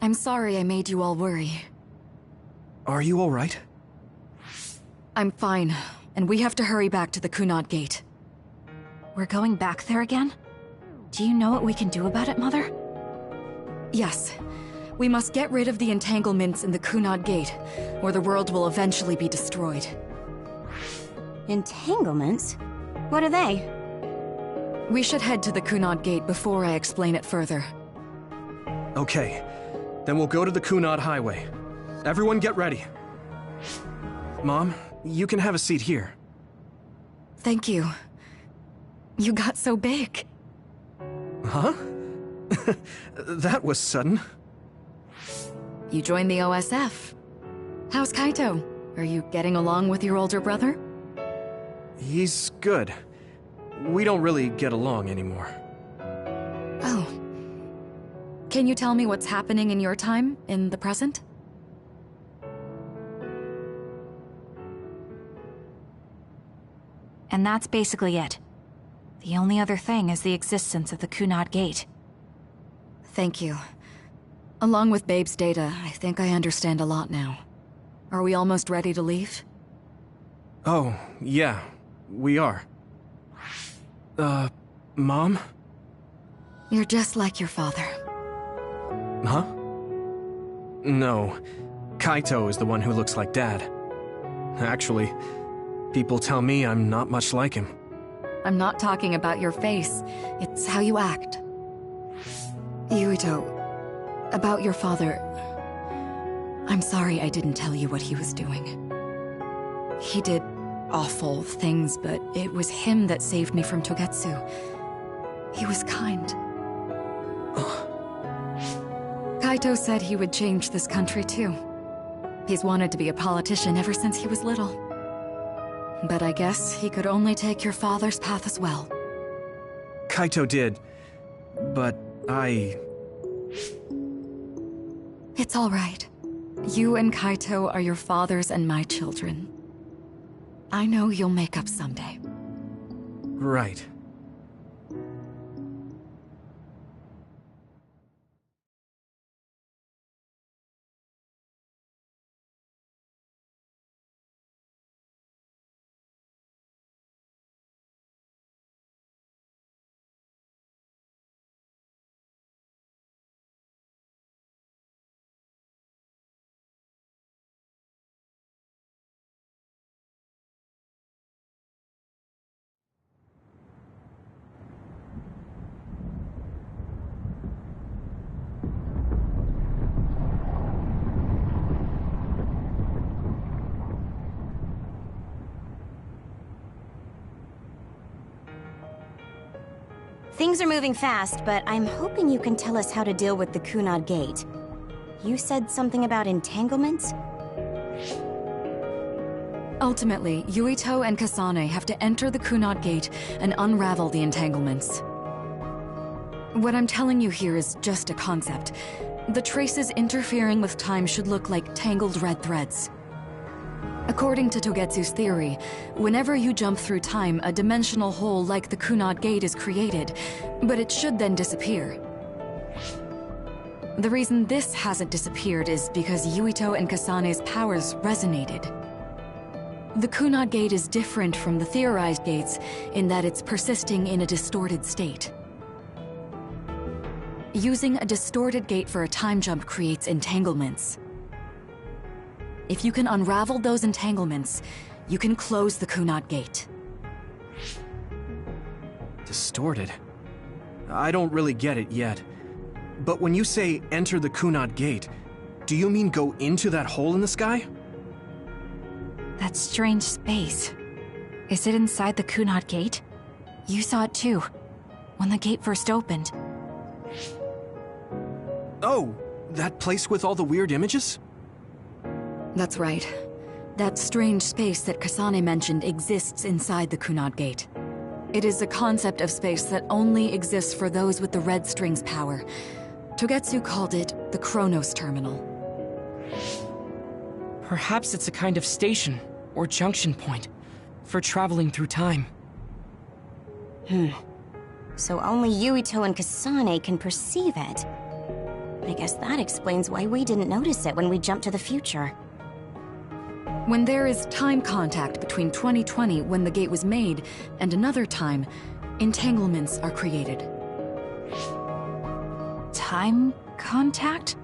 I'm sorry I made you all worry. Are you alright? I'm fine, and we have to hurry back to the Kunad Gate. We're going back there again? Do you know what we can do about it, Mother? Yes. We must get rid of the entanglements in the Kunad Gate, or the world will eventually be destroyed. Entanglements? What are they? We should head to the Kunad Gate before I explain it further. Okay. Then we'll go to the Kunad Highway. Everyone get ready. Mom, you can have a seat here. Thank you. You got so big. Huh? That was sudden. You joined the OSF. How's Kaito? Are you getting along with your older brother? He's good. We don't really get along anymore. Oh. Can you tell me what's happening in your time, in the present? And that's basically it. The only other thing is the existence of the Kunad Gate. Thank you. Along with Babe's data, I think I understand a lot now. Are we almost ready to leave? Oh, yeah. We are. Mom? You're just like your father. Huh? No. Kaito is the one who looks like Dad. Actually, people tell me I'm not much like him. I'm not talking about your face. It's how you act. Yuito, about your father... I'm sorry I didn't tell you what he was doing. He did awful things, but it was him that saved me from Togetsu. He was kind. Kaito said he would change this country too. He's wanted to be a politician ever since he was little. But I guess he could only take your father's path as well. Kaito did, but It's all right. You and Kaito are your father's and my children. I know you'll make up someday. Right. Things are moving fast, but I'm hoping you can tell us how to deal with the Kunad Gate. You said something about entanglements? Ultimately, Yuito and Kasane have to enter the Kunad Gate and unravel the entanglements. What I'm telling you here is just a concept. The traces interfering with time should look like tangled red threads. According to Togetsu's theory, whenever you jump through time, a dimensional hole like the Kunad Gate is created, but it should then disappear. The reason this hasn't disappeared is because Yuito and Kasane's powers resonated. The Kunad Gate is different from the theorized gates in that it's persisting in a distorted state. Using a distorted gate for a time jump creates entanglements. If you can unravel those entanglements, you can close the Kunad Gate. Distorted? I don't really get it yet. But when you say enter the Kunad Gate, do you mean go into that hole in the sky? That strange space. Is it inside the Kunad Gate? You saw it too, when the gate first opened. Oh, that place with all the weird images? That's right. That strange space that Kasane mentioned exists inside the Kunad Gate. It is a concept of space that only exists for those with the Red String's power. Togetsu called it the Chronos Terminal. Perhaps it's a kind of station, or junction point, for traveling through time. So only Yuito and Kasane can perceive it. I guess that explains why we didn't notice it when we jumped to the future. When there is time contact between 2020, when the gate was made, and another time, entanglements are created. Time contact?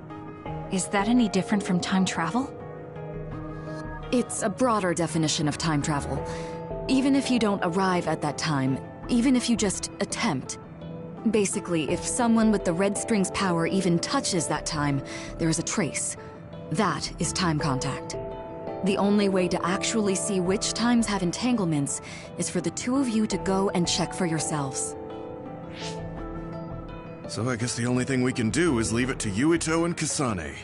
Is that any different from time travel? It's a broader definition of time travel. Even if you don't arrive at that time, even if you just attempt. Basically, if someone with the red string's power even touches that time, there is a trace. That is time contact. The only way to actually see which times have entanglements is for the two of you to go and check for yourselves. So I guess the only thing we can do is leave it to Yuito and Kasane.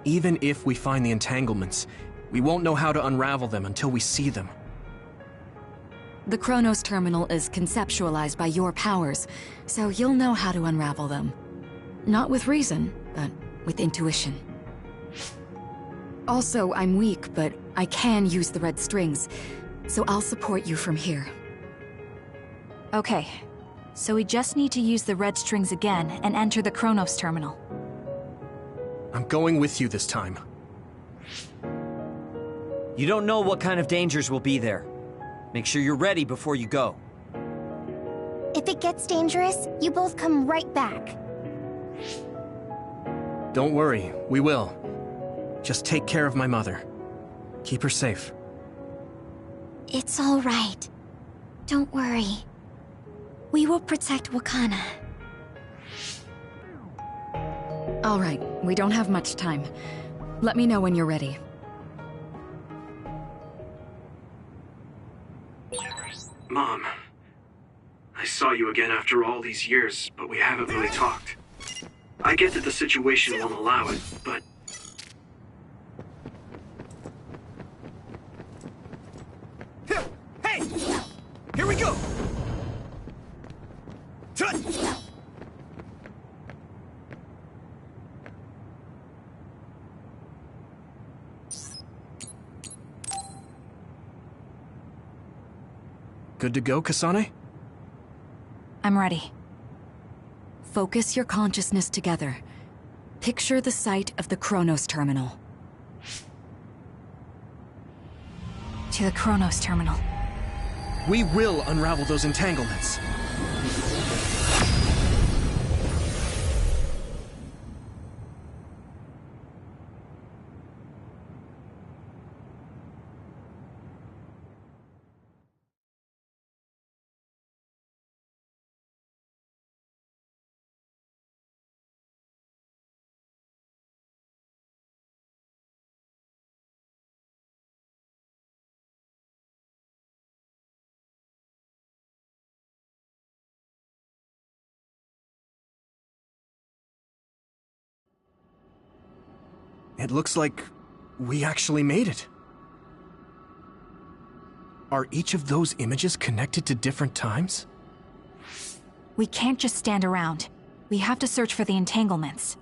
Even if we find the entanglements, we won't know how to unravel them until we see them. The Chronos Terminal is conceptualized by your powers, so you'll know how to unravel them. Not with reason, but with intuition. Also, I'm weak, but I can use the red strings, so I'll support you from here. Okay, so we just need to use the red strings again and enter the Chronos Terminal. I'm going with you this time. You don't know what kind of dangers will be there. Make sure you're ready before you go. If it gets dangerous, you both come right back. Don't worry, we will. Just take care of my mother. Keep her safe. It's all right. Don't worry. We will protect Wakana. All right, we don't have much time. Let me know when you're ready. Mom, I saw you again after all these years, but we haven't really talked. I get that the situation won't allow it, but... Hey! Here we go! Good to go, Kasane? I'm ready. Focus your consciousness together. Picture the site of the Chronos Terminal. To the Chronos Terminal. We will unravel those entanglements. It looks like we actually made it. Are each of those images connected to different times? We can't just stand around. We have to search for the entanglements.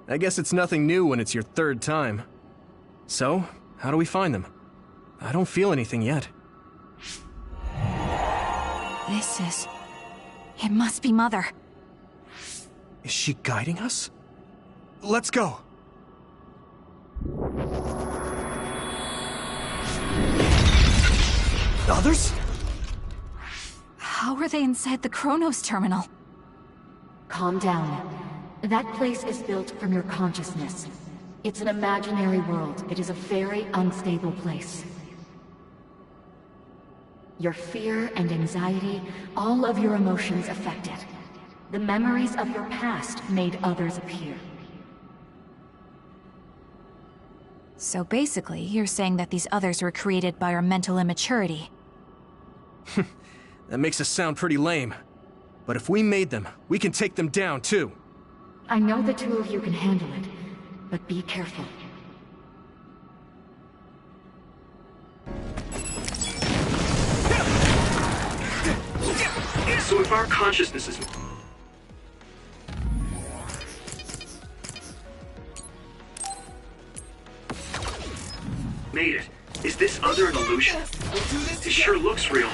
I guess it's nothing new when it's your third time. So, how do we find them? I don't feel anything yet. It must be Mother. Is she guiding us? Let's go! Others? How are they inside the Chronos Terminal? Calm down. That place is built from your consciousness. It's an imaginary world. It is a very unstable place. Your fear and anxiety, all of your emotions affected. The memories of your past made others appear. So basically, you're saying that these others were created by our mental immaturity. That makes us sound pretty lame. But if we made them, we can take them down, too. I know the two of you can handle it, but be careful. So if our consciousness is... made it. Is this other an illusion? It sure looks real.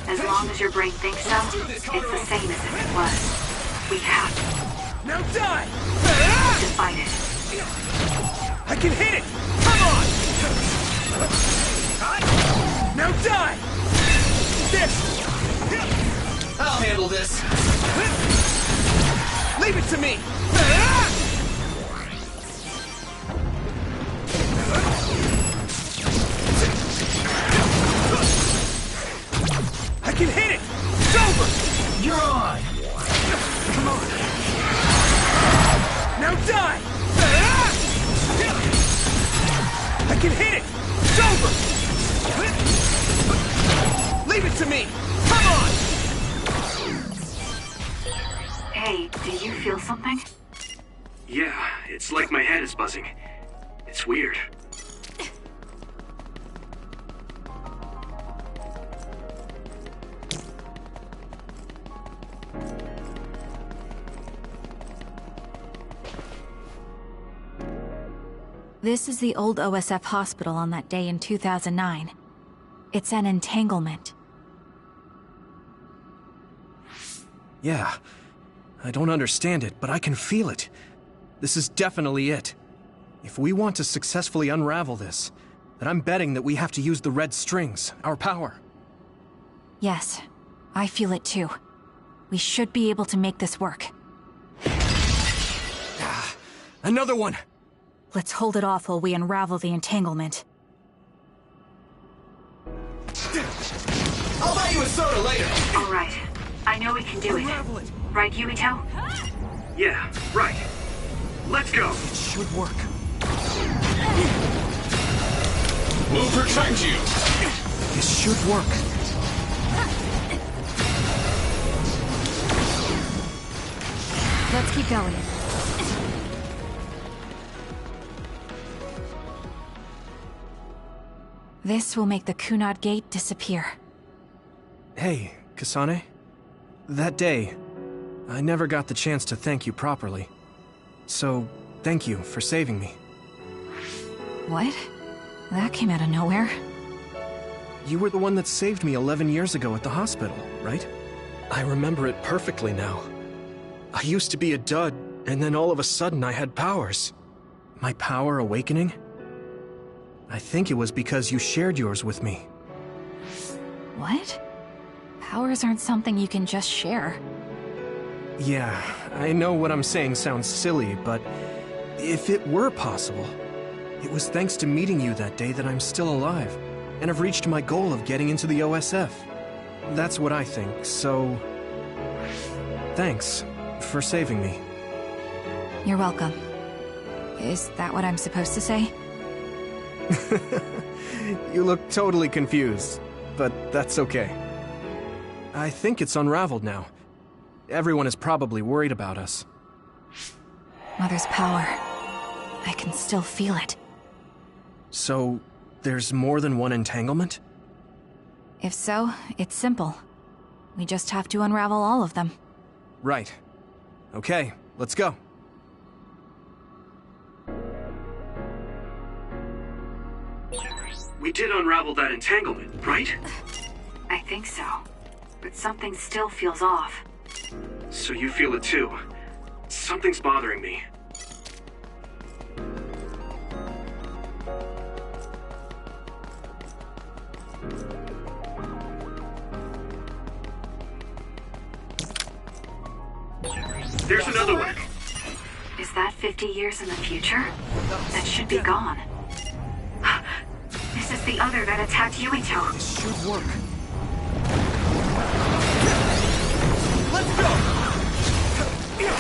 As long as your brain thinks so, it's the same as if it was. We have Now die! to fight it. I can hit it! Come on! Now die! This! I'll handle this. Leave it to me! I can hit it! It's over! You're on! Come on! Now die! I can hit it! It's over! Leave it to me! Come on! Hey, do you feel something? Yeah, it's like my head is buzzing. It's weird. This is the old OSF hospital on that day in 2009. It's an entanglement. Yeah. I don't understand it, but I can feel it. This is definitely it. If we want to successfully unravel this, then I'm betting that we have to use the red strings, our power. Yes, I feel it too. We should be able to make this work. Another one! Let's hold it off while we unravel the entanglement. I'll buy you a soda later! All right. I know we can do it. Unravel it! Right, Yuito? Yeah, right. Let's go! It should work. We'll protect you! This should work. Let's keep going. This will make the Kunad Gate disappear. Hey, Kasane. That day, I never got the chance to thank you properly. So, thank you for saving me. What? That came out of nowhere. You were the one that saved me 11 years ago at the hospital, right? I remember it perfectly now. I used to be a dud, and then all of a sudden I had powers. My power awakening? I think it was because you shared yours with me. What? Powers aren't something you can just share. Yeah, I know what I'm saying sounds silly, but if it were possible, it was thanks to meeting you that day that I'm still alive, and have reached my goal of getting into the OSF. That's what I think, so... thanks for saving me. You're welcome. Is that what I'm supposed to say? You look totally confused, but that's okay. I think it's unraveled now. Everyone is probably worried about us. Mother's power. I can still feel it. So, there's more than one entanglement? If so, it's simple. We just have to unravel all of them. Right. Okay, let's go. We did unravel that entanglement, right? I think so. But something still feels off. So you feel it too. Something's bothering me. There's another one. Is that 50 years in the future? That should be gone. This is the other that attacked Yuito. This should work. Let's go! Here we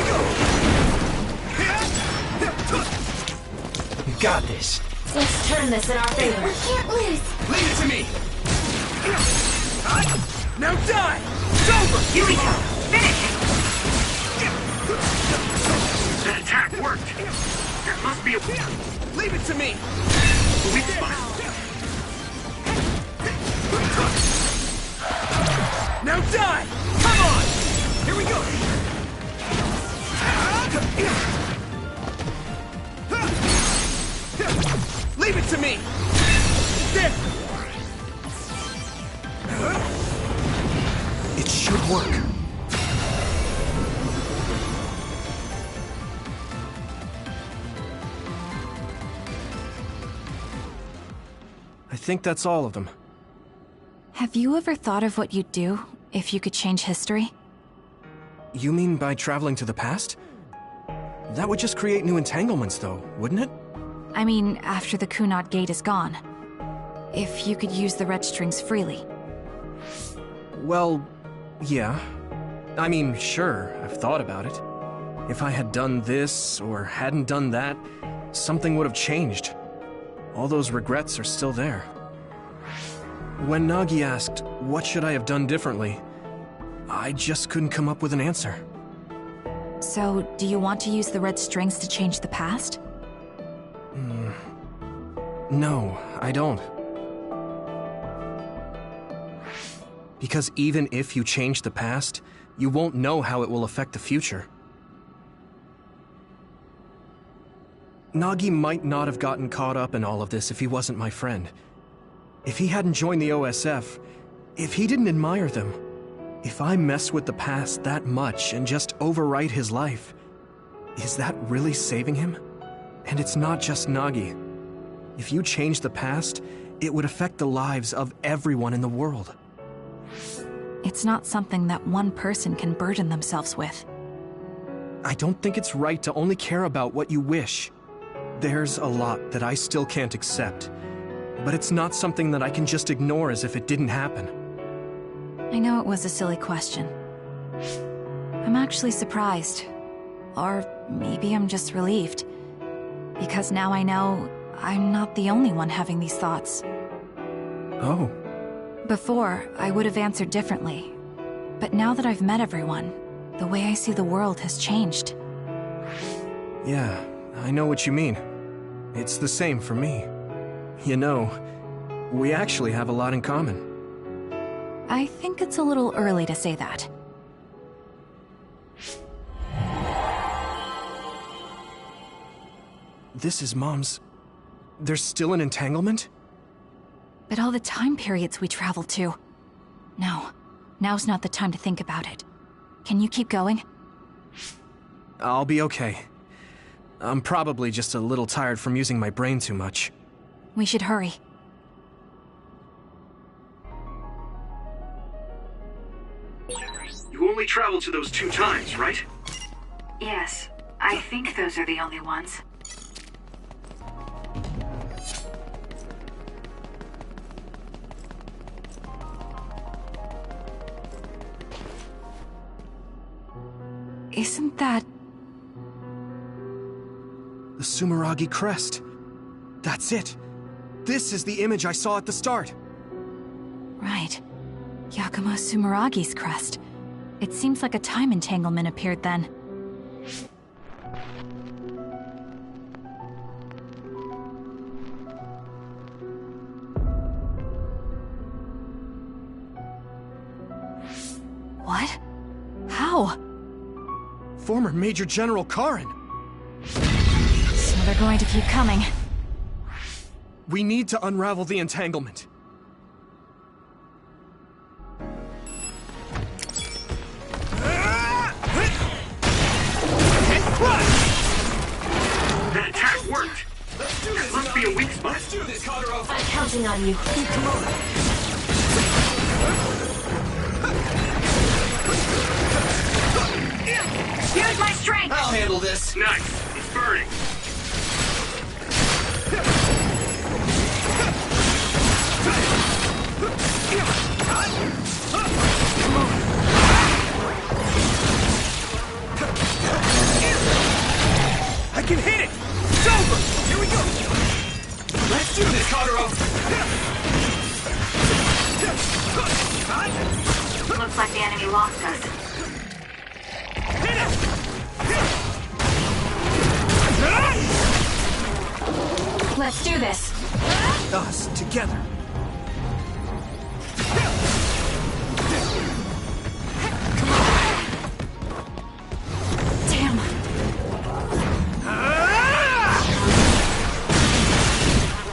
go! You got this. Let's turn this in our favor. We can't lose. Leave it to me! Now die! It's over! Yuito, finish it! That attack worked! There must be a... Leave it to me! Weak spot! Now die! Come on! Here we go! Leave it to me! There! It should work. think that's all of them. Have you ever thought of what you'd do if you could change history? You mean by traveling to the past? That would just create new entanglements, though, wouldn't it? I mean, after the Kunad Gate is gone. If you could use the red strings freely. Well, yeah. I mean, sure, I've thought about it. If I had done this, or hadn't done that, something would have changed. All those regrets are still there. When Nagi asked, what should I have done differently, I just couldn't come up with an answer. So, do you want to use the red strings to change the past? No, I don't. Because even if you change the past, you won't know how it will affect the future. Nagi might not have gotten caught up in all of this if he wasn't my friend. If he hadn't joined the OSF, if he didn't admire them, if I mess with the past that much and just overwrite his life, is that really saving him? And it's not just Nagi. If you change the past, it would affect the lives of everyone in the world. It's not something that one person can burden themselves with. I don't think it's right to only care about what you wish. There's a lot that I still can't accept, but it's not something that I can just ignore as if it didn't happen. I know it was a silly question. I'm actually surprised. Or maybe I'm just relieved. Because now I know I'm not the only one having these thoughts. Oh. Before, I would have answered differently. But now that I've met everyone, the way I see the world has changed. Yeah, I know what you mean. It's the same for me. You know, we actually have a lot in common. I think it's a little early to say that. This is Mom's... There's still an entanglement? But all the time periods we traveled to. No, now's not the time to think about it. Can you keep going? I'll be okay. I'm probably just a little tired from using my brain too much. We should hurry. You only traveled to those 2 times, right? Yes, I think those are the only ones. Isn't that... The Sumeragi crest. That's it. This is the image I saw at the start. Right. Yakumo Sumeragi's crest. It seems like a time entanglement appeared then. What? How? Former Major General Karin. So they're going to keep coming. We need to unravel the entanglement. That attack worked! That must be a weak spot. Let's do this, Kagero! I'm counting on you. Come on! Use my strength! I'll handle this. Nice. It's burning. I can hit it! It's over! Here we go! Let's do this, Kagero! Looks like the enemy lost us. Let's do this. Us, together. Damn.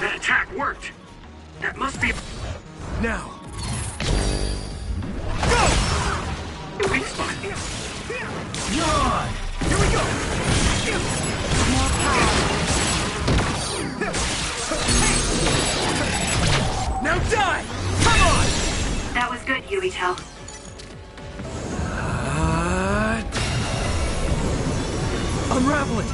That attack worked. That must be Now. a weak spot. Yawn! Here we go! More power. Yuito. Unravel it!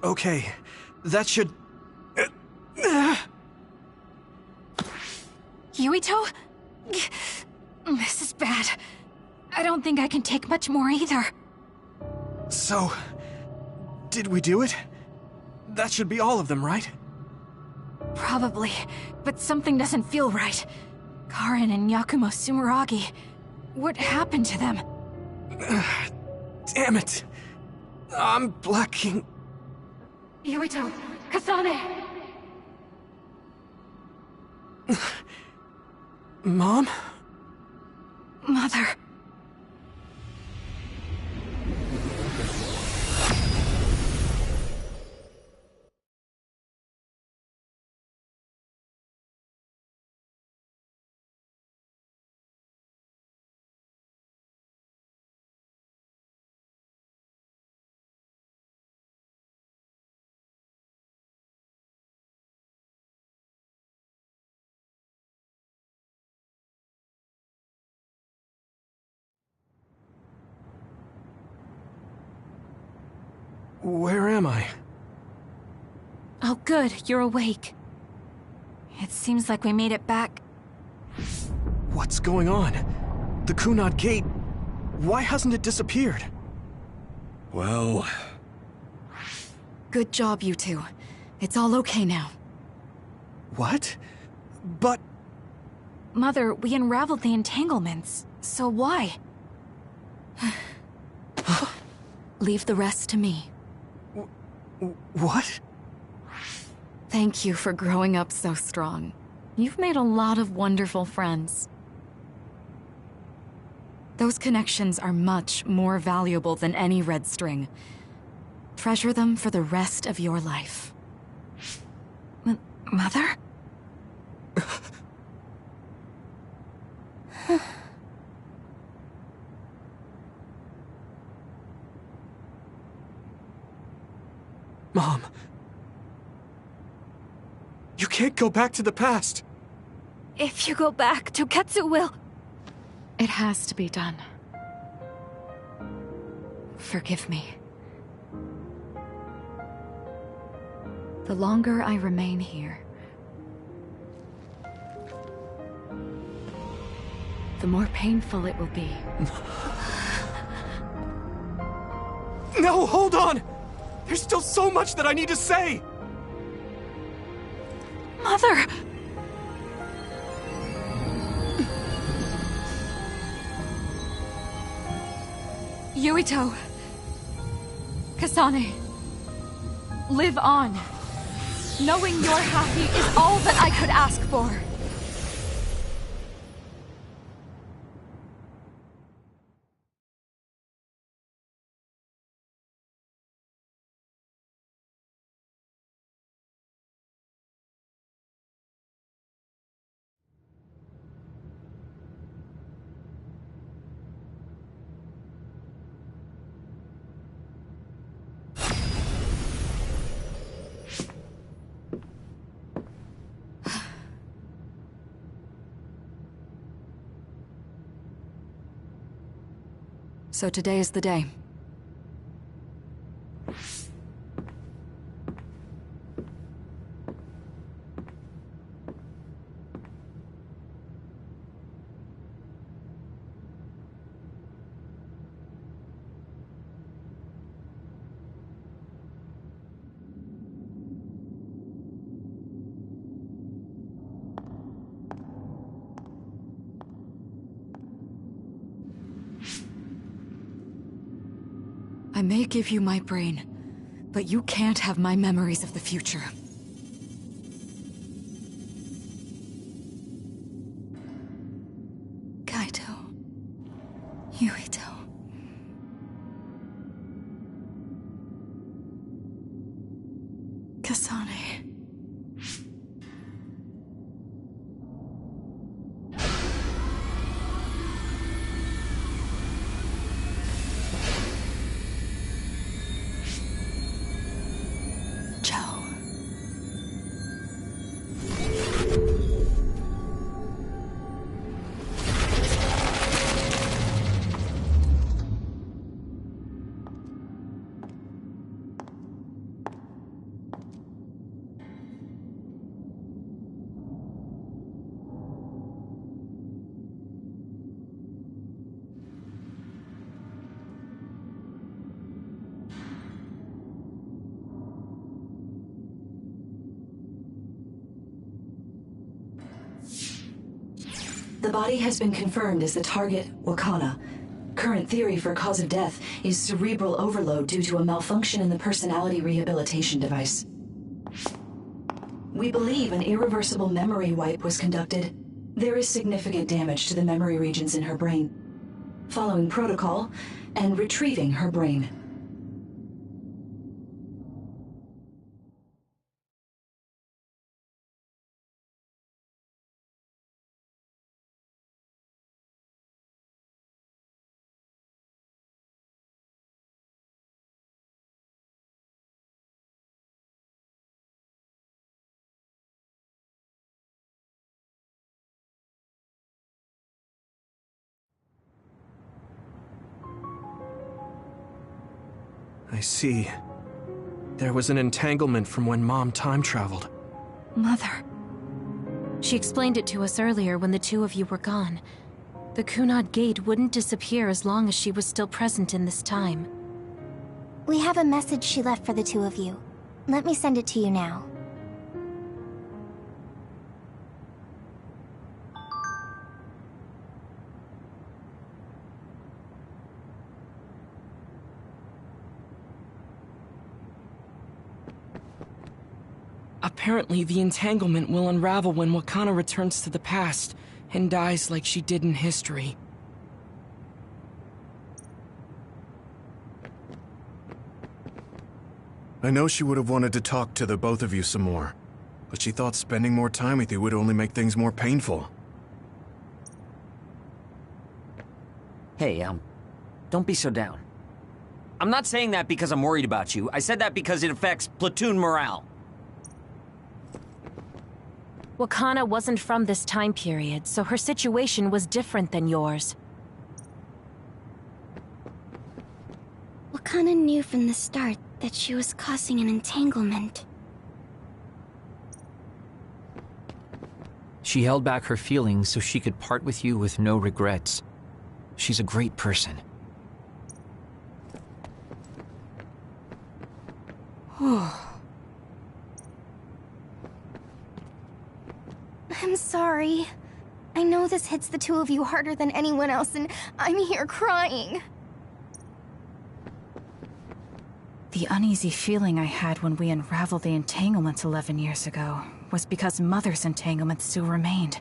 Okay, that should... Yuito? This is bad. I don't think I can take much more either. So... did we do it? That should be all of them, right? Probably, but something doesn't feel right. Karen and Yakumo Sumeragi. What happened to them? Damn it! I'm blacking... Yuito! Kasane! Mom? Mother... Where am I? Oh good, you're awake. It seems like we made it back. What's going on? The Kunad Gate... why hasn't it disappeared? Well... Good job, you two. It's all okay now. What? But... Mother, we unraveled the entanglements, so why? Leave the rest to me. What? Thank you for growing up so strong. You've made a lot of wonderful friends. Those connections are much more valuable than any red string. Treasure them for the rest of your life. Mother? Mom. You can't go back to the past. If you go back, Toketsu will... It has to be done. Forgive me. The longer I remain here, the more painful it will be. No, hold on! There's still so much that I need to say! Mother! Yuito! Kasane! Live on! Knowing you're happy is all that I could ask for! So today is the day. I may give you my brain, but you can't have my memories of the future. Kaito. Yuito. Kasane. The body has been confirmed as the target, Wakana. Current theory for cause of death is cerebral overload due to a malfunction in the personality rehabilitation device. We believe an irreversible memory wipe was conducted. There is significant damage to the memory regions in her brain. Following protocol and retrieving her brain. I see. There was an entanglement from when Mom time traveled. Mother. She explained it to us earlier when the two of you were gone. The Kunad Gate wouldn't disappear as long as she was still present in this time. We have a message she left for the two of you. Let me send it to you now. Apparently, the entanglement will unravel when Wakana returns to the past and dies like she did in history. I know she would have wanted to talk to the both of you some more, but she thought spending more time with you would only make things more painful. Hey, don't be so down. I'm not saying that because I'm worried about you. I said that because it affects platoon morale. Wakana wasn't from this time period, so her situation was different than yours. Wakana knew from the start that she was causing an entanglement. She held back her feelings so she could part with you with no regrets. She's a great person. I'm sorry. I know this hits the two of you harder than anyone else, and I'm here crying. The uneasy feeling I had when we unraveled the entanglements 11 years ago was because Mother's entanglement still remained.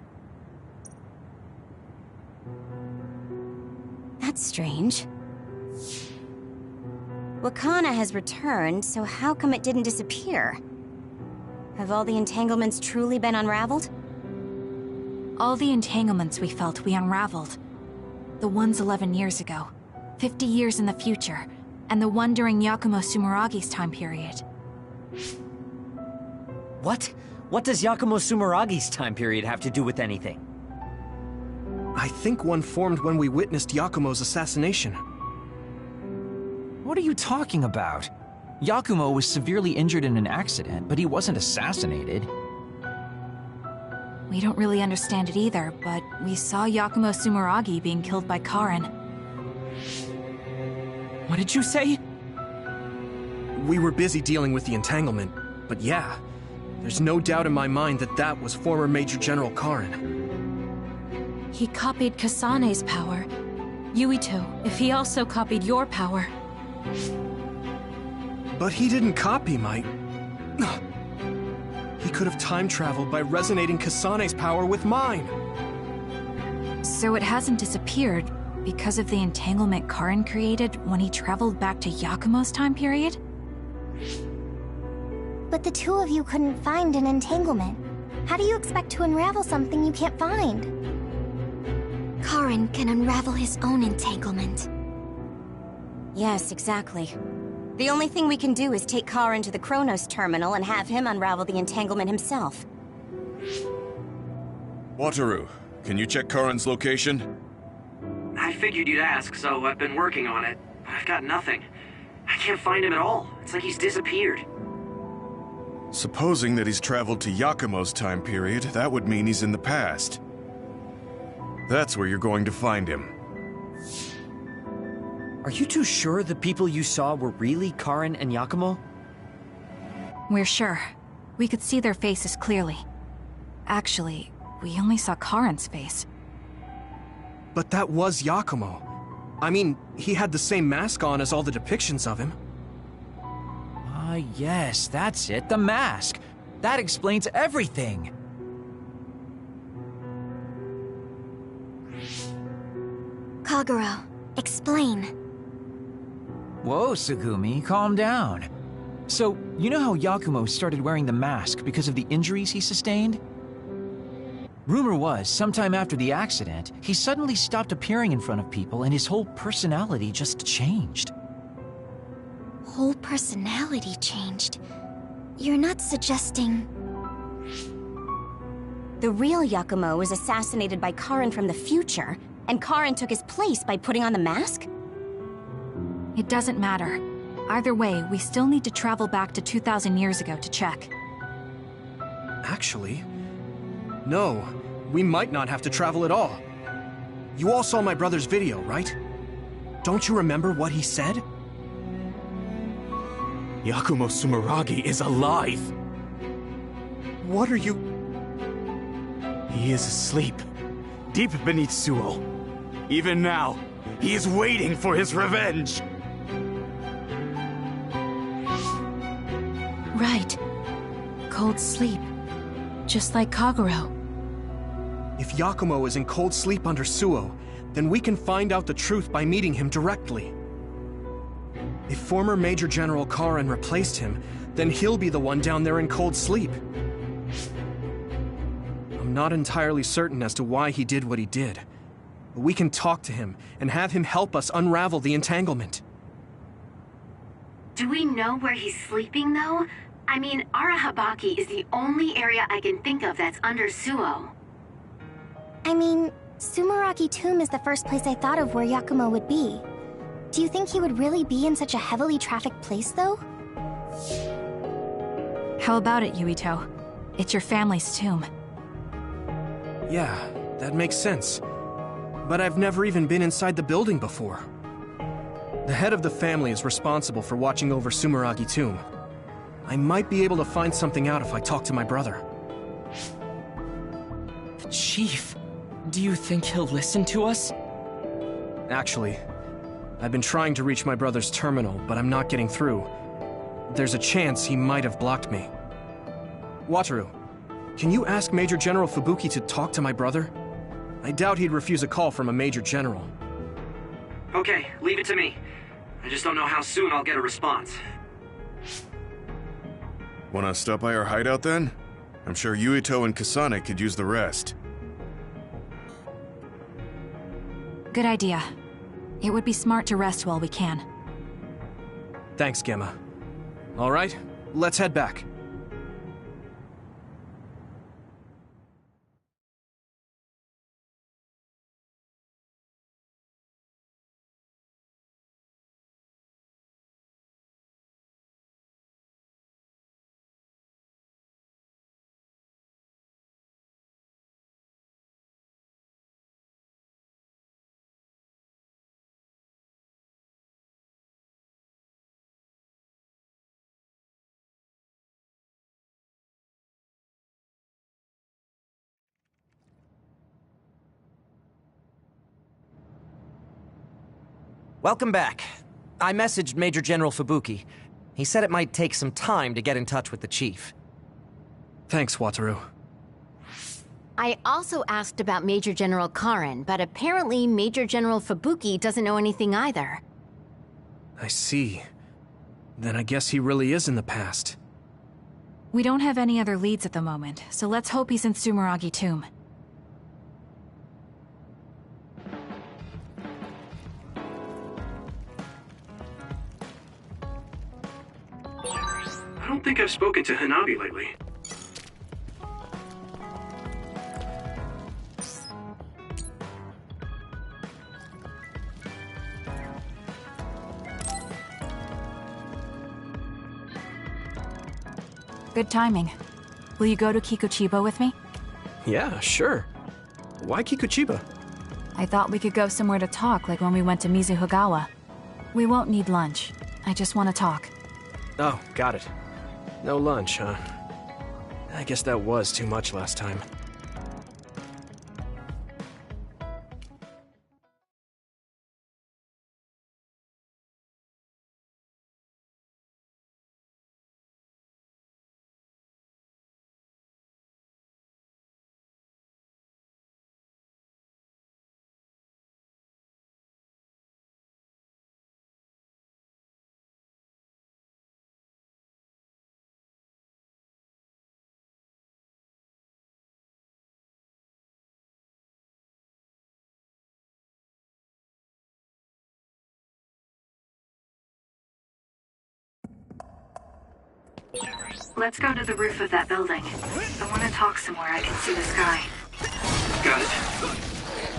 That's strange. Wakana has returned, so how come it didn't disappear? Have all the entanglements truly been unraveled? All the entanglements we felt, we unraveled. The ones 11 years ago, 50 years in the future, and the one during Yakumo Sumeragi's time period. What? What does Yakumo Sumeragi's time period have to do with anything? I think one formed when we witnessed Yakumo's assassination. What are you talking about? Yakumo was severely injured in an accident, but he wasn't assassinated. We don't really understand it either, but we saw Yakumo Sumeragi being killed by Karin. What did you say? We were busy dealing with the entanglement, but yeah, there's no doubt in my mind that that was former Major General Karin. He copied Kasane's power. Yuito, if he also copied your power. But he didn't copy my... He could have time traveled by resonating Kasane's power with mine. So it hasn't disappeared because of the entanglement Karin created when he traveled back to Yakumo's time period? But the two of you couldn't find an entanglement. How do you expect to unravel something you can't find? Karin can unravel his own entanglement. Yes, exactly. The only thing we can do is take Karin to the Chronos terminal and have him unravel the entanglement himself. Wataru, can you check Karin's location? I figured you'd ask, so I've been working on it. I've got nothing. I can't find him at all. It's like he's disappeared. Supposing that he's traveled to Yakumo's time period, that would mean he's in the past. That's where you're going to find him. Are you two sure the people you saw were really Karin and Yakumo? We're sure. We could see their faces clearly. Actually, we only saw Karin's face. But that was Yakumo. I mean, he had the same mask on as all the depictions of him. Ah, yes, that's it, the mask. That explains everything. Kagero, explain. Whoa, Tsugumi, calm down. So, you know how Yakumo started wearing the mask because of the injuries he sustained? Rumor was, sometime after the accident, he suddenly stopped appearing in front of people and his whole personality just changed. Whole personality changed? You're not suggesting... The real Yakumo was assassinated by Karin from the future, and Karin took his place by putting on the mask? It doesn't matter. Either way, we still need to travel back to 2,000 years ago to check. Actually, no. We might not have to travel at all. You all saw my brother's video, right? Don't you remember what he said? Yakumo Sumeragi is alive! What are you... He is asleep, deep beneath Suo. Even now, he is waiting for his revenge! Right. Cold sleep. Just like Kagero. If Yakumo is in cold sleep under Suo, then we can find out the truth by meeting him directly. If former Major General Karin replaced him, then he'll be the one down there in cold sleep. I'm not entirely certain as to why he did what he did, but we can talk to him and have him help us unravel the entanglement. Do we know where he's sleeping, though? I mean, Arahabaki is the only area I can think of that's under Suo. I mean, Sumeragi Tomb is the first place I thought of where Yakumo would be. Do you think he would really be in such a heavily trafficked place, though? How about it, Yuito? It's your family's tomb. Yeah, that makes sense. But I've never even been inside the building before. The head of the family is responsible for watching over Sumeragi Tomb. I might be able to find something out if I talk to my brother. Chief, do you think he'll listen to us? Actually, I've been trying to reach my brother's terminal, but I'm not getting through. There's a chance he might have blocked me. Wataru, can you ask Major General Fubuki to talk to my brother? I doubt he'd refuse a call from a Major General. Okay, leave it to me. I just don't know how soon I'll get a response. Wanna stop by our hideout then? I'm sure Yuito and Kasane could use the rest. Good idea. It would be smart to rest while we can. Thanks, Gemma. All right, let's head back. Welcome back. I messaged Major General Fubuki. He said it might take some time to get in touch with the chief. Thanks, Wataru. I also asked about Major General Karin, but apparently Major General Fubuki doesn't know anything either. I see. Then I guess he really is in the past. We don't have any other leads at the moment, so let's hope he's in Sumeragi Tomb. I don't think I've spoken to Hanabi lately. Good timing. Will you go to Kikuchiba with me? Yeah, sure. Why Kikuchiba? I thought we could go somewhere to talk, like when we went to Mizuhigawa. We won't need lunch. I just want to talk. Oh, got it. No lunch, huh? I guess that was too much last time. Let's go to the roof of that building. I want to talk somewhere I can see the sky. Got it.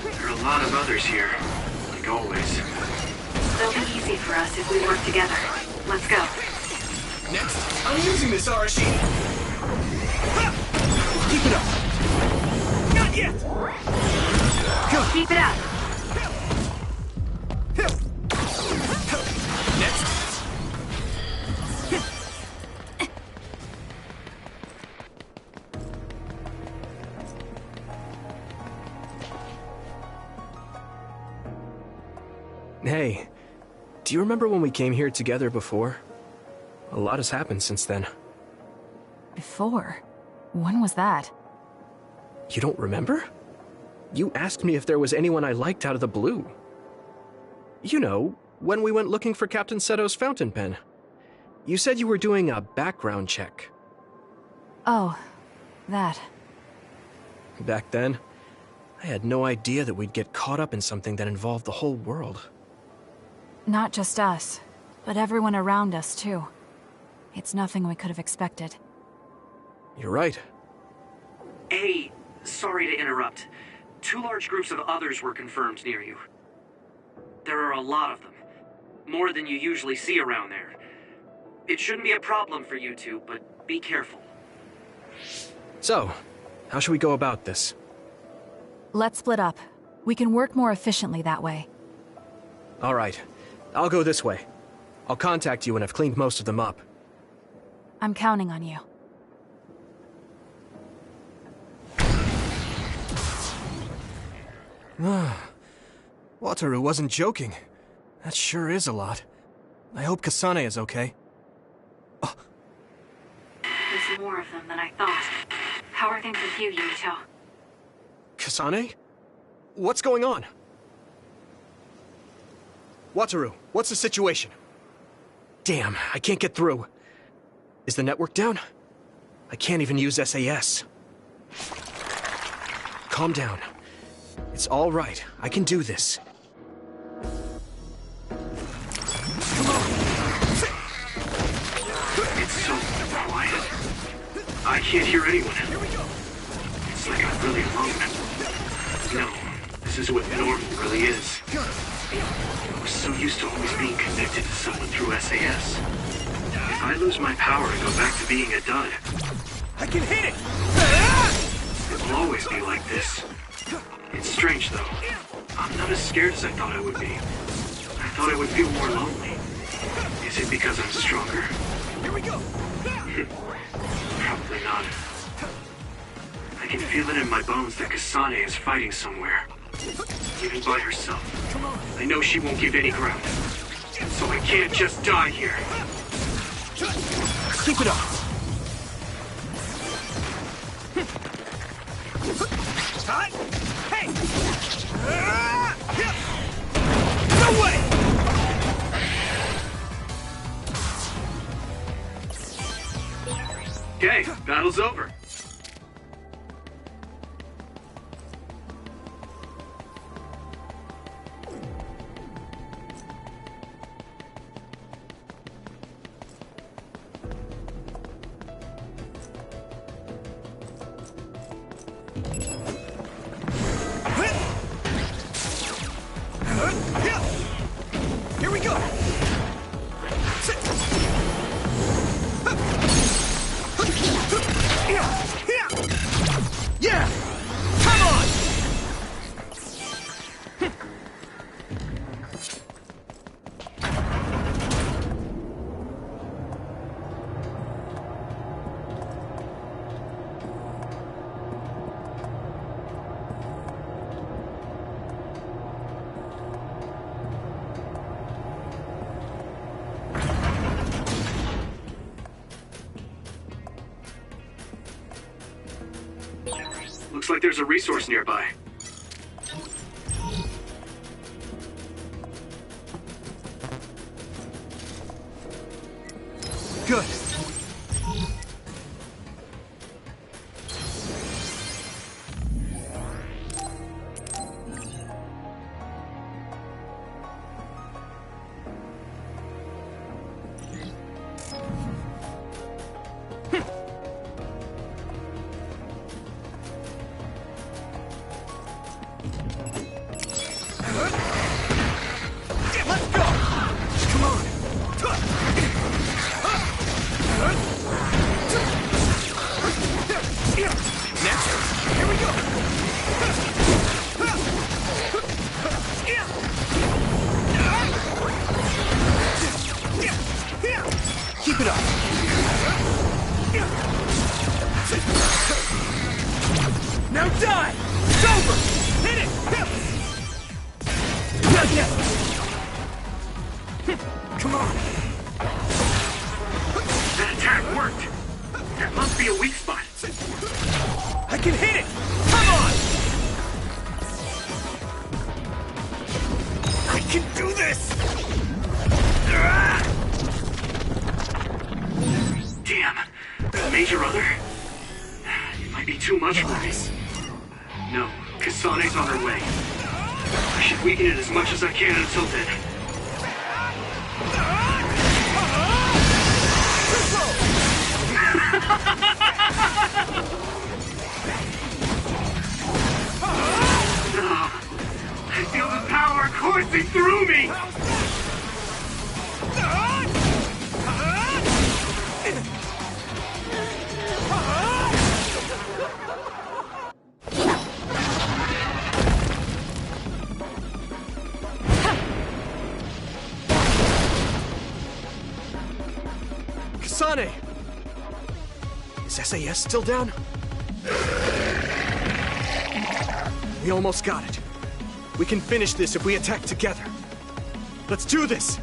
There are a lot of others here, like always. It'll be easy for us if we work together. Let's go. Next, I'm using this Arashi! Keep it up! Not yet! Go! Keep it up! Next! Hey, do you remember when we came here together before? A lot has happened since then. Before? When was that? You don't remember? You asked me if there was anyone I liked out of the blue. You know, when we went looking for Captain Seto's fountain pen. You said you were doing a background check. Oh, that. Back then, I had no idea that we'd get caught up in something that involved the whole world. Not just us, but everyone around us, too. It's nothing we could have expected. You're right. Hey, sorry to interrupt. 2 large groups of others were confirmed near you. There are a lot of them. More than you usually see around there. It shouldn't be a problem for you two, but be careful. So, how should we go about this? Let's split up. We can work more efficiently that way. All right. I'll go this way. I'll contact you when I've cleaned most of them up. I'm counting on you. Wataru wasn't joking. That sure is a lot. I hope Kasane is okay. There's more of them than I thought. How are things with you, Yuito? Kasane? What's going on? Wataru, what's the situation? Damn, I can't get through. Is the network down? I can't even use SAS. Calm down. It's all right. I can do this. It's so quiet. I can't hear anyone. It's like I'm really alone. No, this is what normal really is. I was so used to always being connected to someone through SAS. If I lose my power and go back to being a dud, I can hit it! it will always be like this. It's strange, though. I'm not as scared as I thought I would be. I thought I would feel more lonely. Is it because I'm stronger? Here we go! Probably not. I can feel it in my bones that Kasane is fighting somewhere. Even by herself. I know she won't give any ground. So I can't just die here. Keep it up! Hot! Hey! No way! Okay, battle's over. Here we go! Yeah! Come on! Looks like there's a resource nearby. Good. die! It's over! Hit it! Come on! That attack worked! That must be a weak spot. I can hit it! Come on! I can do this! Damn. Major Other? It might be too much for me. No, Kasane's on her way. I should weaken it as much as I can until then. I feel the power coursing through me! Kasane! Is SAS still down? We almost got it. We can finish this if we attack together. Let's do this!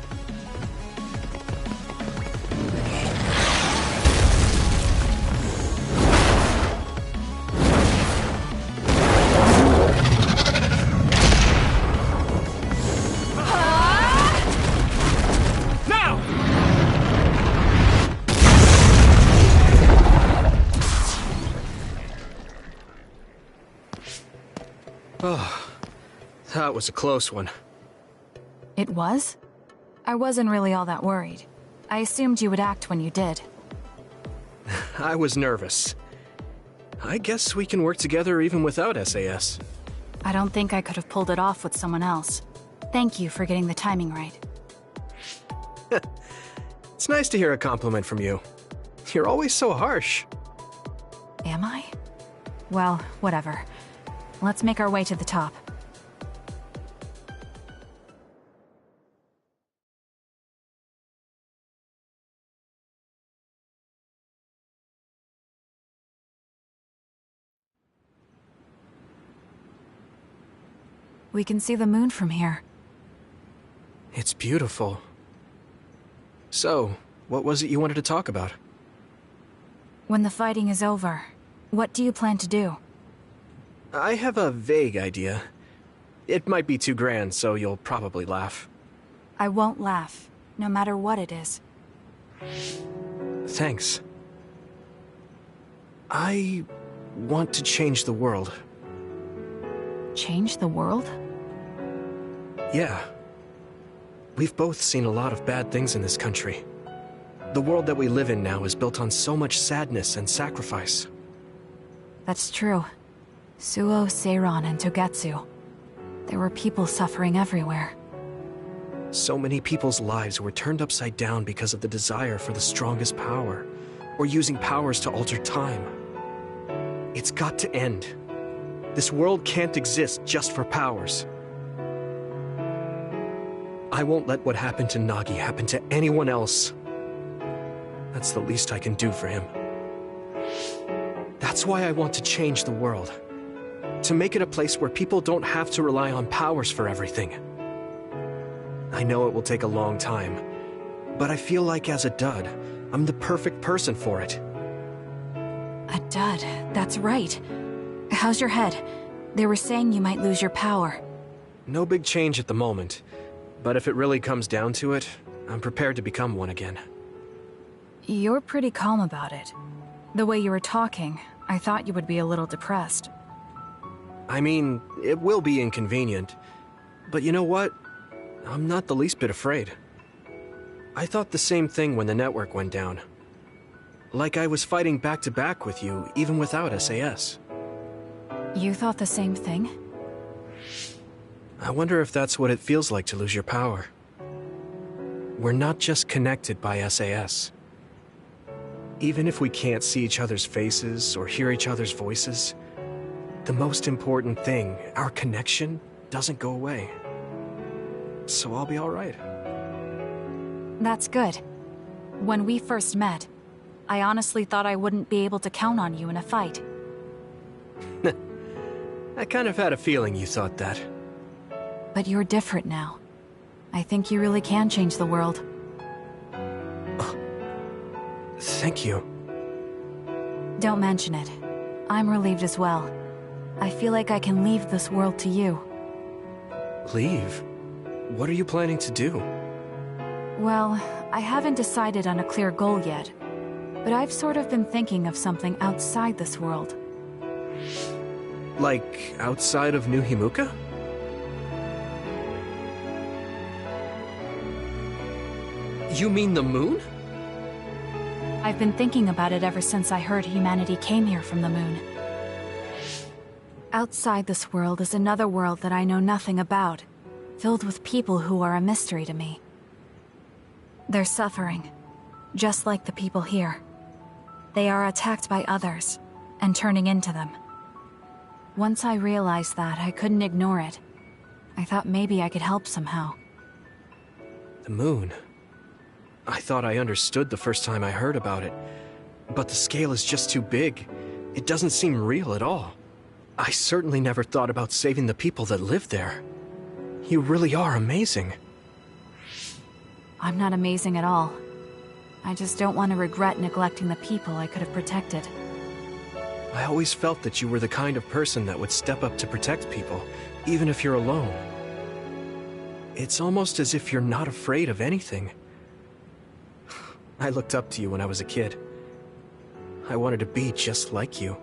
Oh, that was a close one. It was? I wasn't really all that worried. I assumed you would act when you did. I was nervous. I guess we can work together even without SAS. I don't think I could have pulled it off with someone else. Thank you for getting the timing right. It's nice to hear a compliment from you. You're always so harsh. Am I? Well, whatever. Let's make our way to the top. We can see the moon from here. It's beautiful. So, what was it you wanted to talk about? When the fighting is over, what do you plan to do? I have a vague idea. It might be too grand, so you'll probably laugh. I won't laugh, no matter what it is. Thanks. I want to change the world. Change the world? Yeah. We've both seen a lot of bad things in this country. The world that we live in now is built on so much sadness and sacrifice. That's true. Suo, Seiran, and Togetsu. There were people suffering everywhere. So many people's lives were turned upside down because of the desire for the strongest power, or using powers to alter time. It's got to end. This world can't exist just for powers. I won't let what happened to Nagi happen to anyone else. That's the least I can do for him. That's why I want to change the world. To make it a place where people don't have to rely on powers for everything. I know it will take a long time, but I feel like as a dud, I'm the perfect person for it. A dud, that's right. How's your head? They were saying you might lose your power. No big change at the moment, but if it really comes down to it, I'm prepared to become one again. You're pretty calm about it. The way you were talking, I thought you would be a little depressed. I mean, it will be inconvenient, but you know what? I'm not the least bit afraid. I thought the same thing when the network went down. Like I was fighting back-to-back with you, even without SAS. You thought the same thing? I wonder if that's what it feels like to lose your power. We're not just connected by SAS. Even if we can't see each other's faces or hear each other's voices, the most important thing, our connection, doesn't go away. So I'll be all right. That's good. When we first met, I honestly thought I wouldn't be able to count on you in a fight. I kind of had a feeling you thought that. But you're different now. I think you really can change the world. Thank you. Don't mention it. I'm relieved as well. I feel like I can leave this world to you. Leave? What are you planning to do? Well, I haven't decided on a clear goal yet, but I've sort of been thinking of something outside this world. Like, outside of New Himuka? You mean the moon? I've been thinking about it ever since I heard humanity came here from the moon. Outside this world is another world that I know nothing about, filled with people who are a mystery to me. They're suffering, just like the people here. They are attacked by others, and turning into them. Once I realized that, I couldn't ignore it. I thought maybe I could help somehow. The moon? I thought I understood the first time I heard about it, but the scale is just too big. It doesn't seem real at all. I certainly never thought about saving the people that live there. You really are amazing. I'm not amazing at all. I just don't want to regret neglecting the people I could have protected. I always felt that you were the kind of person that would step up to protect people, even if you're alone. It's almost as if you're not afraid of anything. I looked up to you when I was a kid. I wanted to be just like you.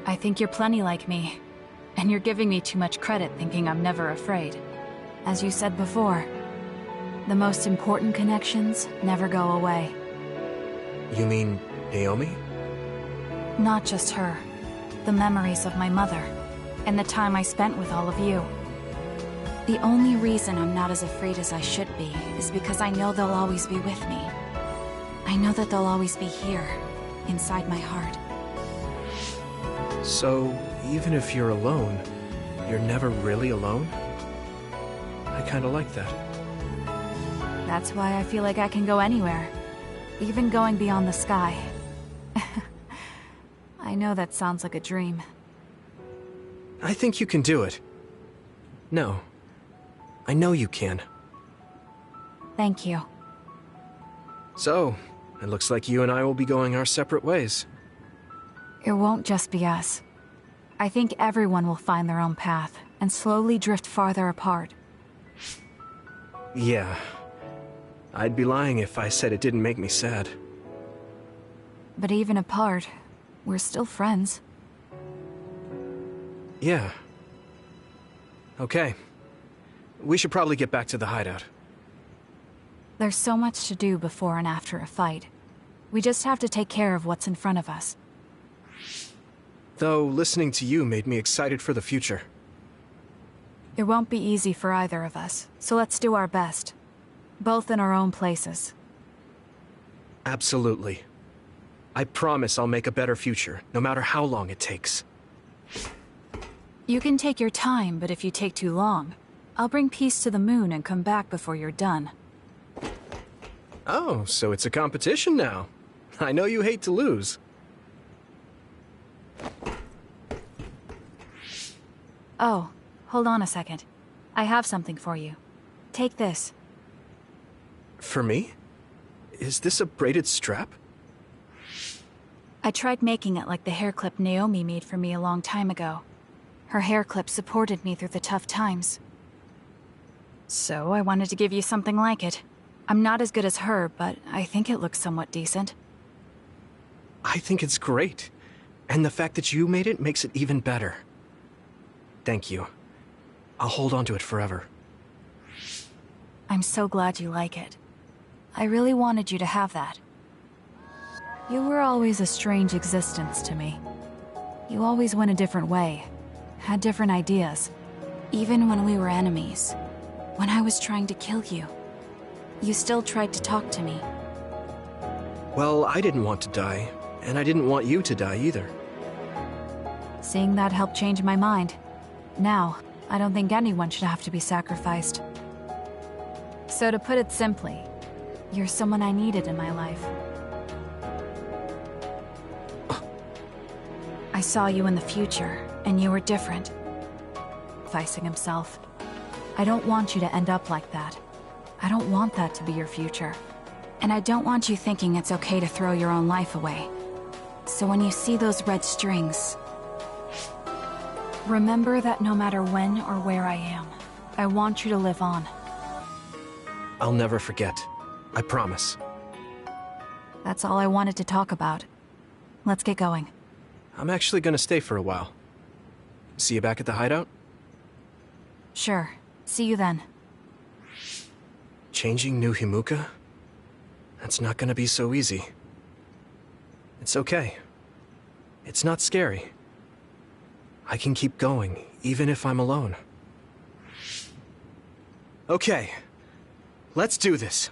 I think you're plenty like me, and you're giving me too much credit thinking I'm never afraid. As you said before, the most important connections never go away. You mean Naomi? Not just her. The memories of my mother, and the time I spent with all of you. The only reason I'm not as afraid as I should be is because I know they'll always be with me. I know that they'll always be here, inside my heart. So, even if you're alone, you're never really alone? I kinda like that. That's why I feel like I can go anywhere, even going beyond the sky. I know that sounds like a dream. I think you can do it. No. I know you can. Thank you. So, it looks like you and I will be going our separate ways. It won't just be us. I think everyone will find their own path, and slowly drift farther apart. Yeah. I'd be lying if I said it didn't make me sad. But even apart, we're still friends. Yeah. Okay. We should probably get back to the hideout. There's so much to do before and after a fight. We just have to take care of what's in front of us. Though, listening to you made me excited for the future. It won't be easy for either of us, so let's do our best. Both in our own places. Absolutely. I promise I'll make a better future, no matter how long it takes. You can take your time, but if you take too long, I'll bring peace to the moon and come back before you're done. Oh, so it's a competition now. I know you hate to lose. Oh, hold on a second. I have something for you. Take this. For me? Is this a braided strap? I tried making it like the hair clip Naomi made for me a long time ago. Her hair clip supported me through the tough times. So I wanted to give you something like it. I'm not as good as her, but I think it looks somewhat decent. I think it's great. And the fact that you made it makes it even better. Thank you. I'll hold on to it forever. I'm so glad you like it. I really wanted you to have that. You were always a strange existence to me. You always went a different way, had different ideas. Even when we were enemies, when I was trying to kill you, you still tried to talk to me. Well, I didn't want to die, and I didn't want you to die either. Seeing that helped change my mind. Now, I don't think anyone should have to be sacrificed. So to put it simply, you're someone I needed in my life. I saw you in the future, And you were different. Facing himself. I don't want you to end up like that. I don't want that to be your future. And I don't want you thinking it's okay to throw your own life away. So when you see those red strings, remember that no matter when or where I am, I want you to live on. I'll never forget. I promise. That's all I wanted to talk about. Let's get going. I'm actually gonna stay for a while. See you back at the hideout? Sure. See you then. Changing New Himuka? That's not gonna be so easy. It's okay. It's not scary. I can keep going, even if I'm alone. Okay. Let's do this.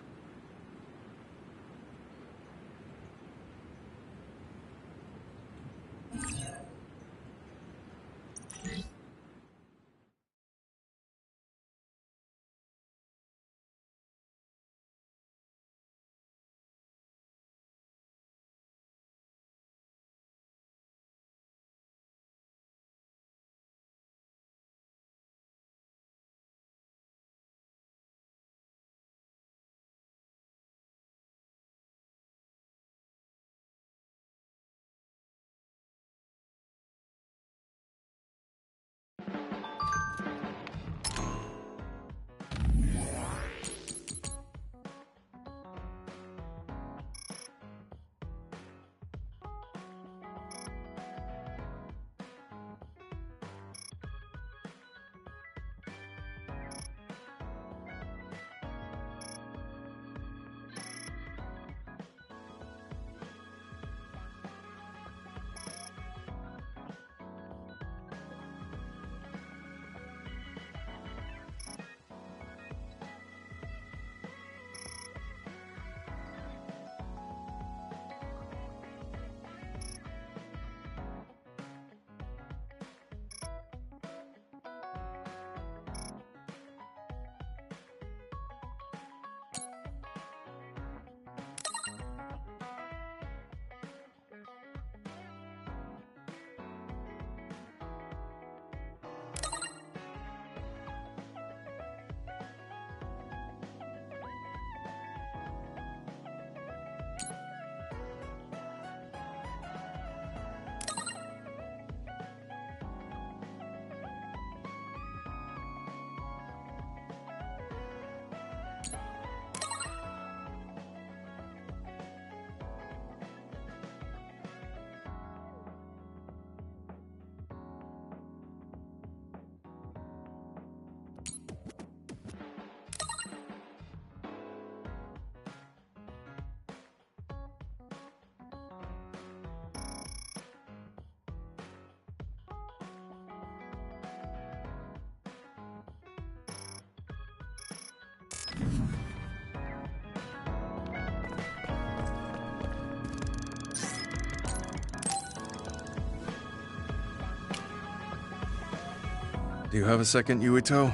Do you have a second, Yuito?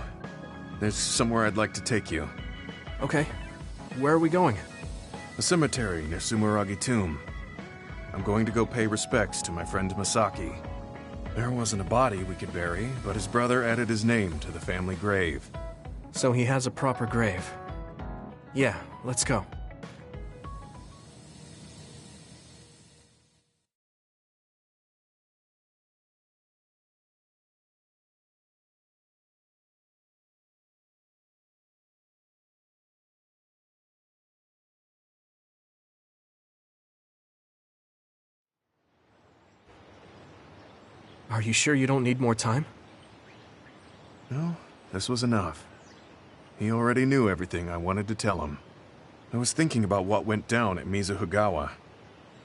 There's somewhere I'd like to take you. Okay. Where are we going? A cemetery near Sumeragi Tomb. I'm going to go pay respects to my friend Masaki. There wasn't a body we could bury, but his brother added his name to the family grave. So he has a proper grave. Yeah, let's go. Are you sure you don't need more time? No, this was enough. He already knew everything I wanted to tell him. I was thinking about what went down at Mizuhigawa.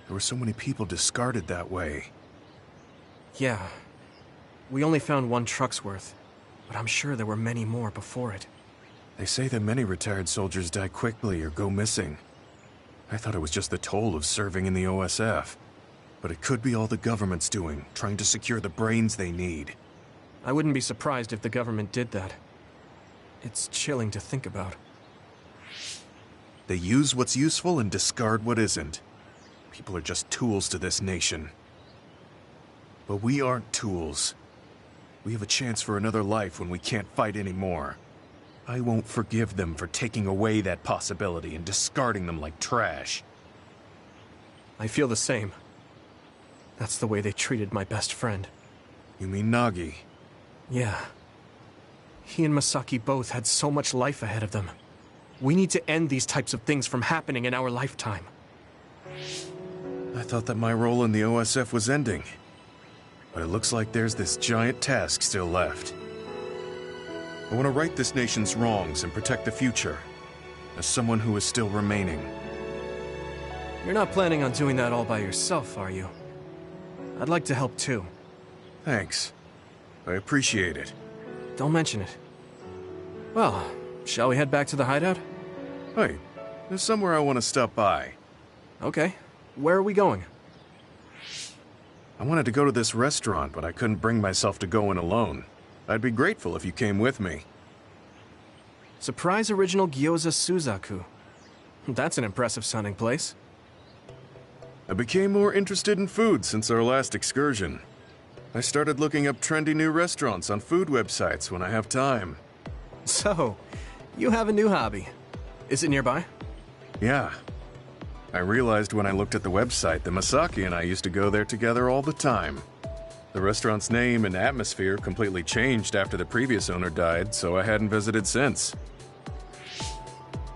There were so many people discarded that way. Yeah. We only found one truck's worth, but I'm sure there were many more before it. They say that many retired soldiers die quickly or go missing. I thought it was just the toll of serving in the OSF. But it could be all the government's doing, trying to secure the brains they need. I wouldn't be surprised if the government did that. It's chilling to think about. They use what's useful and discard what isn't. People are just tools to this nation. But we aren't tools. We have a chance for another life when we can't fight anymore. I won't forgive them for taking away that possibility and discarding them like trash. I feel the same. That's the way they treated my best friend. You mean Nagi? Yeah. He and Masaki both had so much life ahead of them. We need to end these types of things from happening in our lifetime. I thought that my role in the OSF was ending. But it looks like there's this giant task still left. I want to right this nation's wrongs and protect the future, as someone who is still remaining. You're not planning on doing that all by yourself, are you? I'd like to help too. Thanks. I appreciate it. Don't mention it. Well, shall we head back to the hideout? Hey, there's somewhere I want to stop by. Okay. Where are we going? I wanted to go to this restaurant, but I couldn't bring myself to go in alone. I'd be grateful if you came with me. Surprise Original Gyoza Suzaku. That's an impressive sounding place. I became more interested in food since our last excursion. I started looking up trendy new restaurants on food websites when I have time. So, you have a new hobby. Is it nearby? Yeah. I realized when I looked at the website that Masaki and I used to go there together all the time. The restaurant's name and atmosphere completely changed after the previous owner died, so I hadn't visited since.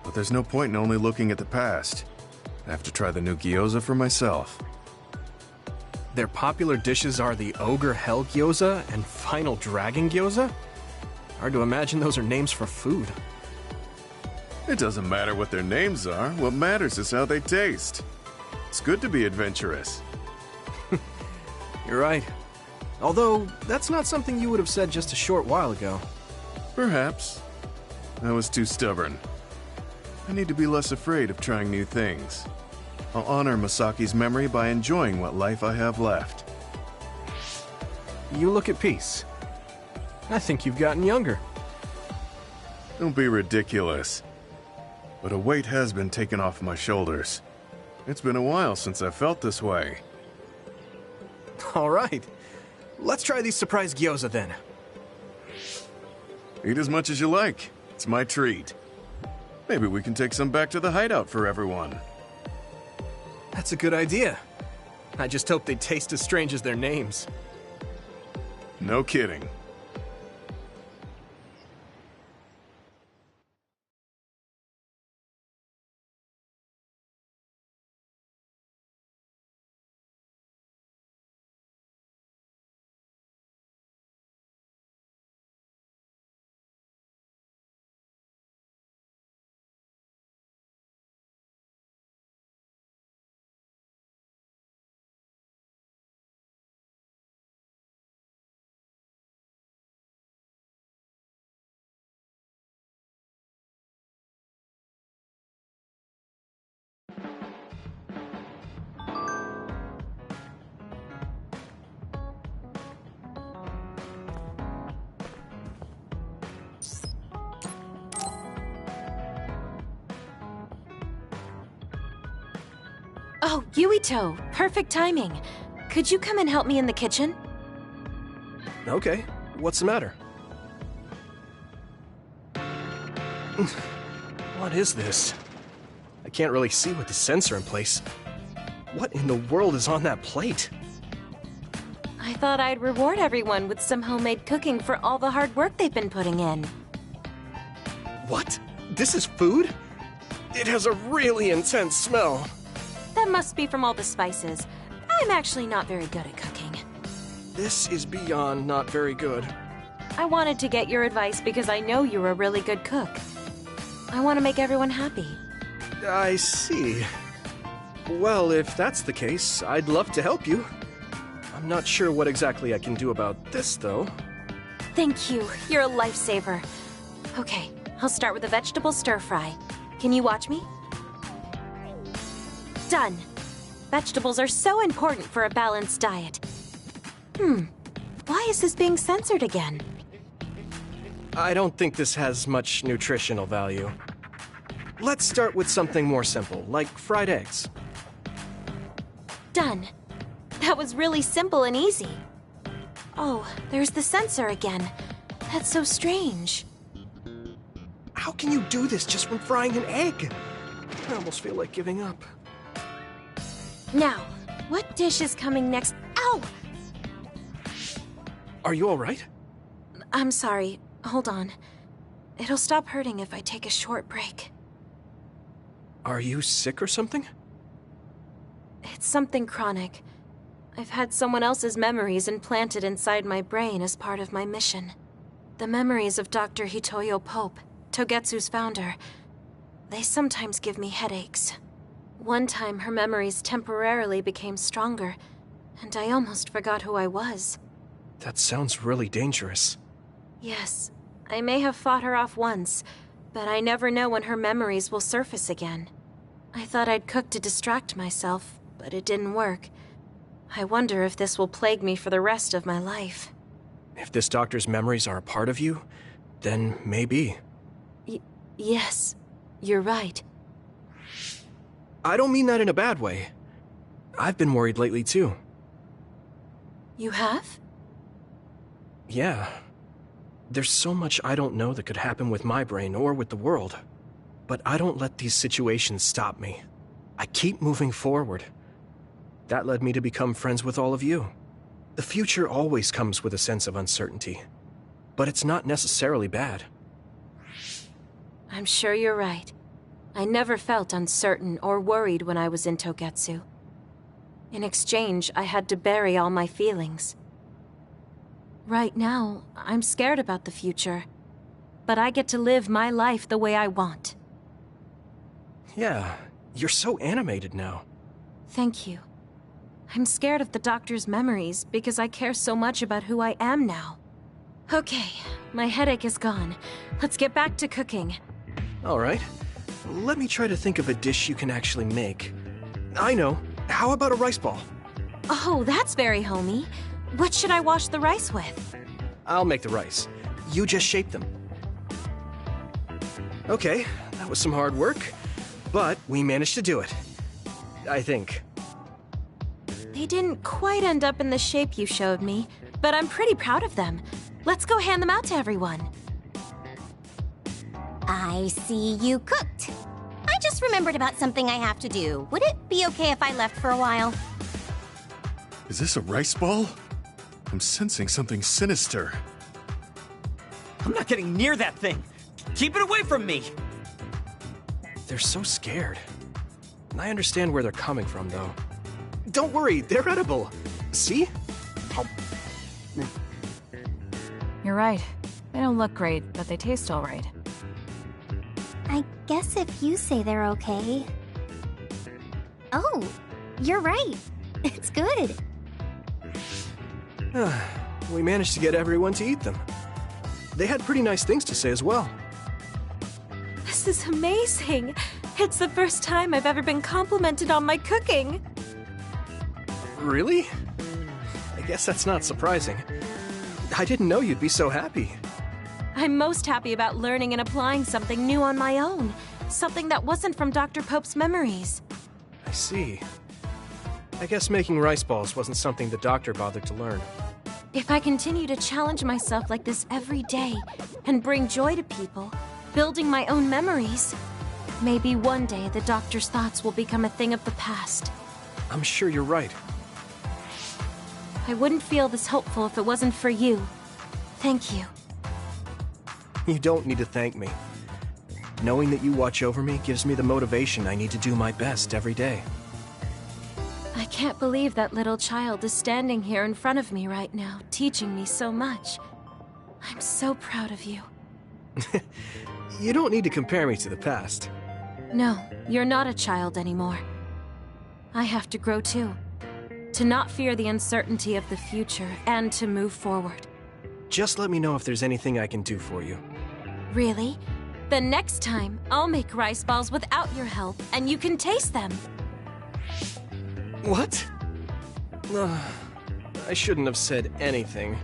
But there's no point in only looking at the past. I have to try the new gyoza for myself. Their popular dishes are the Ogre Hell Gyoza and Final Dragon Gyoza? Hard to imagine those are names for food. It doesn't matter what their names are. What matters is how they taste. It's good to be adventurous. You're right. Although, that's not something you would have said just a short while ago. Perhaps. I was too stubborn. I need to be less afraid of trying new things. I'll honor Masaki's memory by enjoying what life I have left. You look at peace. I think you've gotten younger. Don't be ridiculous. But a weight has been taken off my shoulders. It's been a while since I felt this way. All right. Let's try these surprise gyoza then. Eat as much as you like. It's my treat. Maybe we can take some back to the hideout for everyone. That's a good idea. I just hope they taste as strange as their names. No kidding. Oh, Yuito! Perfect timing. Could you come and help me in the kitchen? Okay. What's the matter? What is this? I can't really see with the sensor in place. What in the world is on that plate? I thought I'd reward everyone with some homemade cooking for all the hard work they've been putting in. What? This is food? It has a really intense smell. That must be from all the spices. I'm actually not very good at cooking. This is beyond not very good. I wanted to get your advice because I know you're a really good cook. I want to make everyone happy. I see. Well, if that's the case, I'd love to help you. I'm not sure what exactly I can do about this, though. Thank you. You're a lifesaver. Okay, I'll start with a vegetable stir-fry. Can you watch me? Done. Vegetables are so important for a balanced diet. Why is this being censored again? I don't think this has much nutritional value. Let's start with something more simple, like fried eggs. Done. That was really simple and easy. Oh, there's the sensor again. That's so strange. How can you do this just from frying an egg? I almost feel like giving up. Now, what dish is coming next? Ow! Are you alright? I'm sorry. Hold on. It'll stop hurting if I take a short break. Are you sick or something? It's something chronic. I've had someone else's memories implanted inside my brain as part of my mission. The memories of Dr. Hitoyo Pope, Togetsu's founder. They sometimes give me headaches. One time, her memories temporarily became stronger, and I almost forgot who I was. That sounds really dangerous. Yes, I may have fought her off once, but I never know when her memories will surface again. I thought I'd cook to distract myself, but it didn't work. I wonder if this will plague me for the rest of my life. If this doctor's memories are a part of you, then maybe. Yes, you're right. I don't mean that in a bad way. I've been worried lately too. You have? Yeah. There's so much I don't know that could happen with my brain or with the world. But I don't let these situations stop me. I keep moving forward. That led me to become friends with all of you. The future always comes with a sense of uncertainty. But it's not necessarily bad. I'm sure you're right. I never felt uncertain or worried when I was in Togetsu. In exchange, I had to bury all my feelings. Right now, I'm scared about the future. But I get to live my life the way I want. Yeah, you're so animated now. Thank you. I'm scared of the doctor's memories because I care so much about who I am now. Okay, my headache is gone. Let's get back to cooking. Alright. Let me try to think of a dish you can actually make. I know. How about a rice ball? Oh, that's very homey. What should I wash the rice with? I'll make the rice. You just shape them. Okay, that was some hard work, but we managed to do it. I think. They didn't quite end up in the shape you showed me, but I'm pretty proud of them. Let's go hand them out to everyone. I see you cooked. I just remembered about something I have to do. Would it be okay if I left for a while? Is this a rice ball? I'm sensing something sinister. I'm not getting near that thing. Keep it away from me. They're so scared. I understand where they're coming from, though. Don't worry, they're edible. See? You're right. They don't look great, but they taste all right. I guess if you say they're okay. Oh, you're right. It's good. We managed to get everyone to eat them. They had pretty nice things to say as well. This is amazing. It's the first time I've ever been complimented on my cooking. Really? I guess that's not surprising. I didn't know you'd be so happy. I'm most happy about learning and applying something new on my own. Something that wasn't from Dr. Pope's memories. I see. I guess making rice balls wasn't something the doctor bothered to learn. If I continue to challenge myself like this every day and bring joy to people, building my own memories, maybe one day the doctor's thoughts will become a thing of the past. I'm sure you're right. I wouldn't feel this hopeful if it wasn't for you. Thank you. You don't need to thank me. Knowing that you watch over me gives me the motivation I need to do my best every day. I can't believe that little child is standing here in front of me right now, teaching me so much. I'm so proud of you. You don't need to compare me to the past. No, you're not a child anymore. I have to grow too. To not fear the uncertainty of the future and to move forward. Just let me know if there's anything I can do for you. Really? Then next time, I'll make rice balls without your help, and you can taste them. What? I shouldn't have said anything.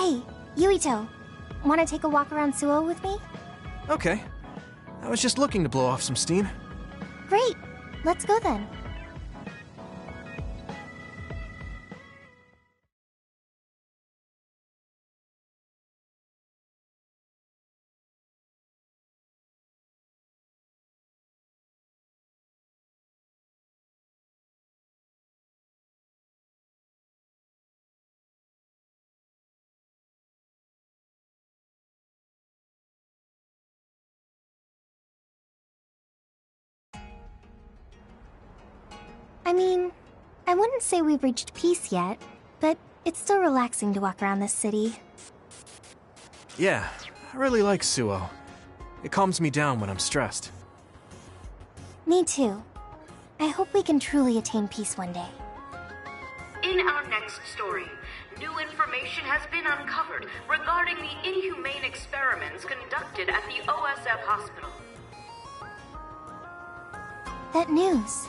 Hey, Yuito. Want to take a walk around Suo with me? Okay. I was just looking to blow off some steam. Great. Let's go then. I mean, I wouldn't say we've reached peace yet, but it's still relaxing to walk around this city. Yeah, I really like Suo. It calms me down when I'm stressed. Me too. I hope we can truly attain peace one day. In our next story, new information has been uncovered regarding the inhumane experiments conducted at the OSF hospital. That news.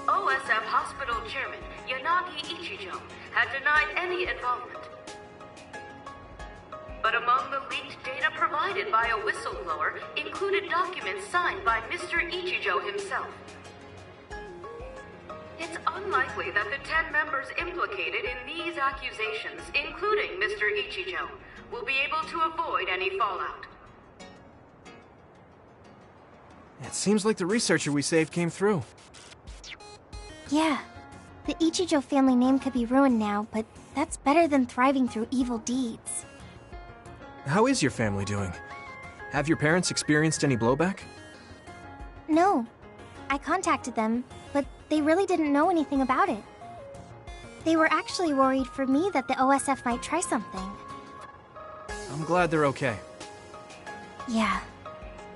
OSF Hospital Chairman Yanagi Ichijo had denied any involvement. But among the leaked data provided by a whistleblower included documents signed by Mr. Ichijo himself. It's unlikely that the 10 members implicated in these accusations, including Mr. Ichijo, will be able to avoid any fallout. It seems like the researcher we saved came through. Yeah, the Ichijo family name could be ruined now, but that's better than thriving through evil deeds. How is your family doing? Have your parents experienced any blowback? No. I contacted them, but they really didn't know anything about it. They were actually worried for me that the OSF might try something. I'm glad they're okay. Yeah.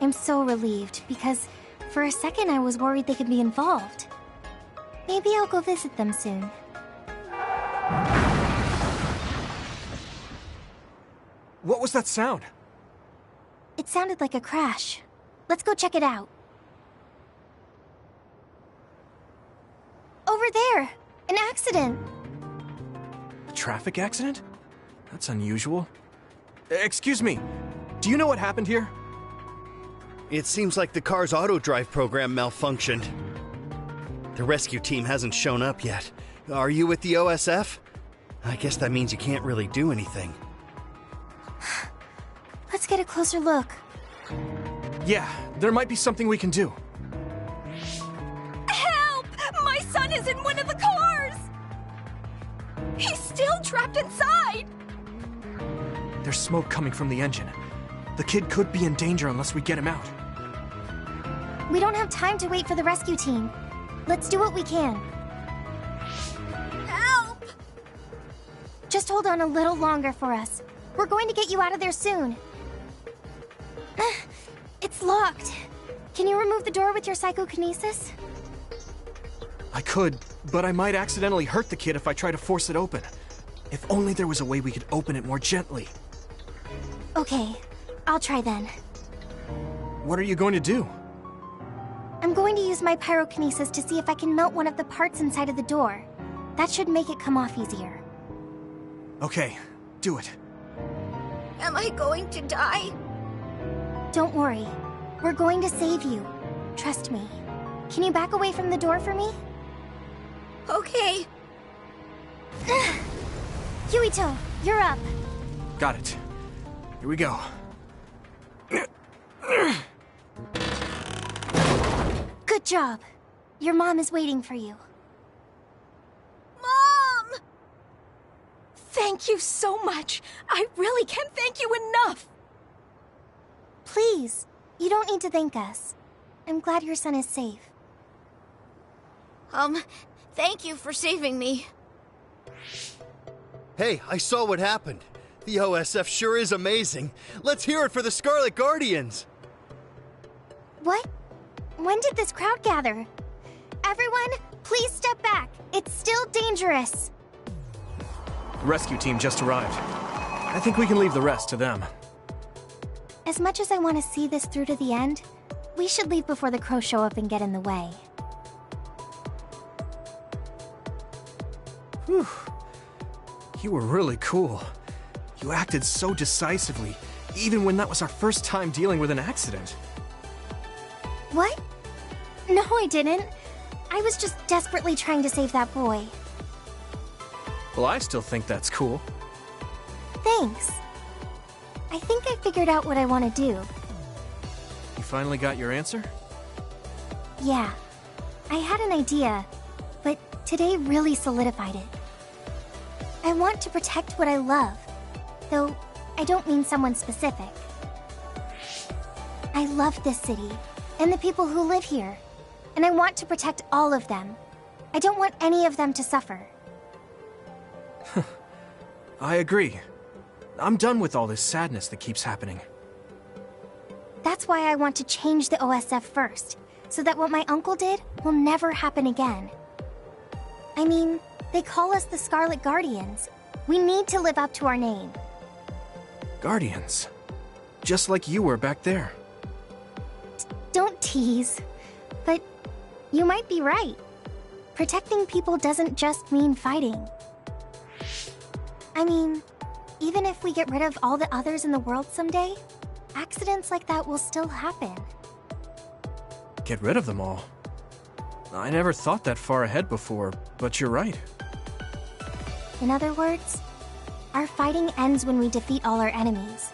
I'm so relieved, because for a second I was worried they could be involved. Maybe I'll go visit them soon. What was that sound? It sounded like a crash. Let's go check it out. Over there! An accident! A traffic accident? That's unusual. Excuse me, do you know what happened here? It seems like the car's auto-drive program malfunctioned. The rescue team hasn't shown up yet. Are you with the OSF? I guess that means you can't really do anything. Let's get a closer look. Yeah, there might be something we can do. Help! My son is in one of the cars! He's still trapped inside! There's smoke coming from the engine. The kid could be in danger unless we get him out. We don't have time to wait for the rescue team. Let's do what we can. Help! Just hold on a little longer for us. We're going to get you out of there soon. It's locked. Can you remove the door with your psychokinesis? I could, but I might accidentally hurt the kid if I try to force it open. If only there was a way we could open it more gently. Okay, I'll try then. What are you going to do? I'm going to use my pyrokinesis to see if I can melt one of the parts inside of the door. That should make it come off easier. Okay, do it. Am I going to die? Don't worry. We're going to save you. Trust me. Can you back away from the door for me? Okay. Yuito, you're up. Got it. Here we go. Good job. Your mom is waiting for you. Mom! Thank you so much. I really can't thank you enough. Please, you don't need to thank us. I'm glad your son is safe. Thank you for saving me. Hey, I saw what happened. The OSF sure is amazing. Let's hear it for the Scarlet Guardians. What? When did this crowd gather? Everyone, please step back. It's still dangerous. The rescue team just arrived. I think we can leave the rest to them. As much as I want to see this through to the end, we should leave before the crows show up and get in the way. Whew. You were really cool. You acted so decisively, even when that was our first time dealing with an accident. What? No, I didn't. I was just desperately trying to save that boy. Well, I still think that's cool. Thanks. I think I figured out what I want to do. You finally got your answer? Yeah. I had an idea, but today really solidified it. I want to protect what I love, though I don't mean someone specific. I love this city, and the people who live here, and I want to protect all of them. I don't want any of them to suffer. I agree. I'm done with all this sadness that keeps happening. That's why I want to change the OSF first, so that what my uncle did will never happen again. I mean, they call us the Scarlet Guardians. We need to live up to our name. Guardians? Just like you were back there. Don't tease. But you might be right. Protecting people doesn't just mean fighting. I mean, even if we get rid of all the others in the world someday, accidents like that will still happen. Get rid of them all? I never thought that far ahead before, but you're right. In other words, our fighting ends when we defeat all our enemies.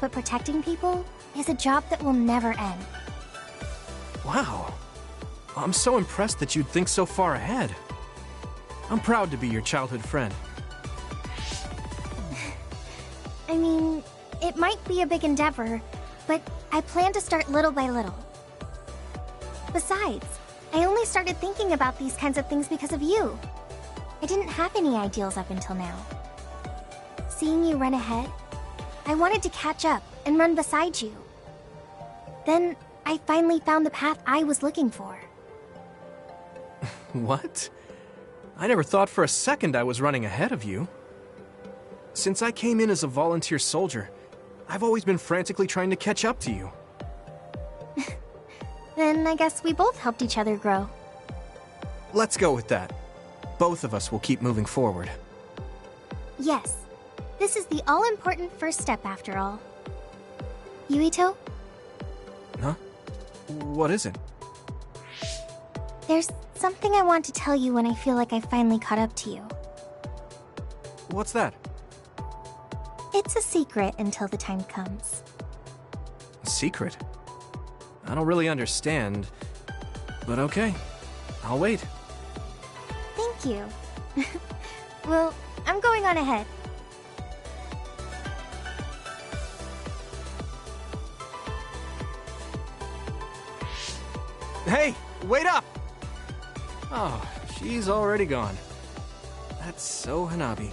But protecting people is a job that will never end. Wow. I'm so impressed that you'd think so far ahead. I'm proud to be your childhood friend. I mean, it might be a big endeavor, but I plan to start little by little. Besides, I only started thinking about these kinds of things because of you. I didn't have any ideals up until now. Seeing you run ahead, I wanted to catch up and run beside you. Then, I finally found the path I was looking for. What? I never thought for a second I was running ahead of you. Since I came in as a volunteer soldier, I've always been frantically trying to catch up to you. Then I guess we both helped each other grow. Let's go with that. Both of us will keep moving forward. Yes. This is the all-important first step after all. Yuito? Huh? What is it? There's something I want to tell you when I feel like I finally caught up to you. What's that? It's a secret until the time comes. A secret? I don't really understand, but okay. I'll wait. Thank you. Well, I'm going on ahead. Hey, wait up! Oh, she's already gone. That's so Hanabi.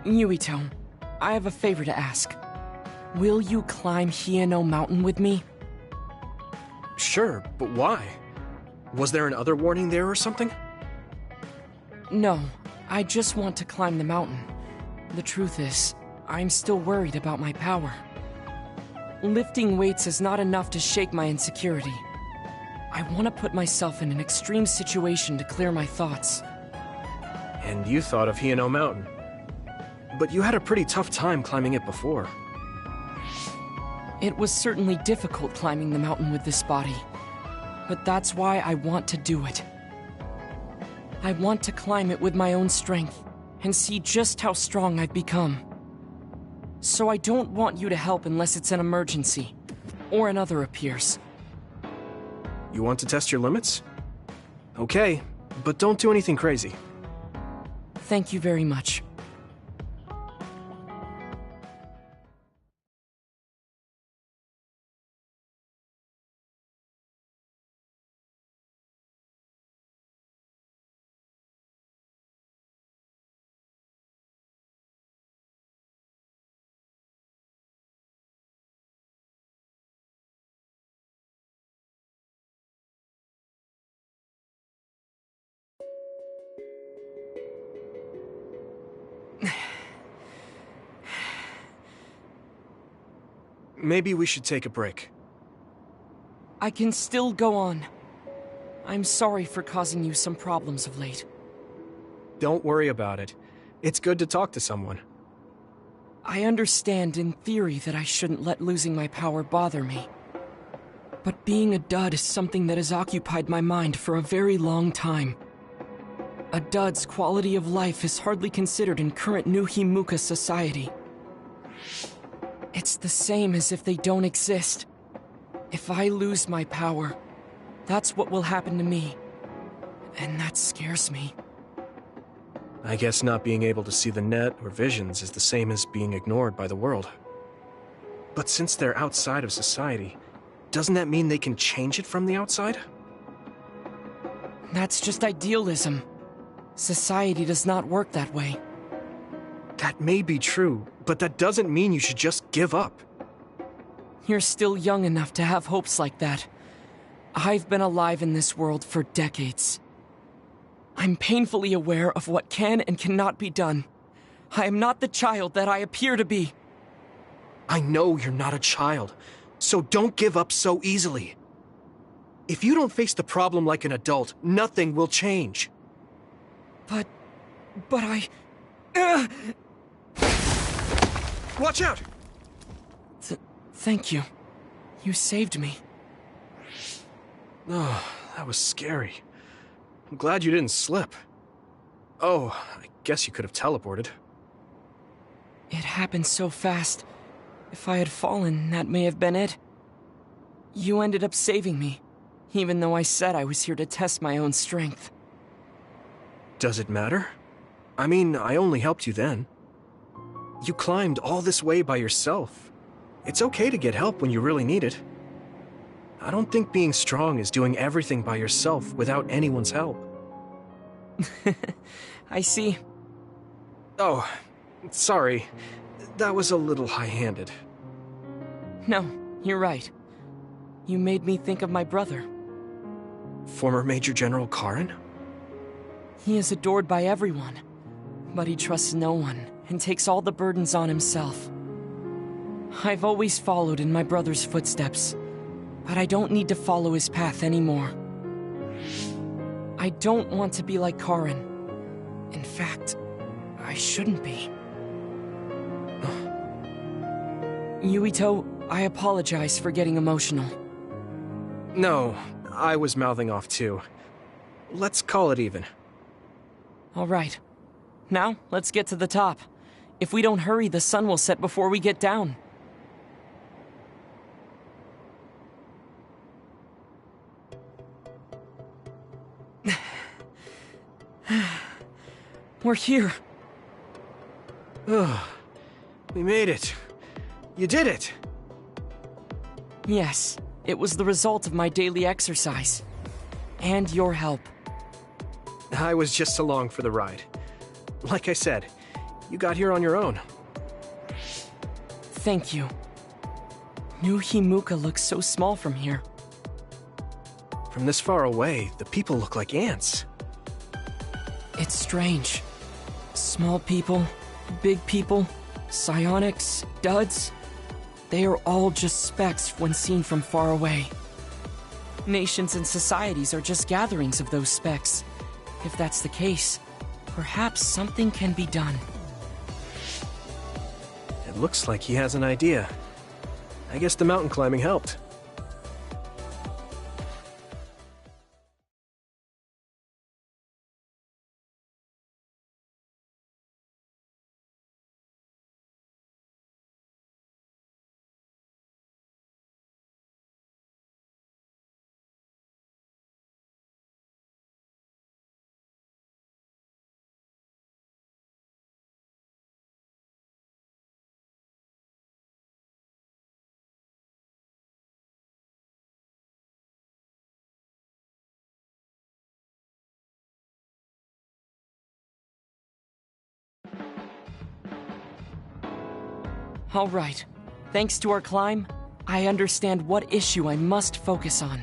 Yuito, I have a favor to ask. Will you climb Hieno Mountain with me? Sure, but why? Was there an other warning there or something? No, I just want to climb the mountain. The truth is, I'm still worried about my power. Lifting weights is not enough to shake my insecurity. I want to put myself in an extreme situation to clear my thoughts. and you thought of Hino Mountain. But you had a pretty tough time climbing it before. It was certainly difficult climbing the mountain with this body, but that's why I want to do it. I want to climb it with my own strength and see just how strong I've become. So I don't want you to help unless it's an emergency, or another appears. You want to test your limits? Okay, but don't do anything crazy. Thank you very much. Maybe we should take a break. I can still go on. I'm sorry for causing you some problems of late. Don't worry about it. It's good to talk to someone. I understand in theory that I shouldn't let losing my power bother me. But being a dud is something that has occupied my mind for a very long time. A dud's quality of life is hardly considered in current New Himuka society. It's the same as if they don't exist. If I lose my power, that's what will happen to me. And that scares me. I guess not being able to see the net or visions is the same as being ignored by the world. But since they're outside of society, doesn't that mean they can change it from the outside? That's just idealism. Society does not work that way. That may be true, but that doesn't mean you should just give up. You're still young enough to have hopes like that. I've been alive in this world for decades. I'm painfully aware of what can and cannot be done. I am not the child that I appear to be. I know you're not a child, so don't give up so easily. If you don't face the problem like an adult, nothing will change. But I... Watch out! Thank you. You saved me. Oh, that was scary. I'm glad you didn't slip. Oh, I guess you could have teleported. It happened so fast. If I had fallen, that may have been it. You ended up saving me, even though I said I was here to test my own strength. Does it matter? I mean, I only helped you then. You climbed all this way by yourself. It's okay to get help when you really need it. I don't think being strong is doing everything by yourself without anyone's help. I see. Oh, sorry. That was a little high-handed. No, you're right. You made me think of my brother. Former Major General Karen? He is adored by everyone, but he trusts no one and takes all the burdens on himself. I've always followed in my brother's footsteps, but I don't need to follow his path anymore. I don't want to be like Karen. In fact, I shouldn't be. Yuito, I apologize for getting emotional. No, I was mouthing off too. Let's call it even. All right. Now, let's get to the top. If we don't hurry, the sun will set before we get down. We're here. Ugh. We made it. You did it! Yes, it was the result of my daily exercise. And your help. I was just along for the ride. Like I said, you got here on your own. Thank you. New Himuka looks so small from here. From this far away, the people look like ants. It's strange. Small people, big people, psionics, duds. They are all just specks when seen from far away. Nations and societies are just gatherings of those specks, if that's the case. perhaps something can be done. It looks like he has an idea. I guess the mountain climbing helped. All right. Thanks to our climb, I understand what issue I must focus on.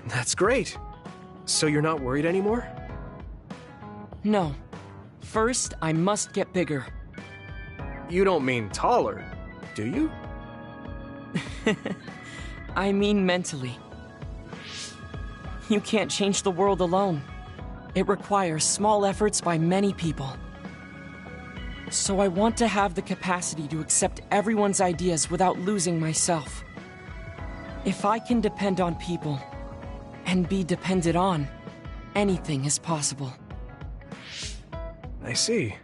That's great. So you're not worried anymore? No. First, I must get bigger. You don't mean taller, do you? I mean mentally. You can't change the world alone. It requires small efforts by many people. So I want to have the capacity to accept everyone's ideas without losing myself. If I can depend on people, and be depended on, anything is possible. I see.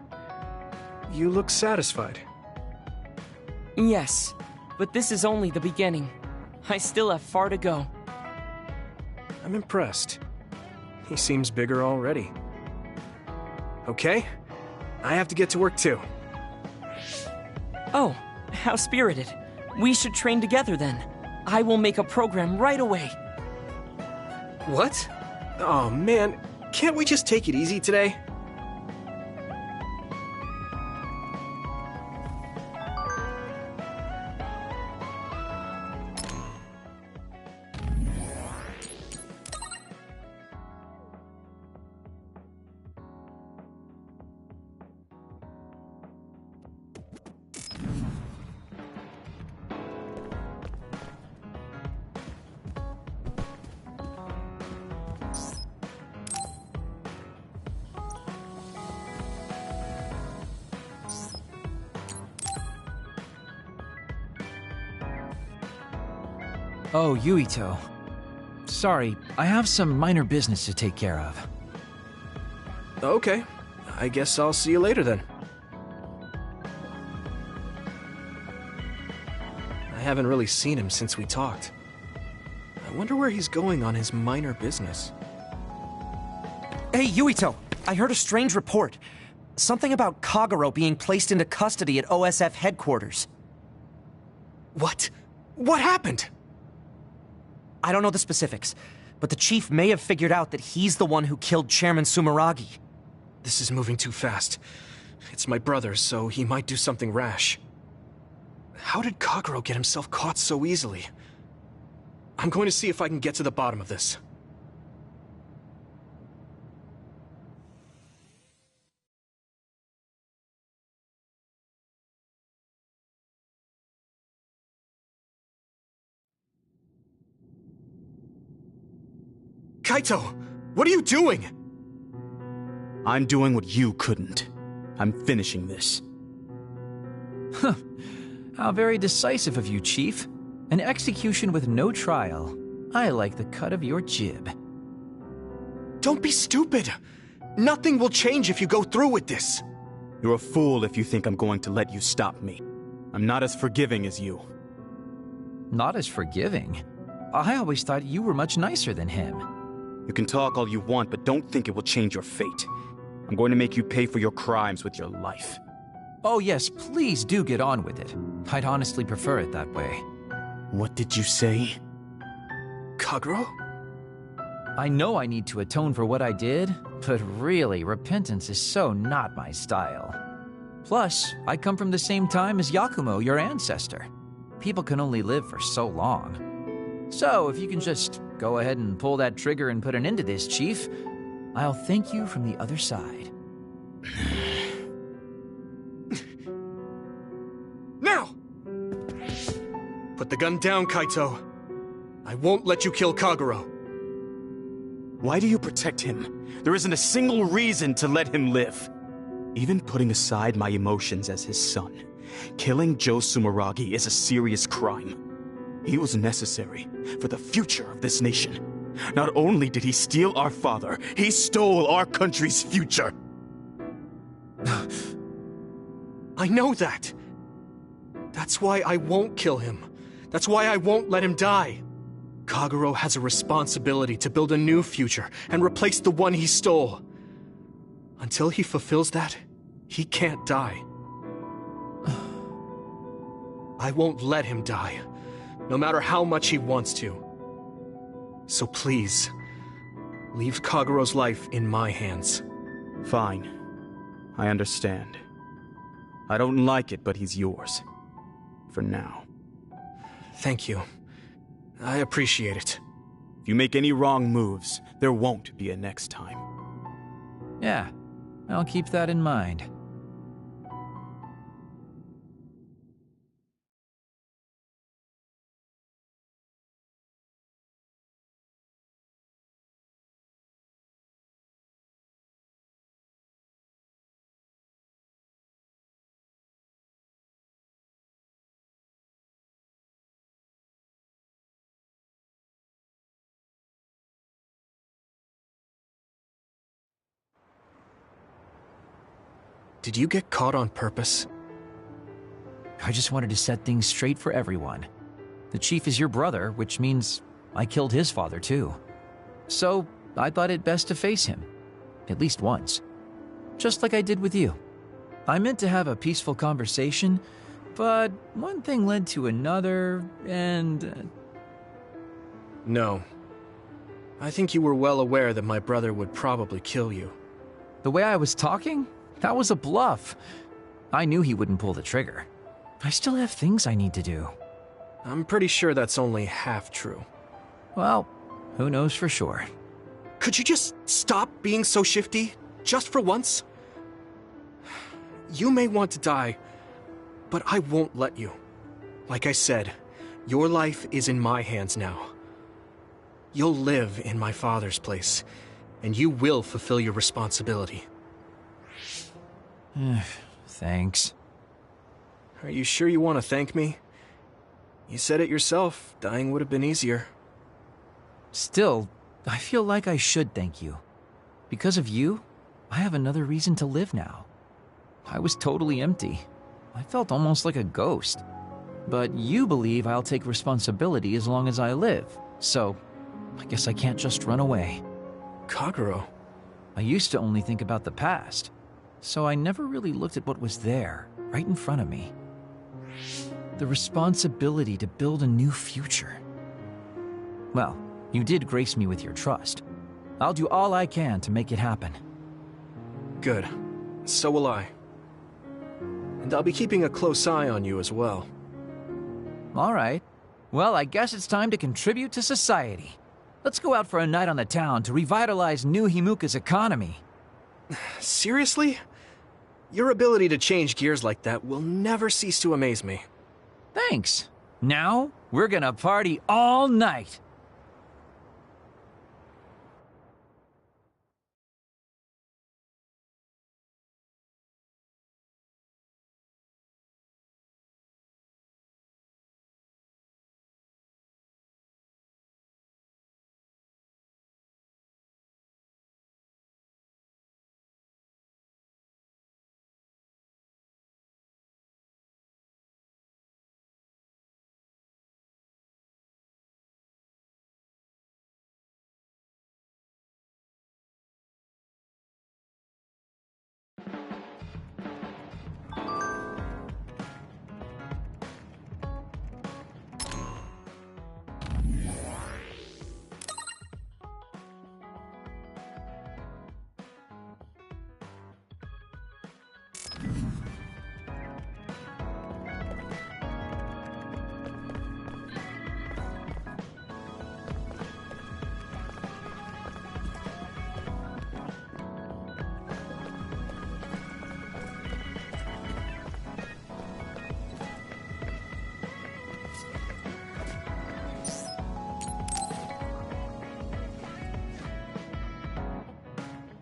You look satisfied. Yes, but this is only the beginning. I still have far to go. I'm impressed. He seems bigger already. Okay, I have to get to work too. Oh, how spirited. We should train together then. I will make a program right away. What? Oh man, can't we just take it easy today? Oh, Yuito. Sorry, I have some minor business to take care of. Okay, I guess I'll see you later then. I haven't really seen him since we talked. I wonder where he's going on his minor business. Hey, Yuito! I heard a strange report. Something about Kagero being placed into custody at OSF headquarters. What? What happened? I don't know the specifics, but the chief may have figured out that he's the one who killed Chairman Sumeragi. This is moving too fast. It's my brother, so he might do something rash. How did Kagero get himself caught so easily? I'm going to see if I can get to the bottom of this. Kaito! What are you doing? I'm doing what you couldn't. I'm finishing this. Huh. How very decisive of you, Chief. An execution with no trial. I like the cut of your jib. Don't be stupid! Nothing will change if you go through with this. You're a fool if you think I'm going to let you stop me. I'm not as forgiving as you. Not as forgiving? I always thought you were much nicer than him. You can talk all you want, but don't think it will change your fate. I'm going to make you pay for your crimes with your life. Oh yes, please do get on with it. I'd honestly prefer it that way. What did you say? Kagero? I know I need to atone for what I did, but really, repentance is so not my style. Plus, I come from the same time as Yakumo, your ancestor. People can only live for so long. So, if you can just go ahead and pull that trigger and put an end to this, Chief, I'll thank you from the other side. Now! Put the gun down, Kaito. I won't let you kill Kagero. Why do you protect him? There isn't a single reason to let him live. Even putting aside my emotions as his son, killing Joe Sumeragi is a serious crime. He was necessary for the future of this nation. Not only did he steal our father, he stole our country's future. I know that. That's why I won't kill him. That's why I won't let him die. Kagero has a responsibility to build a new future and replace the one he stole. Until he fulfills that, he can't die. I won't let him die, no matter how much he wants to. So please, leave Kagero's life in my hands. Fine. I understand. I don't like it, but he's yours. For now. Thank you. I appreciate it. If you make any wrong moves, there won't be a next time. Yeah, I'll keep that in mind. Did you get caught on purpose? I just wanted to set things straight for everyone. The chief is your brother, which means I killed his father too. So I thought it best to face him. At least once. Just like I did with you. I meant to have a peaceful conversation, but one thing led to another, and... No. I think you were well aware that my brother would probably kill you. The way I was talking? That was a bluff. I knew he wouldn't pull the trigger. I still have things I need to do. I'm pretty sure that's only half true. Well, who knows for sure. Could you just stop being so shifty? Just for once? You may want to die, but I won't let you. Like I said, your life is in my hands now. You'll live in my father's place, and you will fulfill your responsibility. Thanks. Are you sure you want to thank me? You said it yourself, dying would have been easier. Still, I feel like I should thank you. Because of you, I have another reason to live now. I was totally empty. I felt almost like a ghost. But you believe I'll take responsibility as long as I live, so I guess I can't just run away. Kagero. I used to only think about the past, so I never really looked at what was there, right in front of me. The responsibility to build a new future. Well, you did grace me with your trust. I'll do all I can to make it happen. Good. So will I. And I'll be keeping a close eye on you as well. All right. Well, I guess it's time to contribute to society. Let's go out for a night on the town to revitalize New Himuka's economy. Seriously? Your ability to change gears like that will never cease to amaze me. Thanks. Now, we're gonna party all night.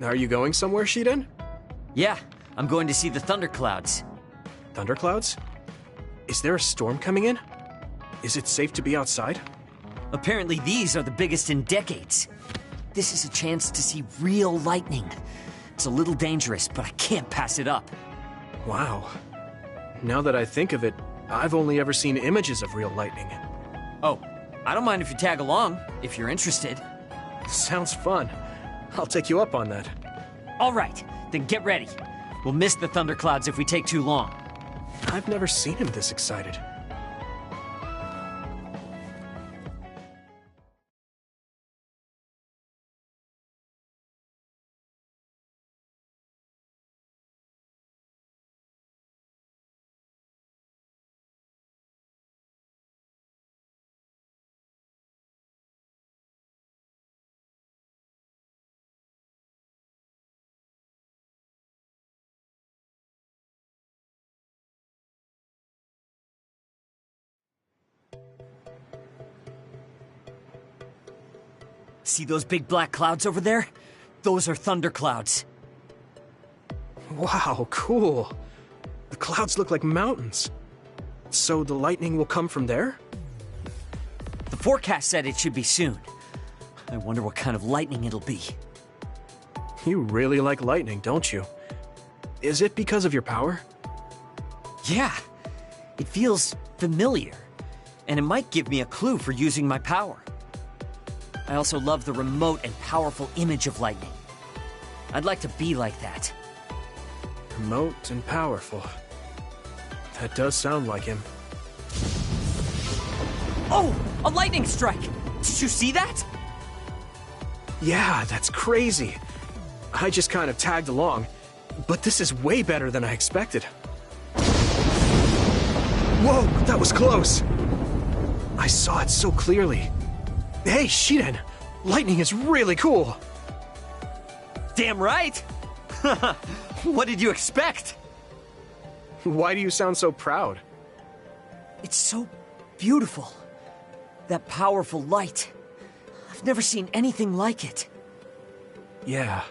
Are you going somewhere, Shiden? Yeah, I'm going to see the thunderclouds. Thunderclouds? Is there a storm coming in? Is it safe to be outside? Apparently these are the biggest in decades. This is a chance to see real lightning. It's a little dangerous, but I can't pass it up. Wow. Now that I think of it, I've only ever seen images of real lightning. Oh, I don't mind if you tag along, if you're interested. Sounds fun. I'll take you up on that. All right, then get ready. We'll miss the thunderclouds if we take too long. I've never seen him this excited. See those big black clouds over there? Those are thunderclouds. Wow, cool. The clouds look like mountains. So the lightning will come from there? The forecast said it should be soon. I wonder what kind of lightning it'll be. You really like lightning, don't you? Is it because of your power? Yeah, it feels familiar. And it might give me a clue for using my power. I also love the remote and powerful image of lightning. I'd like to be like that. Remote and powerful. That does sound like him. Oh! A lightning strike! Did you see that? Yeah, that's crazy. I just kind of tagged along, but this is way better than I expected. Whoa, that was close! I saw it so clearly. Hey, Shiden! Lightning is really cool! Damn right! What did you expect? Why do you sound so proud? It's so beautiful. That powerful light. I've never seen anything like it. Yeah.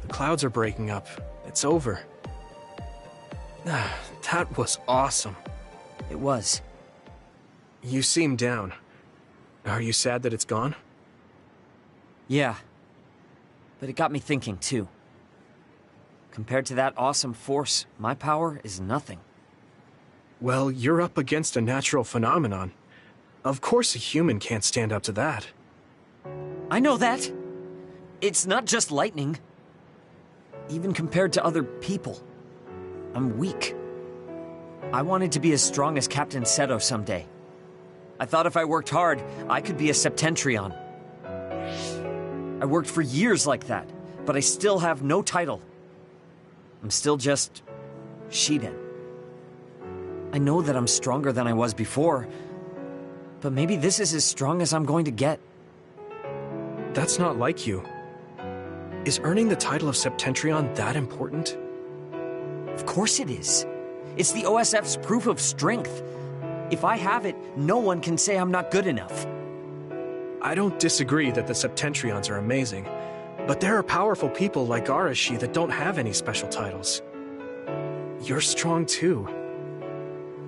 The clouds are breaking up. It's over. That was awesome. It was. You seem down. Are you sad that it's gone? Yeah. But it got me thinking, too. Compared to that awesome force, my power is nothing. Well, you're up against a natural phenomenon. Of course a human can't stand up to that. I know that. It's not just lightning. Even compared to other people, I'm weak. I wanted to be as strong as Captain Seto someday. I thought if I worked hard, I could be a Septentrion. I worked for years like that, but I still have no title. I'm still just Shiden. I know that I'm stronger than I was before, but maybe this is as strong as I'm going to get. That's not like you. Is earning the title of Septentrion that important? Of course it is. It's the OSF's proof of strength. If I have it, no one can say I'm not good enough. I don't disagree that the Septentrions are amazing, but there are powerful people like Arashi that don't have any special titles. You're strong too.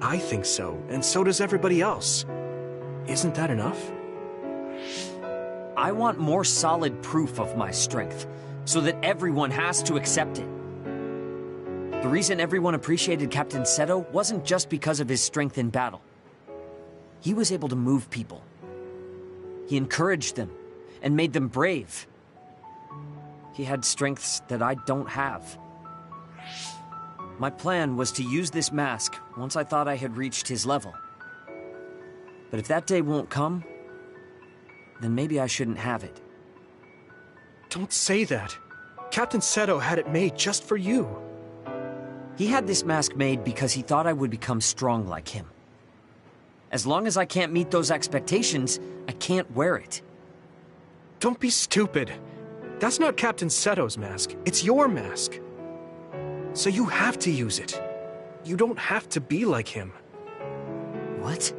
I think so, and so does everybody else. Isn't that enough? I want more solid proof of my strength, so that everyone has to accept it. The reason everyone appreciated Captain Seto wasn't just because of his strength in battle. He was able to move people. He encouraged them and made them brave. He had strengths that I don't have. My plan was to use this mask once I thought I had reached his level. But if that day won't come, then maybe I shouldn't have it. Don't say that. Captain Seto had it made just for you. He had this mask made because he thought I would become strong like him. As long as I can't meet those expectations, I can't wear it. Don't be stupid. That's not Captain Seto's mask. It's your mask. So you have to use it. You don't have to be like him. What?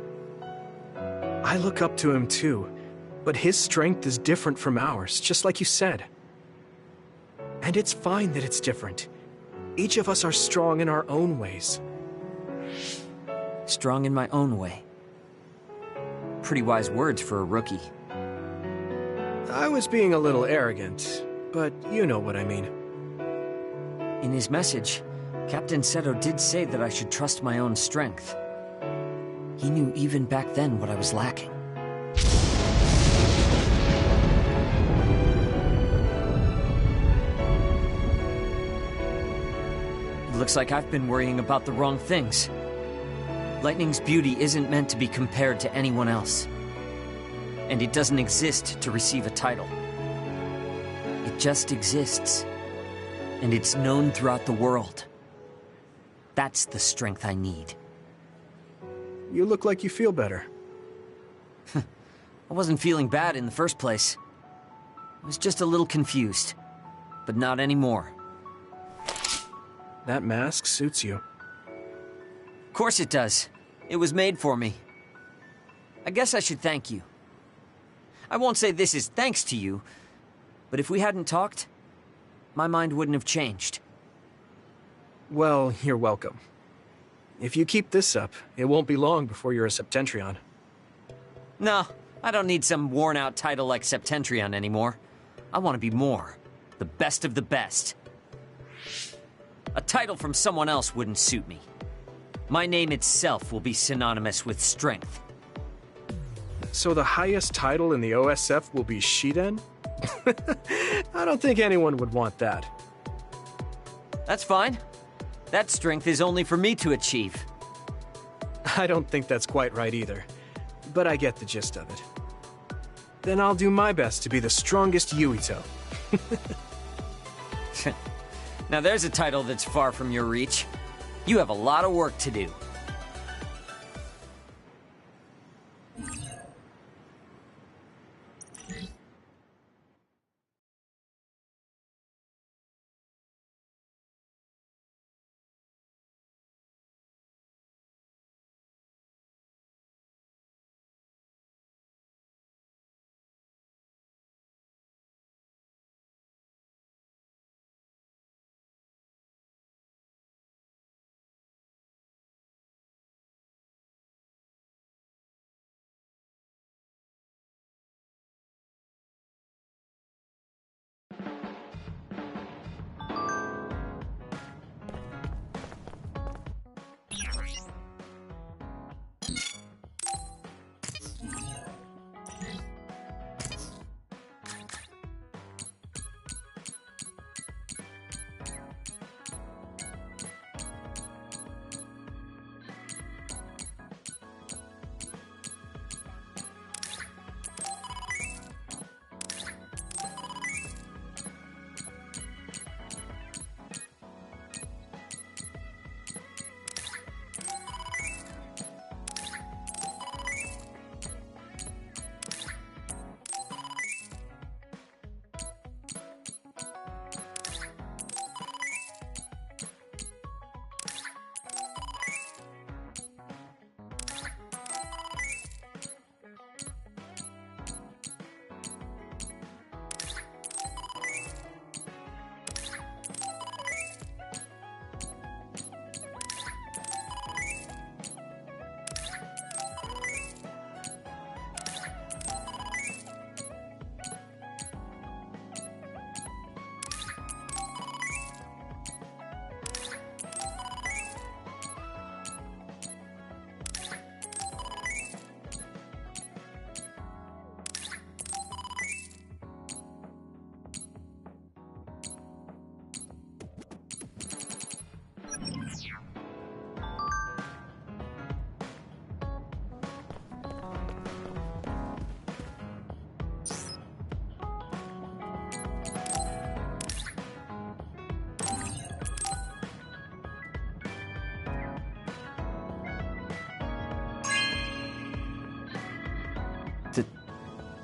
I look up to him too. But his strength is different from ours, just like you said. And it's fine that it's different. Each of us are strong in our own ways. Strong in my own way. Pretty wise words for a rookie. I was being a little arrogant, but you know what I mean. In his message, Captain Seto did say that I should trust my own strength. He knew even back then what I was lacking. It looks like I've been worrying about the wrong things. Lightning's beauty isn't meant to be compared to anyone else. And it doesn't exist to receive a title. It just exists. And it's known throughout the world. That's the strength I need. You look like you feel better. I wasn't feeling bad in the first place. I was just a little confused. But not anymore. That mask suits you. Of course it does. It was made for me. I guess I should thank you. I won't say this is thanks to you, but if we hadn't talked, my mind wouldn't have changed. Well, you're welcome. If you keep this up, it won't be long before you're a Septentrion. No, I don't need some worn-out title like Septentrion anymore. I want to be more. The best of the best. A title from someone else wouldn't suit me. My name itself will be synonymous with strength. So the highest title in the OSF will be Shiden? I don't think anyone would want that. That's fine. That strength is only for me to achieve. I don't think that's quite right either, but I get the gist of it. Then I'll do my best to be the strongest Yuito. Now there's a title that's far from your reach. You have a lot of work to do.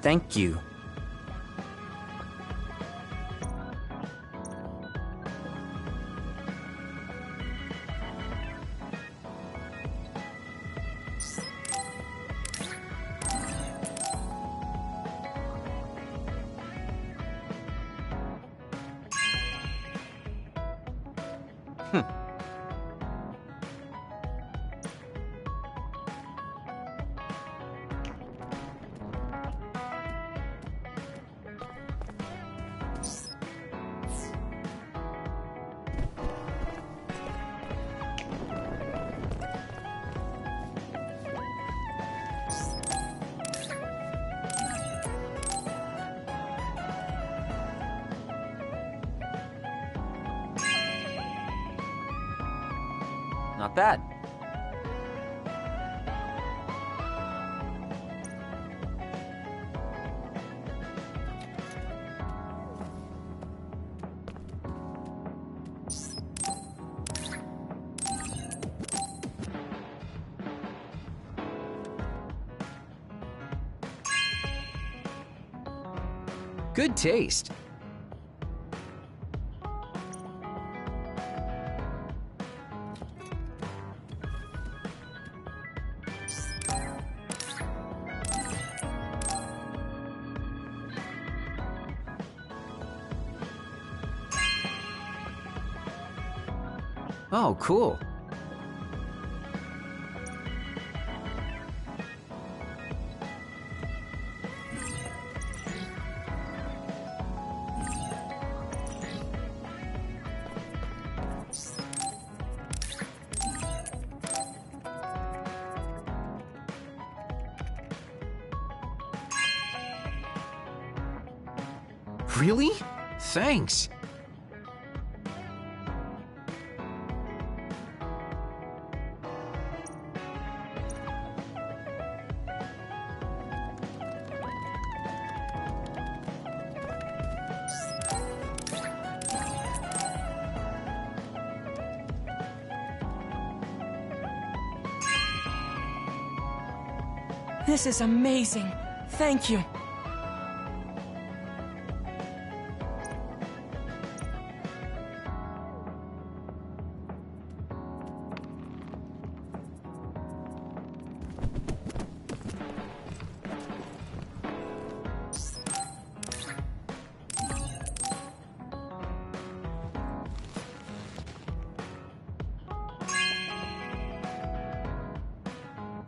Thank you. Not bad. Good taste. Oh, cool. Really? Thanks. This is amazing. Thank you.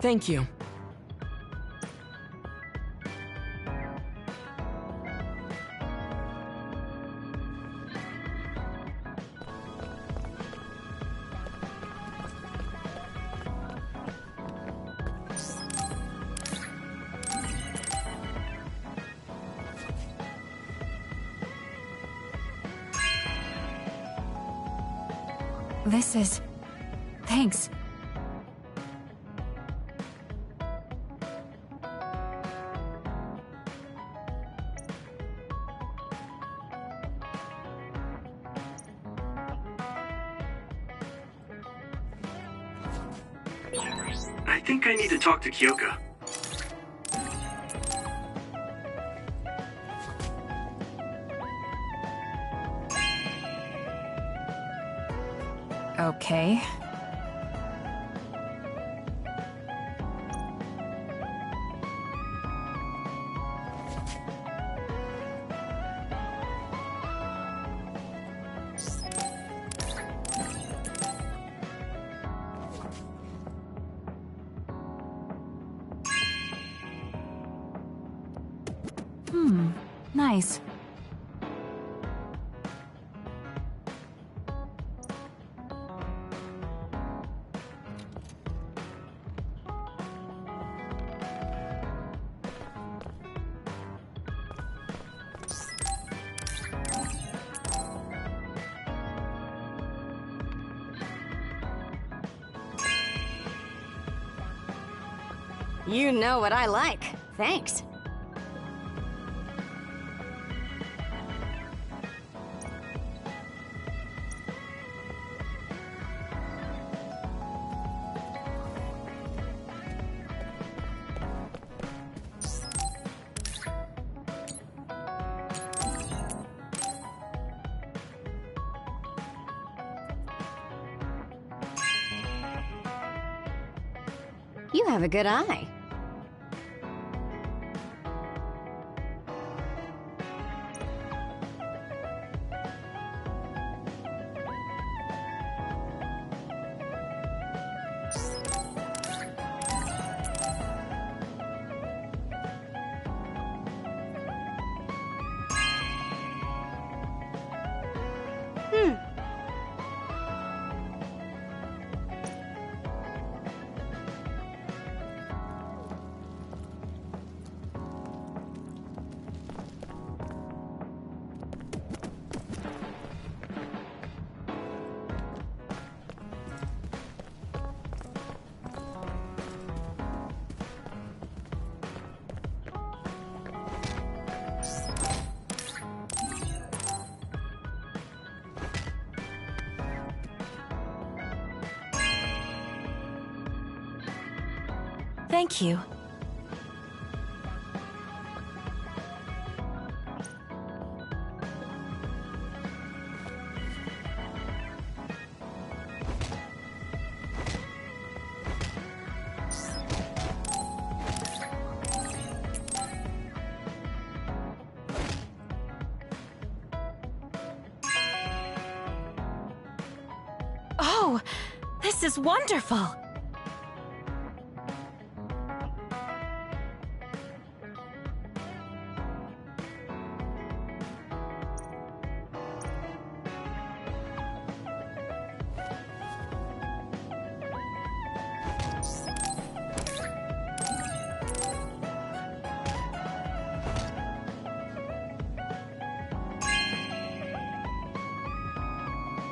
Thank you. This is... Thanks. I think I need to talk to Kyoka. Okay. Nice. You know what I like. Thanks. You have a good eye. Thank you. Oh, this is wonderful!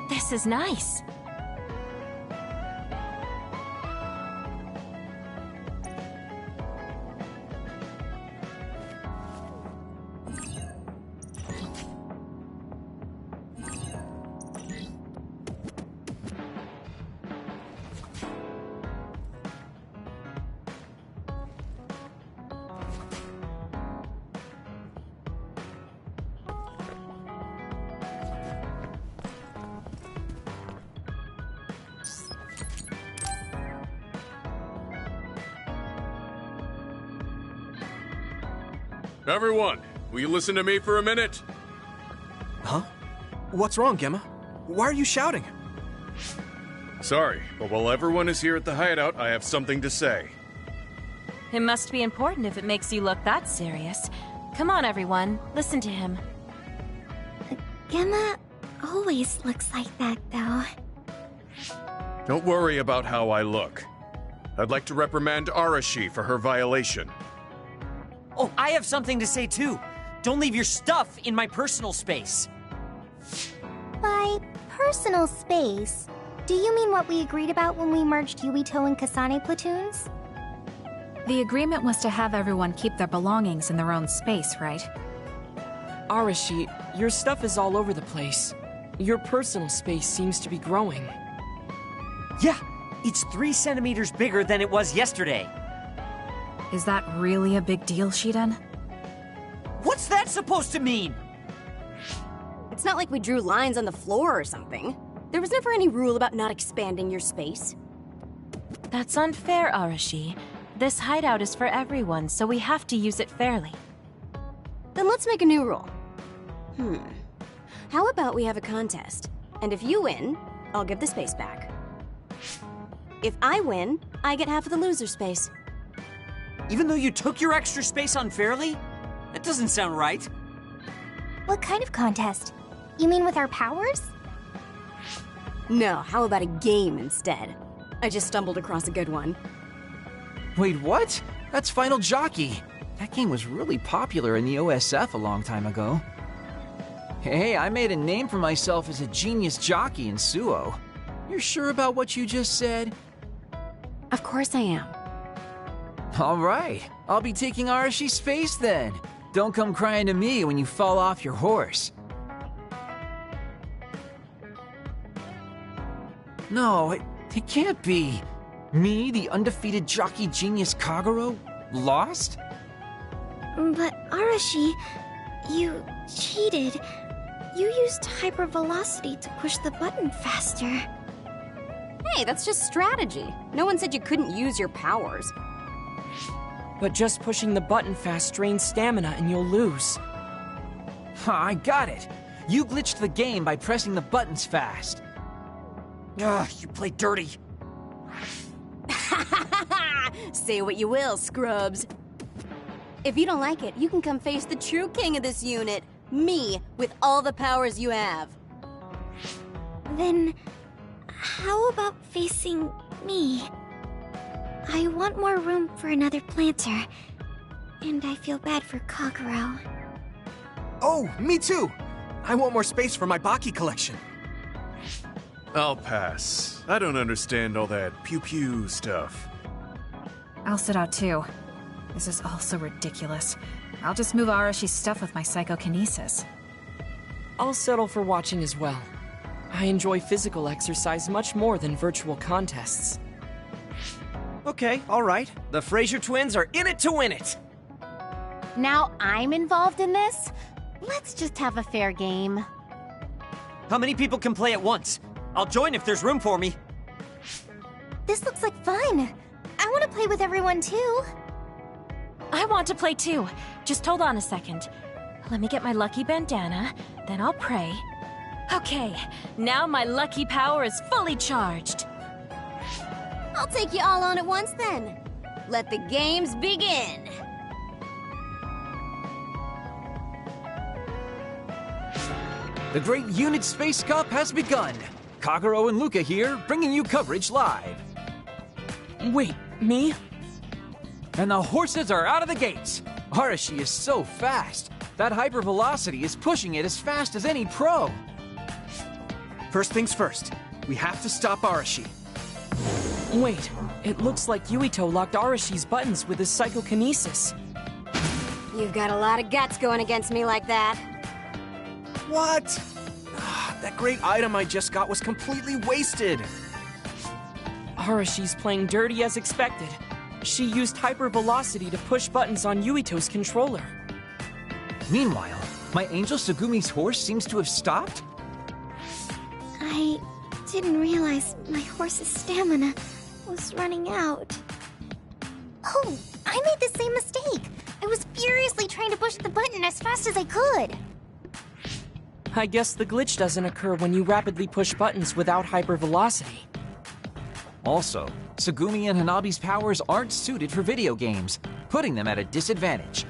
This is nice. Everyone, will you listen to me for a minute? Huh? What's wrong, Gemma? Why are you shouting? Sorry, but while everyone is here at the hideout, I have something to say. It must be important if it makes you look that serious. Come on, everyone. Listen to him. Gemma always looks like that, though. Don't worry about how I look. I'd like to reprimand Arashi for her violation. Oh, I have something to say too. Don't leave your stuff in my personal space. By personal space, do you mean what we agreed about when we merged Yuito and Kasane platoons? The agreement was to have everyone keep their belongings in their own space, right? Arashi, your stuff is all over the place. Your personal space seems to be growing. Yeah, it's 3 centimeters bigger than it was yesterday. Is that really a big deal, Shiden? What's that supposed to mean? It's not like we drew lines on the floor or something. There was never any rule about not expanding your space. That's unfair, Arashi. This hideout is for everyone, so we have to use it fairly. Then let's make a new rule. How about we have a contest? And if you win, I'll give the space back. If I win, I get half of the loser's space. Even though you took your extra space unfairly? That doesn't sound right. What kind of contest? You mean with our powers? No, how about a game instead? I just stumbled across a good one. Wait, what? That's Final Jockey. That game was really popular in the OSF a long time ago. Hey, I made a name for myself as a genius jockey in Suo. You're sure about what you just said? Of course I am. All right, I'll be taking Arashi's space then. Don't come crying to me when you fall off your horse. No, it can't be. Me, the undefeated jockey genius Kagero, lost? But Arashi, you cheated. You used hypervelocity to push the button faster. Hey, that's just strategy. No one said you couldn't use your powers. But just pushing the button fast drains stamina and you'll lose. I got it. You glitched the game by pressing the buttons fast. Ugh, you play dirty. Say what you will, scrubs. If you don't like it, you can come face the true king of this unit. Me, with all the powers you have. Then, how about facing me? I want more room for another planter. And I feel bad for Kagero. Oh, me too! I want more space for my Baki collection. I'll pass. I don't understand all that pew-pew stuff. I'll sit out too. This is all so ridiculous. I'll just move Arashi's stuff with my psychokinesis. I'll settle for watching as well. I enjoy physical exercise much more than virtual contests. Okay, alright. The Fraser twins are in it to win it! Now I'm involved in this? Let's just have a fair game. How many people can play at once? I'll join if there's room for me. This looks like fun. I want to play with everyone too. I want to play too. Just hold on a second. Let me get my lucky bandana, then I'll pray. Okay, now my lucky power is fully charged. I'll take you all on at once then. Let the games begin. The Great Unit Space Cup has begun. Kagero and Luca here, bringing you coverage live. Wait, me? And the horses are out of the gates. Arashi is so fast. That hypervelocity is pushing it as fast as any pro. First things first, we have to stop Arashi. Wait, it looks like Yuito locked Arashi's buttons with his psychokinesis. You've got a lot of guts going against me like that. What? That great item I just got was completely wasted. Arashi's playing dirty as expected. She used hypervelocity to push buttons on Yuito's controller. Meanwhile, my angel Sugumi's horse seems to have stopped? I didn't realize my horse's stamina was running out. Oh, I made the same mistake. I was furiously trying to push the button as fast as I could. I guess the glitch doesn't occur when you rapidly push buttons without hypervelocity. Also, Sugumi and Hanabi's powers aren't suited for video games, putting them at a disadvantage.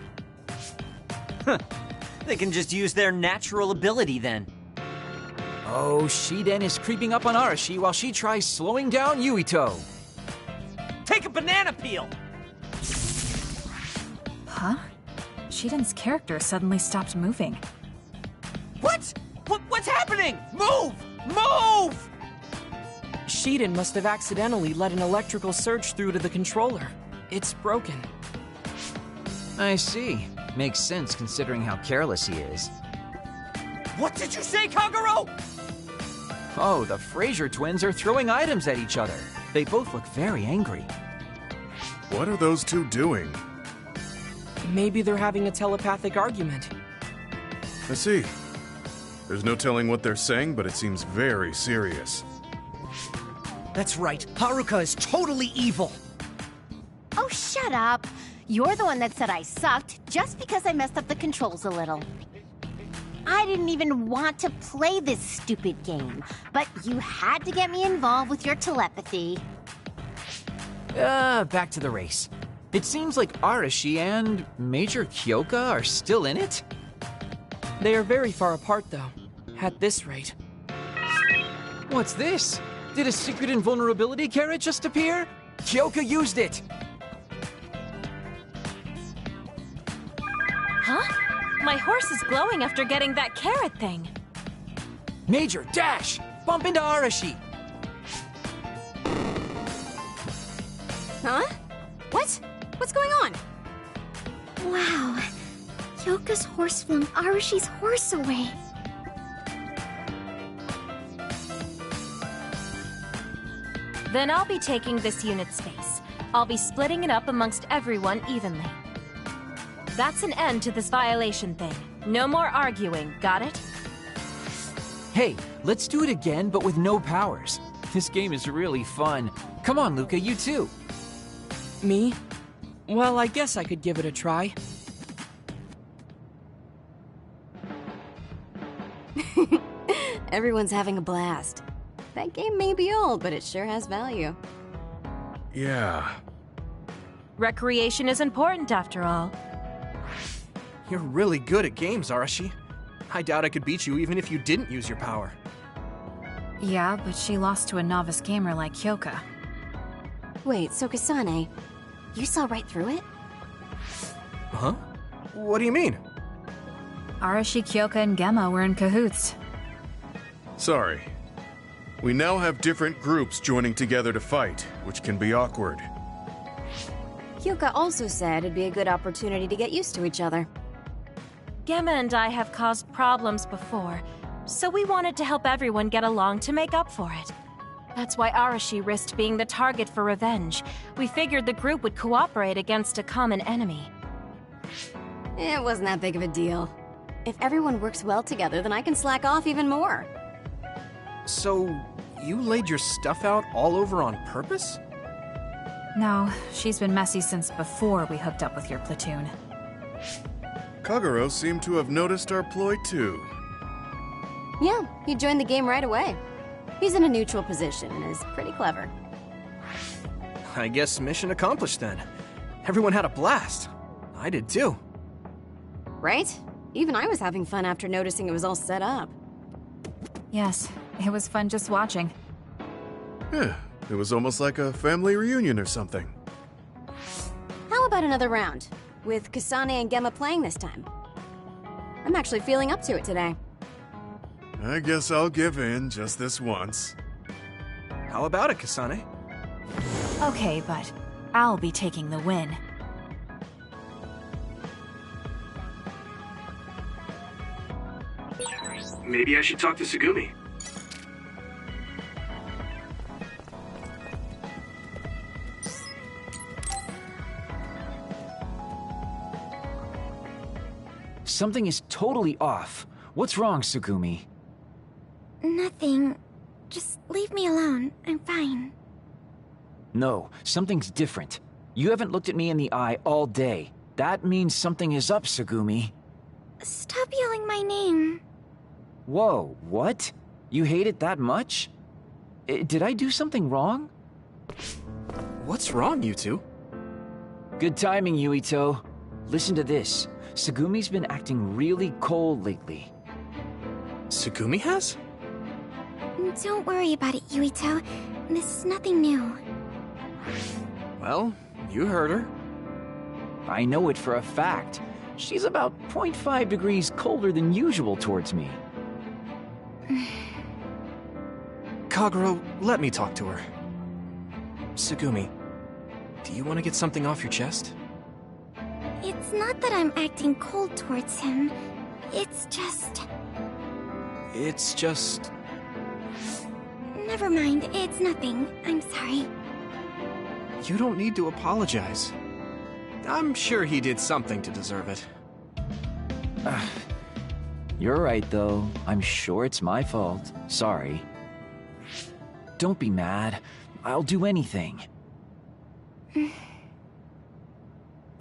They can just use their natural ability then. Oh, Shiden is creeping up on Arashi while she tries slowing down Yuito. Take a banana peel! Huh? Shiden's character suddenly stopped moving. What? What's happening? Move! Move! Shiden must have accidentally let an electrical surge through to the controller. It's broken. I see. Makes sense considering how careless he is. What did you say, Kagero? Oh, the Fraser twins are throwing items at each other. They both look very angry. What are those two doing? Maybe they're having a telepathic argument. I see. There's no telling what they're saying, but it seems very serious. That's right, Haruka is totally evil! Oh, shut up! You're the one that said I sucked just because I messed up the controls a little. I didn't even want to play this stupid game, but you had to get me involved with your telepathy. Back to the race. It seems like Arashi and Major Kyoka are still in it? They are very far apart, though. At this rate. What's this? Did a secret invulnerability carrot just appear? Kyoka used it! Huh? My horse is glowing after getting that carrot thing. Major, dash! Bump into Arashi! Huh? What? What's going on? Wow. Kyoka's horse flung Arashi's horse away. Then I'll be taking this unit space. I'll be splitting it up amongst everyone evenly. That's an end to this violation thing. No more arguing, got it? Hey, let's do it again, but with no powers. This game is really fun. Come on, Luca, you too. Me? Well, I guess I could give it a try. Everyone's having a blast. That game may be old, but it sure has value. Yeah. Recreation is important after all. You're really good at games, Arashi. I doubt I could beat you even if you didn't use your power. Yeah, but she lost to a novice gamer like Kyoka. Wait, so Kasane, you saw right through it? Huh? What do you mean? Arashi, Kyoka, and Gemma were in cahoots. Sorry. We now have different groups joining together to fight, which can be awkward. Kyoka also said it'd be a good opportunity to get used to each other. Gemma and I have caused problems before, so we wanted to help everyone get along to make up for it. That's why Arashi risked being the target for revenge. We figured the group would cooperate against a common enemy. It wasn't that big of a deal. If everyone works well together, then I can slack off even more. So, you laid your stuff out all over on purpose? No, she's been messy since before we hooked up with your platoon. Kagero seemed to have noticed our ploy too. Yeah, he joined the game right away. He's in a neutral position and is pretty clever. I guess mission accomplished then. Everyone had a blast. I did too. Right? Even I was having fun after noticing it was all set up. Yes, it was fun just watching. Yeah, it was almost like a family reunion or something. How about another round? With Kasane and Gemma playing this time. I'm actually feeling up to it today. I guess I'll give in just this once. How about it, Kasane? Okay, but I'll be taking the win. Maybe I should talk to Tsugumi. Something is totally off. What's wrong, Tsugumi? Nothing. Just leave me alone. I'm fine. No, something's different. You haven't looked at me in the eye all day. That means something is up, Tsugumi. Stop yelling my name. Whoa, what? You hate it that much? Did I do something wrong? What's wrong, you two? Good timing, Yuito. Listen to this. Tsugumi's been acting really cold lately. Tsugumi has? Don't worry about it, Yuito. This is nothing new. Well, you heard her. I know it for a fact. She's about 0.5 degrees colder than usual towards me. Kagero, let me talk to her. Tsugumi, do you want to get something off your chest? It's not that I'm acting cold towards him. It's just... It's just... Never mind, it's nothing. I'm sorry. You don't need to apologize. I'm sure he did something to deserve it. You're right, though. I'm sure it's my fault. Sorry. Don't be mad. I'll do anything.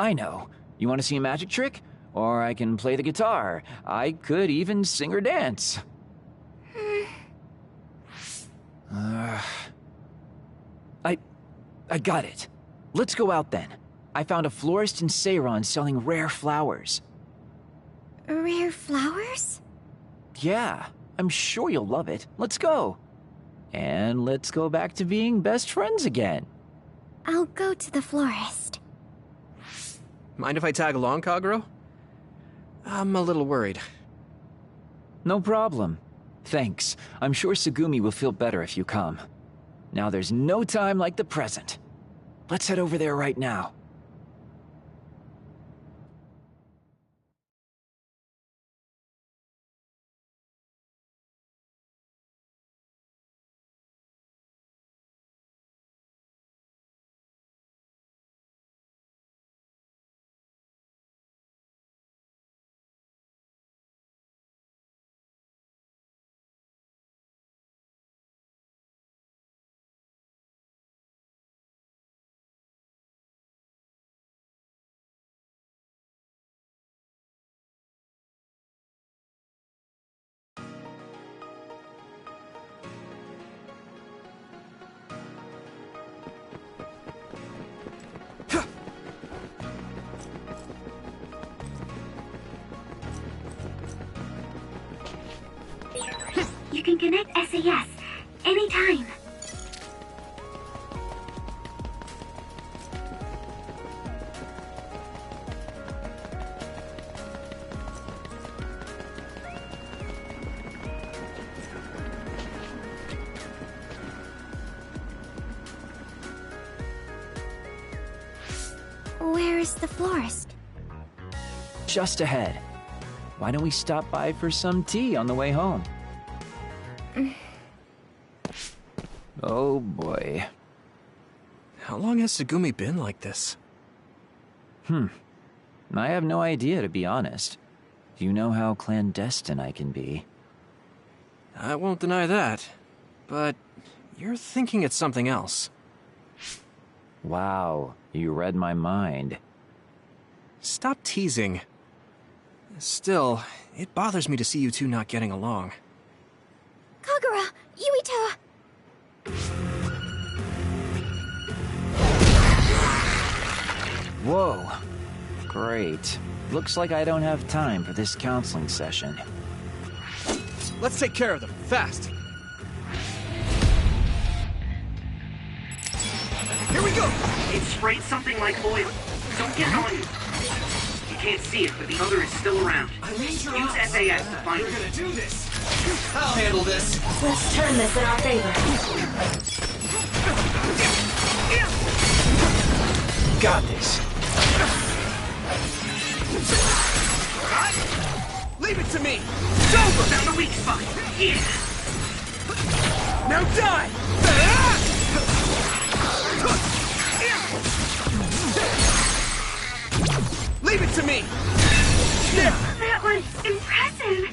I know. You want to see a magic trick? Or I can play the guitar. I could even sing or dance. I got it. Let's go out then. I found a florist in Seiron selling rare flowers. Rare flowers? Yeah, I'm sure you'll love it. Let's go. And let's go back to being best friends again. I'll go to the florist. Mind if I tag along, Kagero? I'm a little worried. No problem. Thanks. I'm sure Tsugumi will feel better if you come. Now there's no time like the present. Let's head over there right now. You can connect SAS anytime. Where is the florist? Just ahead. Why don't we stop by for some tea on the way home? Oh boy. How long has Tsugumi been like this? I have no idea, to be honest. You know how clandestine I can be. I won't deny that, but you're thinking it's something else. Wow, you read my mind. Stop teasing. Still, it bothers me to see you two not getting along. Kagura! Yuito! Whoa. Great. Looks like I don't have time for this counseling session. Let's take care of them, fast! Here we go! It sprayed something like oil. Don't get on you. You can't see it, but the other is still around. Use SAS to find it. We're gonna do this! I'll handle this. Let's turn this in our favor. Got this. Leave it to me! It's over! Found the weak spot! Yeah! Now die! Leave it to me! That was impressive.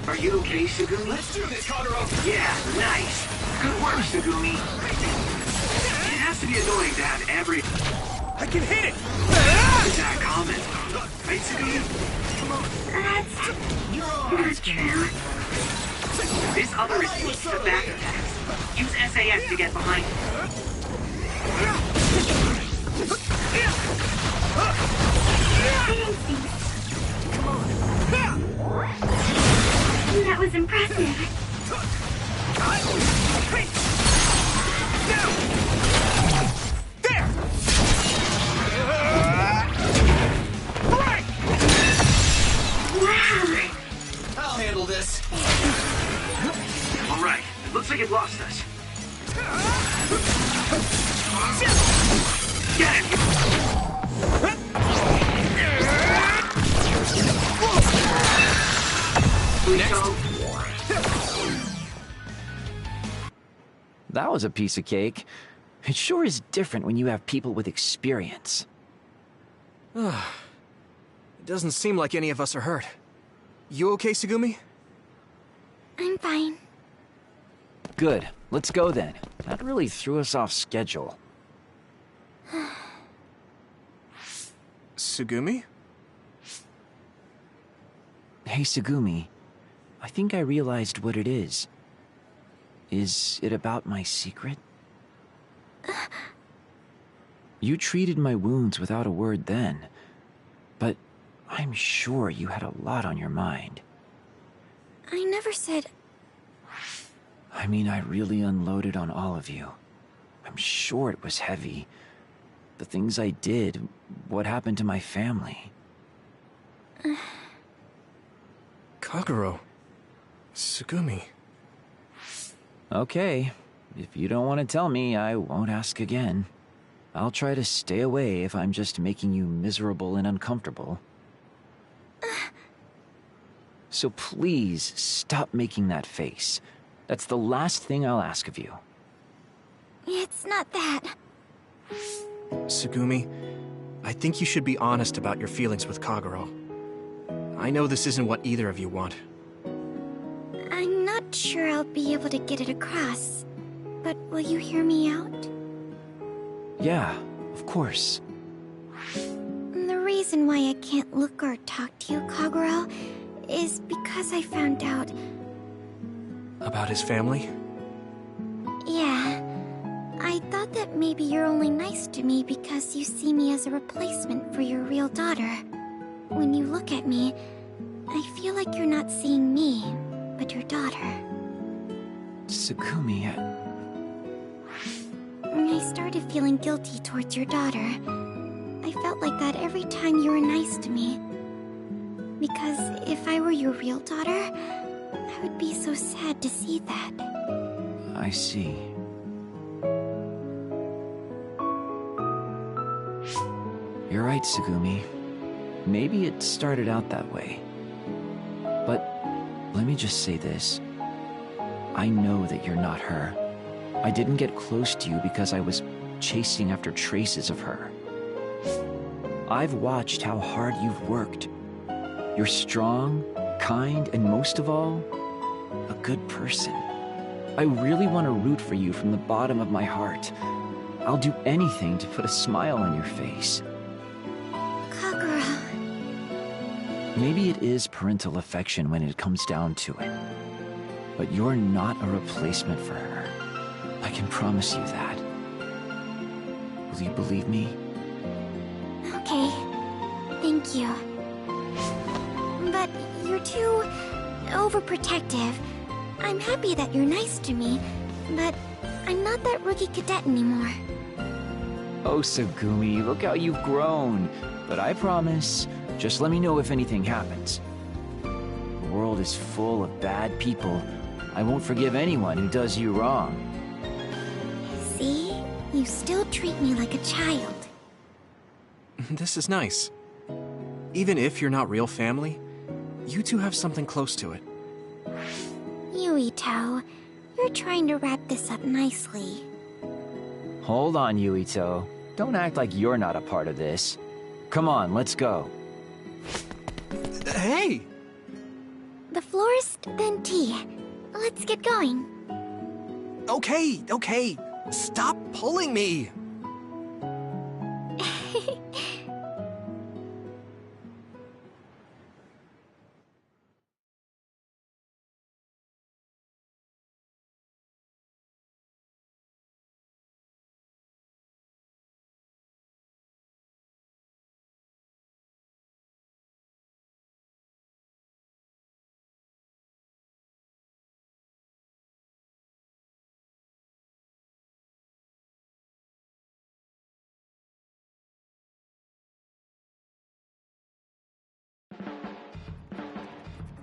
Are you okay, Tsugumi? Let's do this, Kagura! Yeah, nice. Good work, Tsugumi. It has to be annoying to have every... I can hit it! That comment. Right, Tsugumi? That's not true. This other is weak to back attacks. Use SAS to get behind it. That was impressive. There! Right! Wow. I'll handle this. All right. Looks like it lost us. Get him! That was a piece of cake. It sure is different when you have people with experience. It doesn't seem like any of us are hurt. You okay, Tsugumi? I'm fine. Good. Let's go then. That really threw us off schedule. Tsugumi? Hey, Tsugumi. I think I realized what it is. Is it about my secret? You treated my wounds without a word then, but I'm sure you had a lot on your mind. I never said... I mean, I really unloaded on all of you. I'm sure it was heavy. The things I did, what happened to my family. Kagura. Tsugumi. Okay. If you don't want to tell me, I won't ask again. I'll try to stay away if I'm just making you miserable and uncomfortable. So please, stop making that face. That's the last thing I'll ask of you. It's not that. Tsugumi, I think you should be honest about your feelings with Kagura. I know this isn't what either of you want. I'm not sure I'll be able to get it across, but will you hear me out? Yeah, of course. The reason why I can't look or talk to you, Kagura, is because I found out... About his family? Yeah. I thought that maybe you're only nice to me because you see me as a replacement for your real daughter. When you look at me, I feel like you're not seeing me, but your daughter. Tsugumi, I started feeling guilty towards your daughter. I felt like that every time you were nice to me. Because if I were your real daughter, I would be so sad to see that. I see. You're right, Tsugumi. Maybe it started out that way. But let me just say this. I know that you're not her. I didn't get close to you because I was chasing after traces of her. I've watched how hard you've worked. You're strong, kind, and most of all, a good person. I really want to root for you from the bottom of my heart. I'll do anything to put a smile on your face. Kagura. Maybe it is parental affection when it comes down to it. But you're not a replacement for her. I can promise you that. Will you believe me? Okay. Thank you. But you're too overprotective. I'm happy that you're nice to me, but I'm not that rookie cadet anymore. Oh, Sagumi, look how you've grown. But I promise, just let me know if anything happens. The world is full of bad people. I won't forgive anyone who does you wrong. See? You still treat me like a child. This is nice. Even if you're not real family, you two have something close to it. Yuito, you're trying to wrap this up nicely. Hold on, Yuito. Don't act like you're not a part of this. Come on, let's go. Hey! The florist, then tea. Let's get going. Okay. Stop pulling me!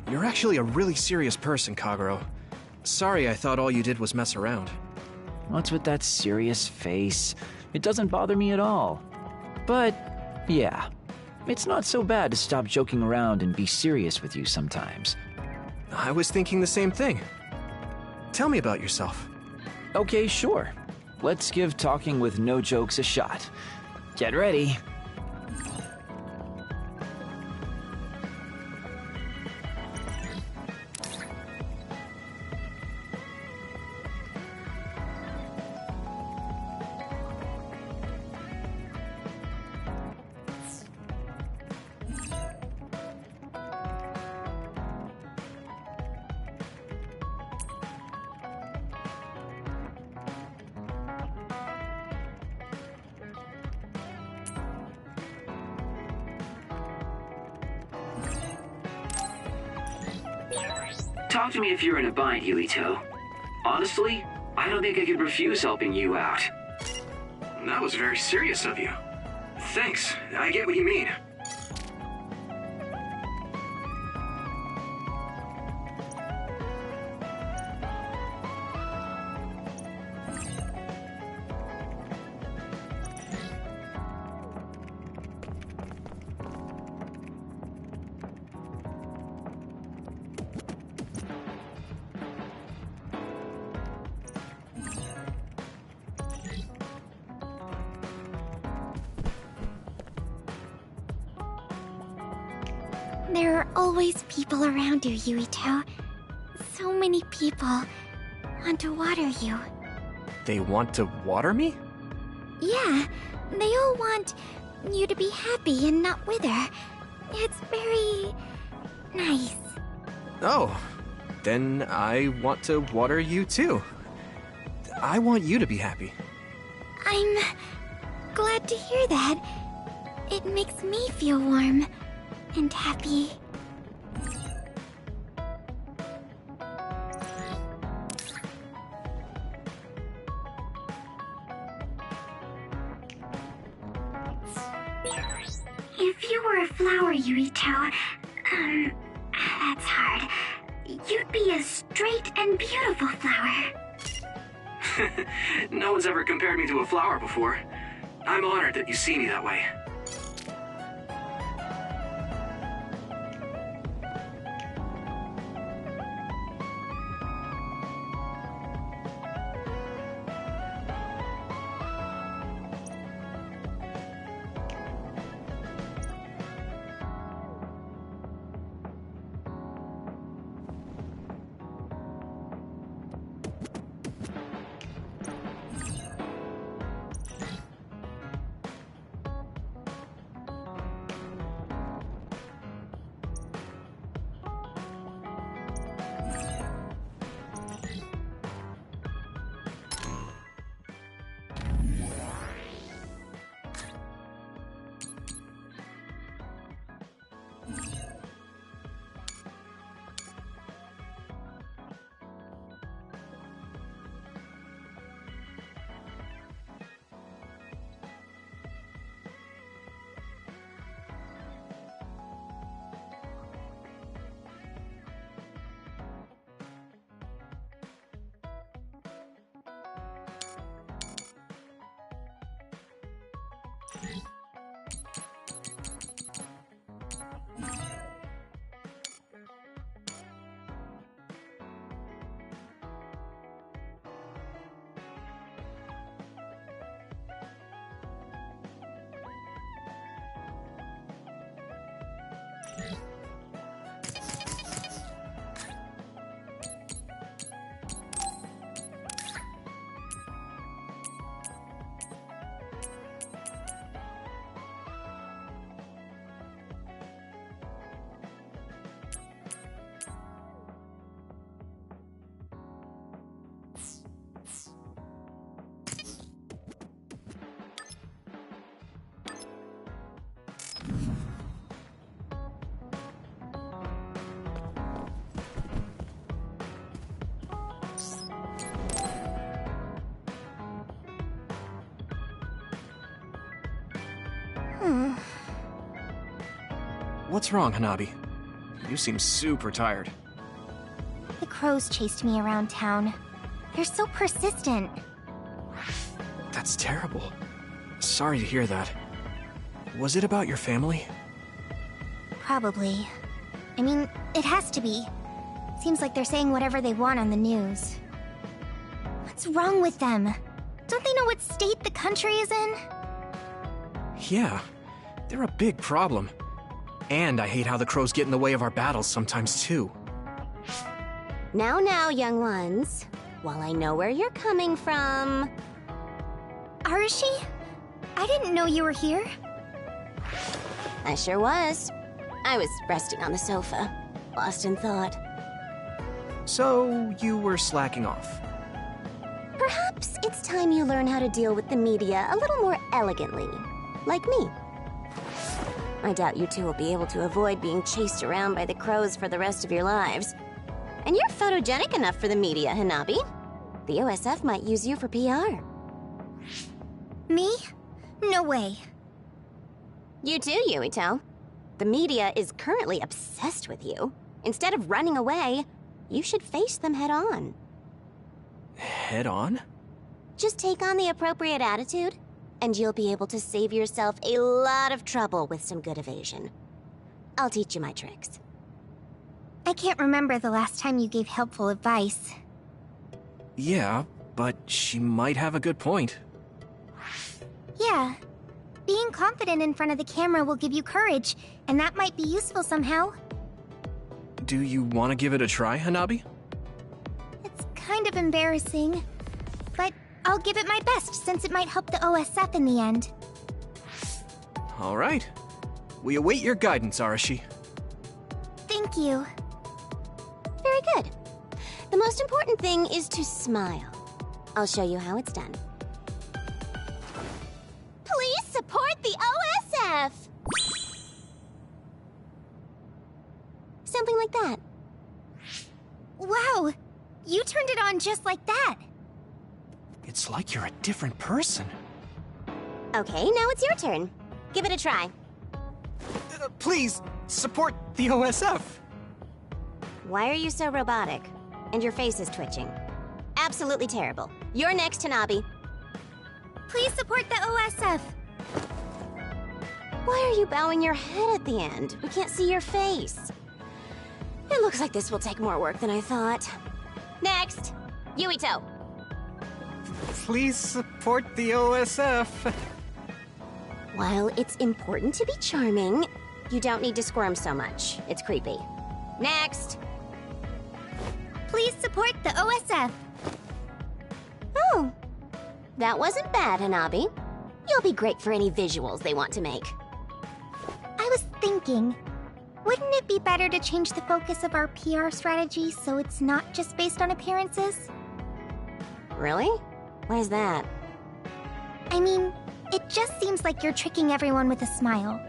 You're actually a really serious person, Kagero. Sorry I thought all you did was mess around. What's with that serious face? It doesn't bother me at all. But, yeah, it's not so bad to stop joking around and be serious with you sometimes. I was thinking the same thing. Tell me about yourself. Okay, sure. Let's give talking with no jokes a shot. Get ready. Talk to me if you're in a bind, Yuito. Honestly, I don't think I could refuse helping you out. That was very serious of you. Thanks, I get what you mean. There are always people around you, Yuito. So many people want to water you. They want to water me? Yeah, they all want you to be happy and not wither. It's very nice. Oh, then I want to water you too. I want you to be happy. I'm glad to hear that. It makes me feel warm and happy. If you were a flower, Yuito, that's hard. You'd be a straight and beautiful flower. No one's ever compared me to a flower before. I'm honored that you see me that way. What's wrong, Hanabi? You seem super tired. The crows chased me around town. They're so persistent. That's terrible. Sorry to hear that. Was it about your family? Probably. I mean, it has to be. Seems like they're saying whatever they want on the news. What's wrong with them? Don't they know what state the country is in? Yeah, they're a big problem. And I hate how the crows get in the way of our battles sometimes, too. Now, young ones. While I know where you're coming from... Arashi? I didn't know you were here. I sure was. I was resting on the sofa, lost in thought. So, you were slacking off. Perhaps it's time you learn how to deal with the media a little more elegantly. Like me. I doubt you two will be able to avoid being chased around by the crows for the rest of your lives. And you're photogenic enough for the media, Hanabi. The OSF might use you for PR. Me? No way. You too, Yuito. The media is currently obsessed with you. Instead of running away, you should face them head on. Head on? Just take on the appropriate attitude, and you'll be able to save yourself a lot of trouble with some good evasion. I'll teach you my tricks. I can't remember the last time you gave helpful advice. Yeah, but she might have a good point. Yeah. Being confident in front of the camera will give you courage, and that might be useful somehow. Do you want to give it a try, Hanabi? It's kind of embarrassing, but I'll give it my best since it might help the OSF in the end. All right. We await your guidance, Arashi. Thank you. Very good. The most important thing is to smile. I'll show you how it's done. Please support the OSF! Something like that. Wow! You turned it on just like that. It's like you're a different person. Okay, now it's your turn. Give it a try. Please, support the OSF. Why are you so robotic? And your face is twitching. Absolutely terrible. You're next, Hanabi. Please support the OSF. Why are you bowing your head at the end? We can't see your face. It looks like this will take more work than I thought. Next, Yuito. Please support the OSF. While it's important to be charming, you don't need to squirm so much. It's creepy. Next. Please support the OSF. Oh, that wasn't bad, Hanabi. You'll be great for any visuals they want to make. I was thinking, wouldn't it be better to change the focus of our PR strategy so it's not just based on appearances? Really? Why is that? I mean, it just seems like you're tricking everyone with a smile.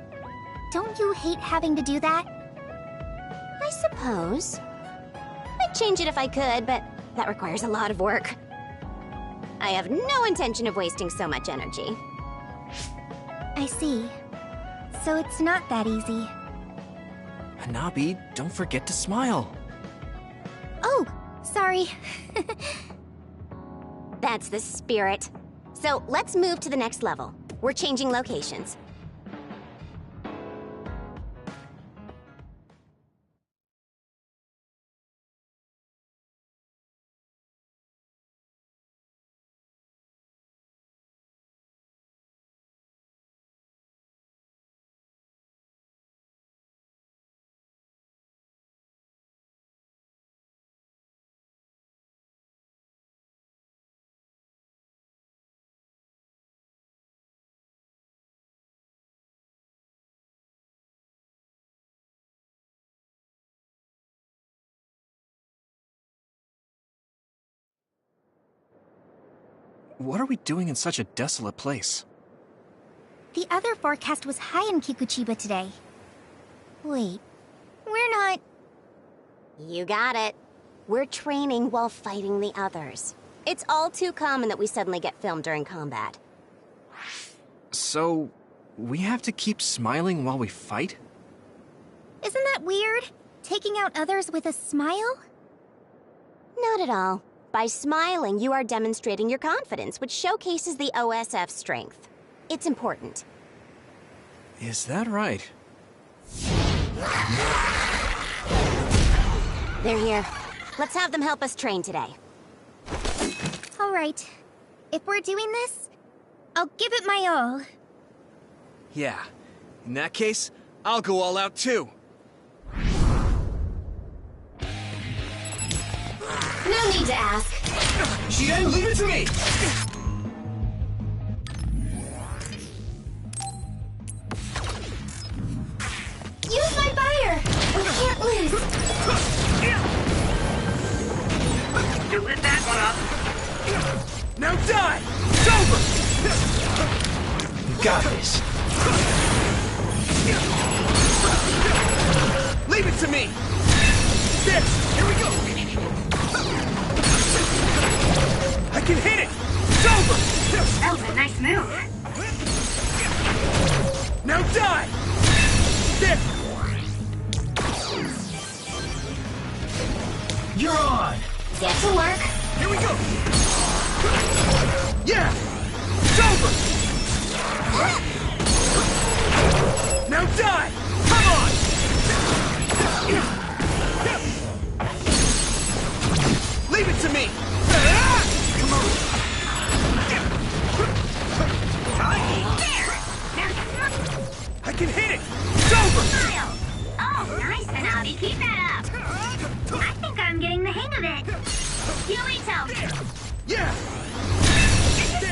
Don't you hate having to do that? I suppose. I'd change it if I could, but that requires a lot of work. I have no intention of wasting so much energy. I see. So it's not that easy. Hanabi, don't forget to smile. Oh, sorry. That's the spirit. So let's move to the next level. We're changing locations. What are we doing in such a desolate place? The other forecast was high in Kikuchiba today. Wait, we're not... You got it. We're training while fighting the others. It's all too common that we suddenly get filmed during combat. So, we have to keep smiling while we fight? Isn't that weird? Taking out others with a smile? Not at all. By smiling, you are demonstrating your confidence, which showcases the OSF's strength. It's important. Is that right? They're here. Let's have them help us train today. All right. If we're doing this, I'll give it my all. Yeah. In that case, I'll go all out too. No need to ask. Shien, leave it to me! Use my fire! We can't lose! You lit that one up! Now die! It's over! You got this. Leave it to me! There! Here we go! I can hit it! It's over! That was a nice move. Now die! There! You're on! Get to work. Here we go! Yeah! It's over! Now die! Come on! Leave it to me! Come on! I can hit it! It's over! Oh, nice, Hanabi. Keep that up. I think I'm getting the hang of it. Yuito! Yeah!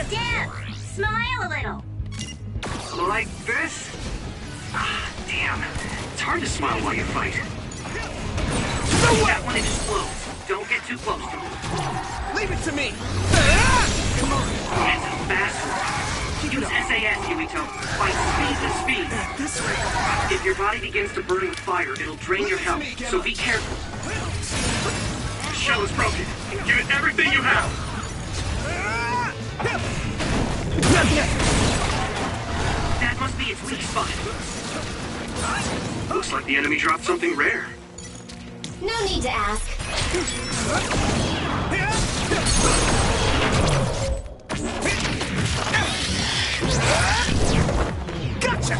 Dip! Smile a little. Like this? Ah, damn. It's hard to smile while you fight. That one explodes. Don't get too close to him. Leave it to me! Come on. It's a fast one. Use SAS, Yuito. Fight speed to speed. This way. If your body begins to burn with fire, it'll drain your health, so be careful. The shell is broken. Give it everything you have. That must be its weak spot. Looks like the enemy dropped something rare. No need to ask. Gotcha!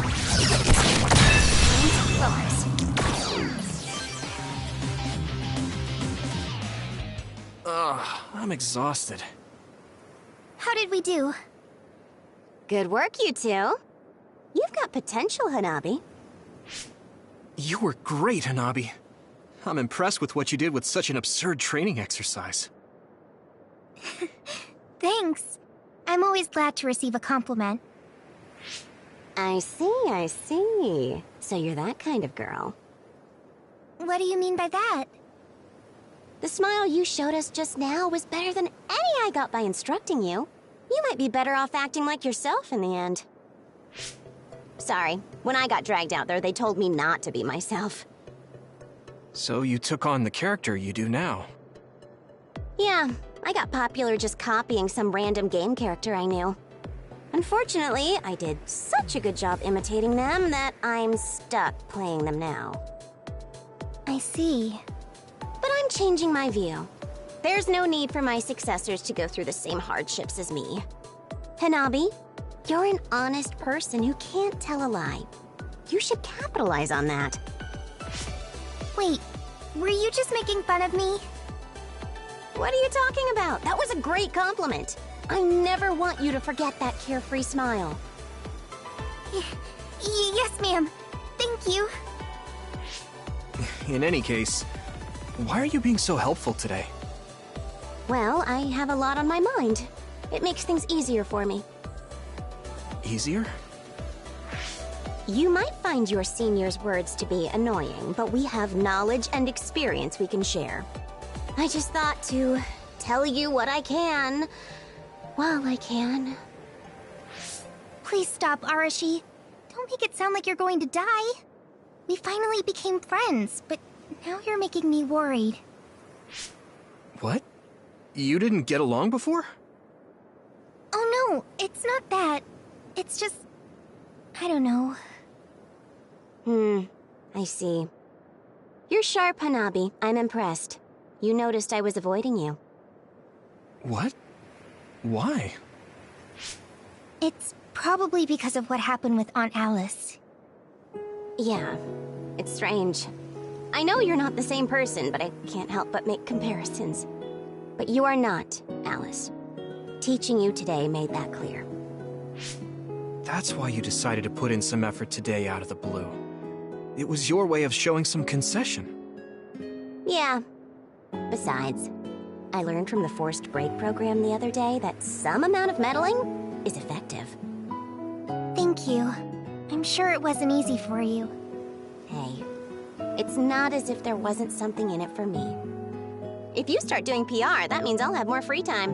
I'm exhausted. How did we do? Good work, you two. You've got potential, Hanabi. You were great, Hanabi. I'm impressed with what you did with such an absurd training exercise. Thanks. I'm always glad to receive a compliment. I see. So you're that kind of girl. What do you mean by that? The smile you showed us just now was better than any I got by instructing you. You might be better off acting like yourself in the end. Sorry, when I got dragged out there, they told me not to be myself. So you took on the character you do now. Yeah, I got popular just copying some random game character I knew. Unfortunately, I did such a good job imitating them that I'm stuck playing them now. I see. But I'm changing my view. There's no need for my successors to go through the same hardships as me. Hanabi, you're an honest person who can't tell a lie. You should capitalize on that. Wait, were you just making fun of me? What are you talking about? That was a great compliment. I never want you to forget that carefree smile. Yes, ma'am. Thank you. In any case, why are you being so helpful today? Well, I have a lot on my mind. It makes things easier for me. Easier? You might find your senior's words to be annoying, but we have knowledge and experience we can share. I just thought to tell you what I can, while I can. Please stop, Arashi. Don't make it sound like you're going to die. We finally became friends, but now you're making me worried. What? You didn't get along before? Oh no, it's not that. It's just... I don't know. I see. You're sharp, Hanabi. I'm impressed. You noticed I was avoiding you. What? Why? It's probably because of what happened with Aunt Alice. Yeah, it's strange. I know you're not the same person, but I can't help but make comparisons. But you are not, Alice. Teaching you today made that clear. That's why you decided to put in some effort today out of the blue. It was your way of showing some concession. Yeah. Besides, I learned from the forced break program the other day that some amount of meddling is effective. Thank you. I'm sure it wasn't easy for you. Hey, it's not as if there wasn't something in it for me. If you start doing PR, that means I'll have more free time.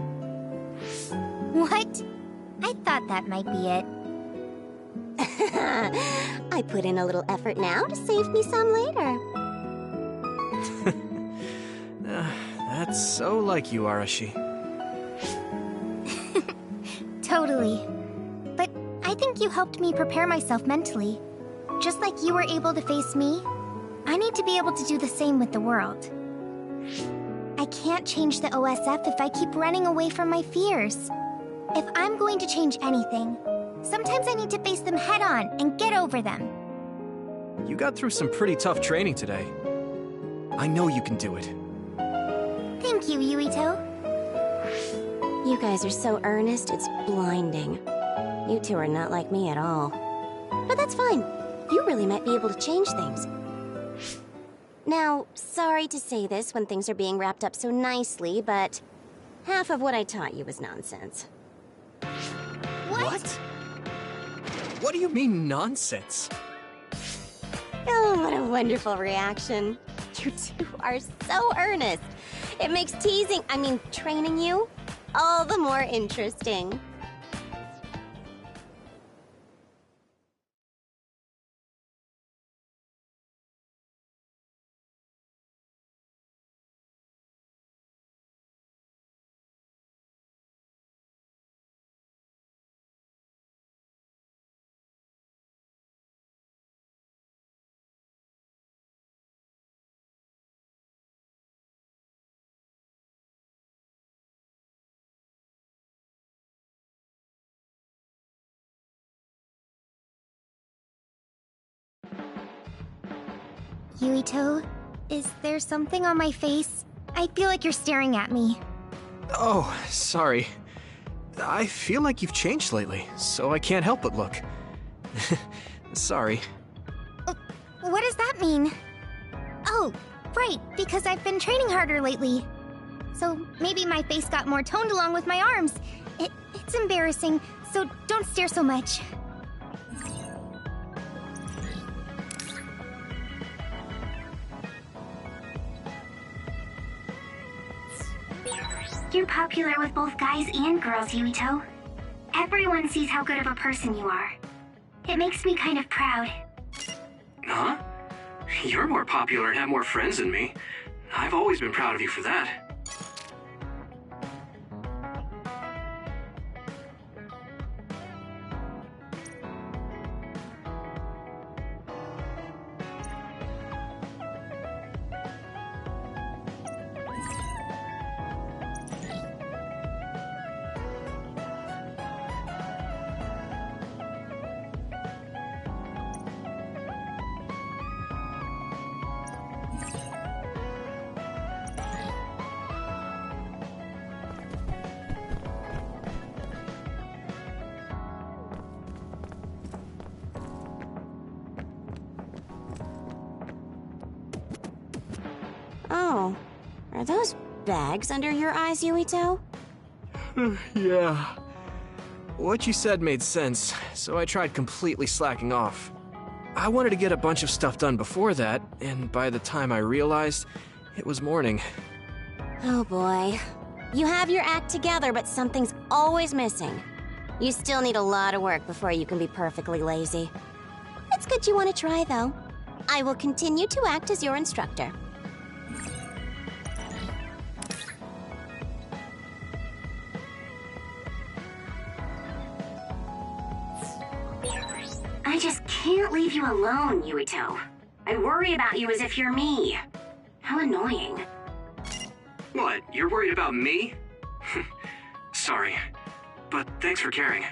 What? I thought that might be it. I put in a little effort now to save me some later. That's so like you, Arashi. Totally. But I think you helped me prepare myself mentally. Just like you were able to face me, I need to be able to do the same with the world. I can't change the OSF if I keep running away from my fears. If I'm going to change anything, sometimes I need to face them head-on and get over them. You got through some pretty tough training today. I know you can do it. Thank you, Yuito. You guys are so earnest, it's blinding. You two are not like me at all. But that's fine. You really might be able to change things. Now, sorry to say this when things are being wrapped up so nicely, but half of what I taught you was nonsense. What? What do you mean, nonsense? Oh, what a wonderful reaction. You two are so earnest. It makes training you, all the more interesting. Yuito, is there something on my face? I feel like you're staring at me. Oh, sorry. I feel like you've changed lately, so I can't help but look. Sorry. What does that mean? Oh, right, because I've been training harder lately. So maybe my face got more toned along with my arms. It's embarrassing, so don't stare so much. You're popular with both guys and girls, Yuito. Everyone sees how good of a person you are. It makes me kind of proud. Huh? You're more popular and have more friends than me. I've always been proud of you for that. Oh, are those bags under your eyes, Yuito? Yeah. What you said made sense, so I tried completely slacking off. I wanted to get a bunch of stuff done before that, and by the time I realized, it was morning. Oh boy. You have your act together, but something's always missing. You still need a lot of work before you can be perfectly lazy. It's good you want to try, though. I will continue to act as your instructor. I leave you alone, Yuito. I worry about you as if you're me. How annoying. What, you're worried about me? Sorry, but thanks for caring.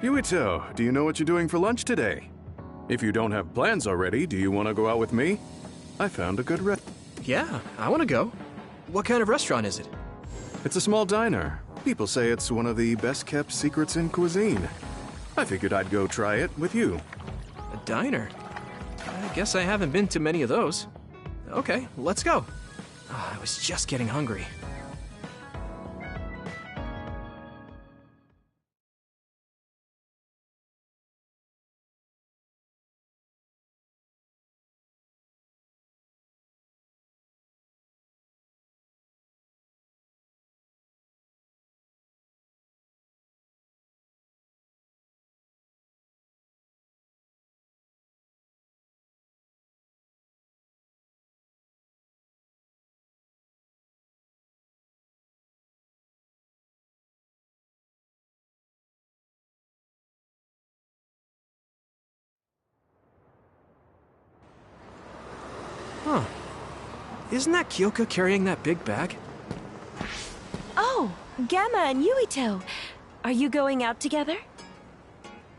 Yuito, do you know what you're doing for lunch today? If you don't have plans already, do you want to go out with me? I found a good Yeah, I want to go. What kind of restaurant is it? It's a small diner. People say it's one of the best-kept secrets in cuisine. I figured I'd go try it with you. A diner? I guess I haven't been to many of those. Okay, let's go. I was just getting hungry. Huh. Isn't that Kyoka carrying that big bag? Oh, Gamma and Yuito. Are you going out together?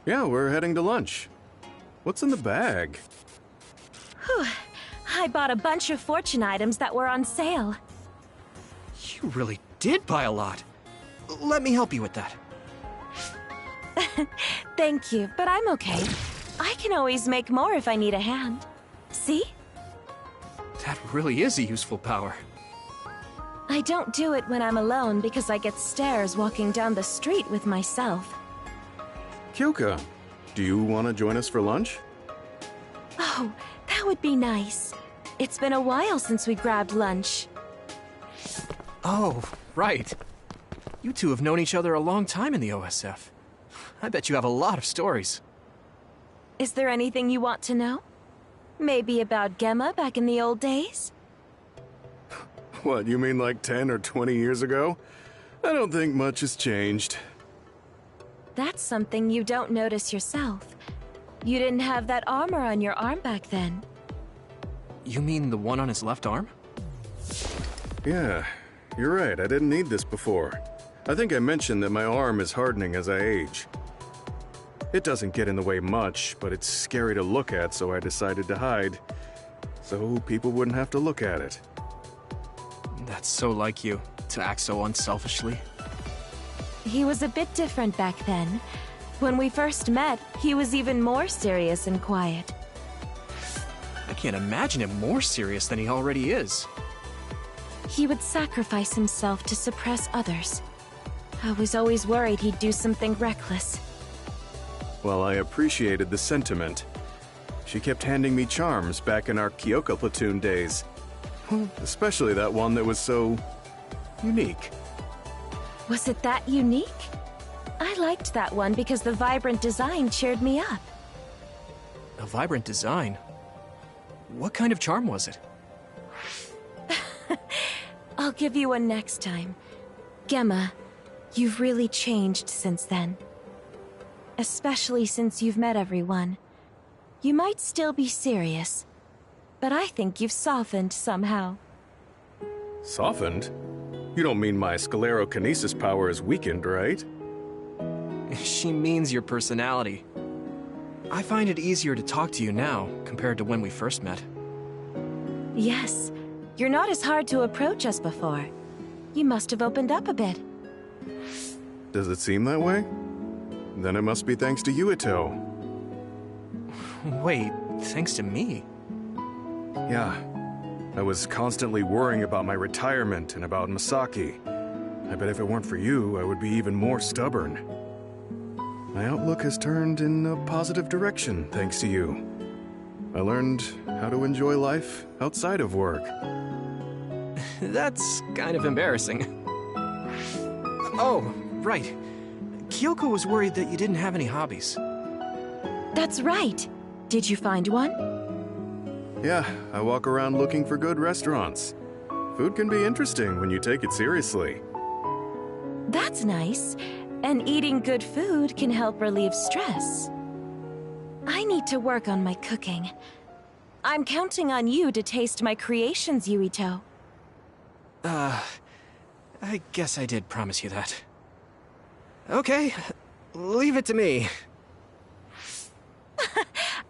Yeah, we're heading to lunch. What's in the bag? Whew. I bought a bunch of fortune items that were on sale. You really did buy a lot. Let me help you with that. Thank you, but I'm okay. I can always make more if I need a hand. See? That really is a useful power. I don't do it when I'm alone because I get stares walking down the street with myself. Kyoka, do you want to join us for lunch? Oh, that would be nice. It's been a while since we grabbed lunch. Oh, right. You two have known each other a long time in the OSF. I bet you have a lot of stories. Is there anything you want to know? Maybe about Gemma back in the old days? What, you mean like 10 or 20 years ago? I don't think much has changed. That's something you don't notice yourself. You didn't have that armor on your arm back then. You mean the one on his left arm? Yeah, you're right. I didn't need this before. I think I mentioned that my arm is hardening as I age. It doesn't get in the way much, but it's scary to look at, so I decided to hide. So people wouldn't have to look at it. That's so like you, to act so unselfishly. He was a bit different back then. When we first met, he was even more serious and quiet. I can't imagine him more serious than he already is. He would sacrifice himself to suppress others. I was always worried he'd do something reckless. Well, I appreciated the sentiment. She kept handing me charms back in our Kyoka platoon days. Especially that one that was so unique. Was it that unique? I liked that one because the vibrant design cheered me up. A vibrant design? What kind of charm was it? I'll give you one next time. Gemma, you've really changed since then. Especially since you've met everyone. You might still be serious, but I think you've softened somehow. Softened? You don't mean my sclerokinesis power is weakened, right? She means your personality. I find it easier to talk to you now compared to when we first met. Yes, you're not as hard to approach as before. You must have opened up a bit. Does it seem that way? Then it must be thanks to Yuito. Wait, thanks to me? Yeah. I was constantly worrying about my retirement and about Masaki. I bet if it weren't for you, I would be even more stubborn. My outlook has turned in a positive direction thanks to you. I learned how to enjoy life outside of work. That's kind of embarrassing. Oh, right. Kyoko was worried that you didn't have any hobbies. That's right. Did you find one? Yeah, I walk around looking for good restaurants. Food can be interesting when you take it seriously. That's nice. And eating good food can help relieve stress. I need to work on my cooking. I'm counting on you to taste my creations, Yuito. I guess I did promise you that. Okay, leave it to me.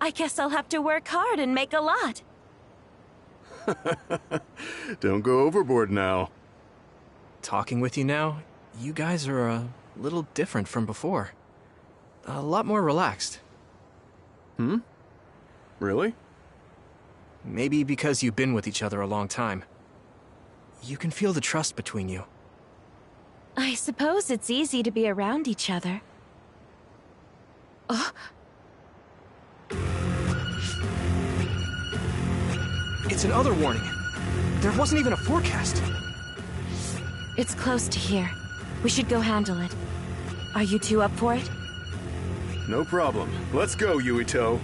I guess I'll have to work hard and make a lot. Don't go overboard now. Talking with you now, you guys are a little different from before. A lot more relaxed. Hmm? Really? Maybe because you've been with each other a long time. You can feel the trust between you. I suppose it's easy to be around each other. Oh. It's an other warning. There wasn't even a forecast. It's close to here. We should go handle it. Are you two up for it? No problem. Let's go, Yuito.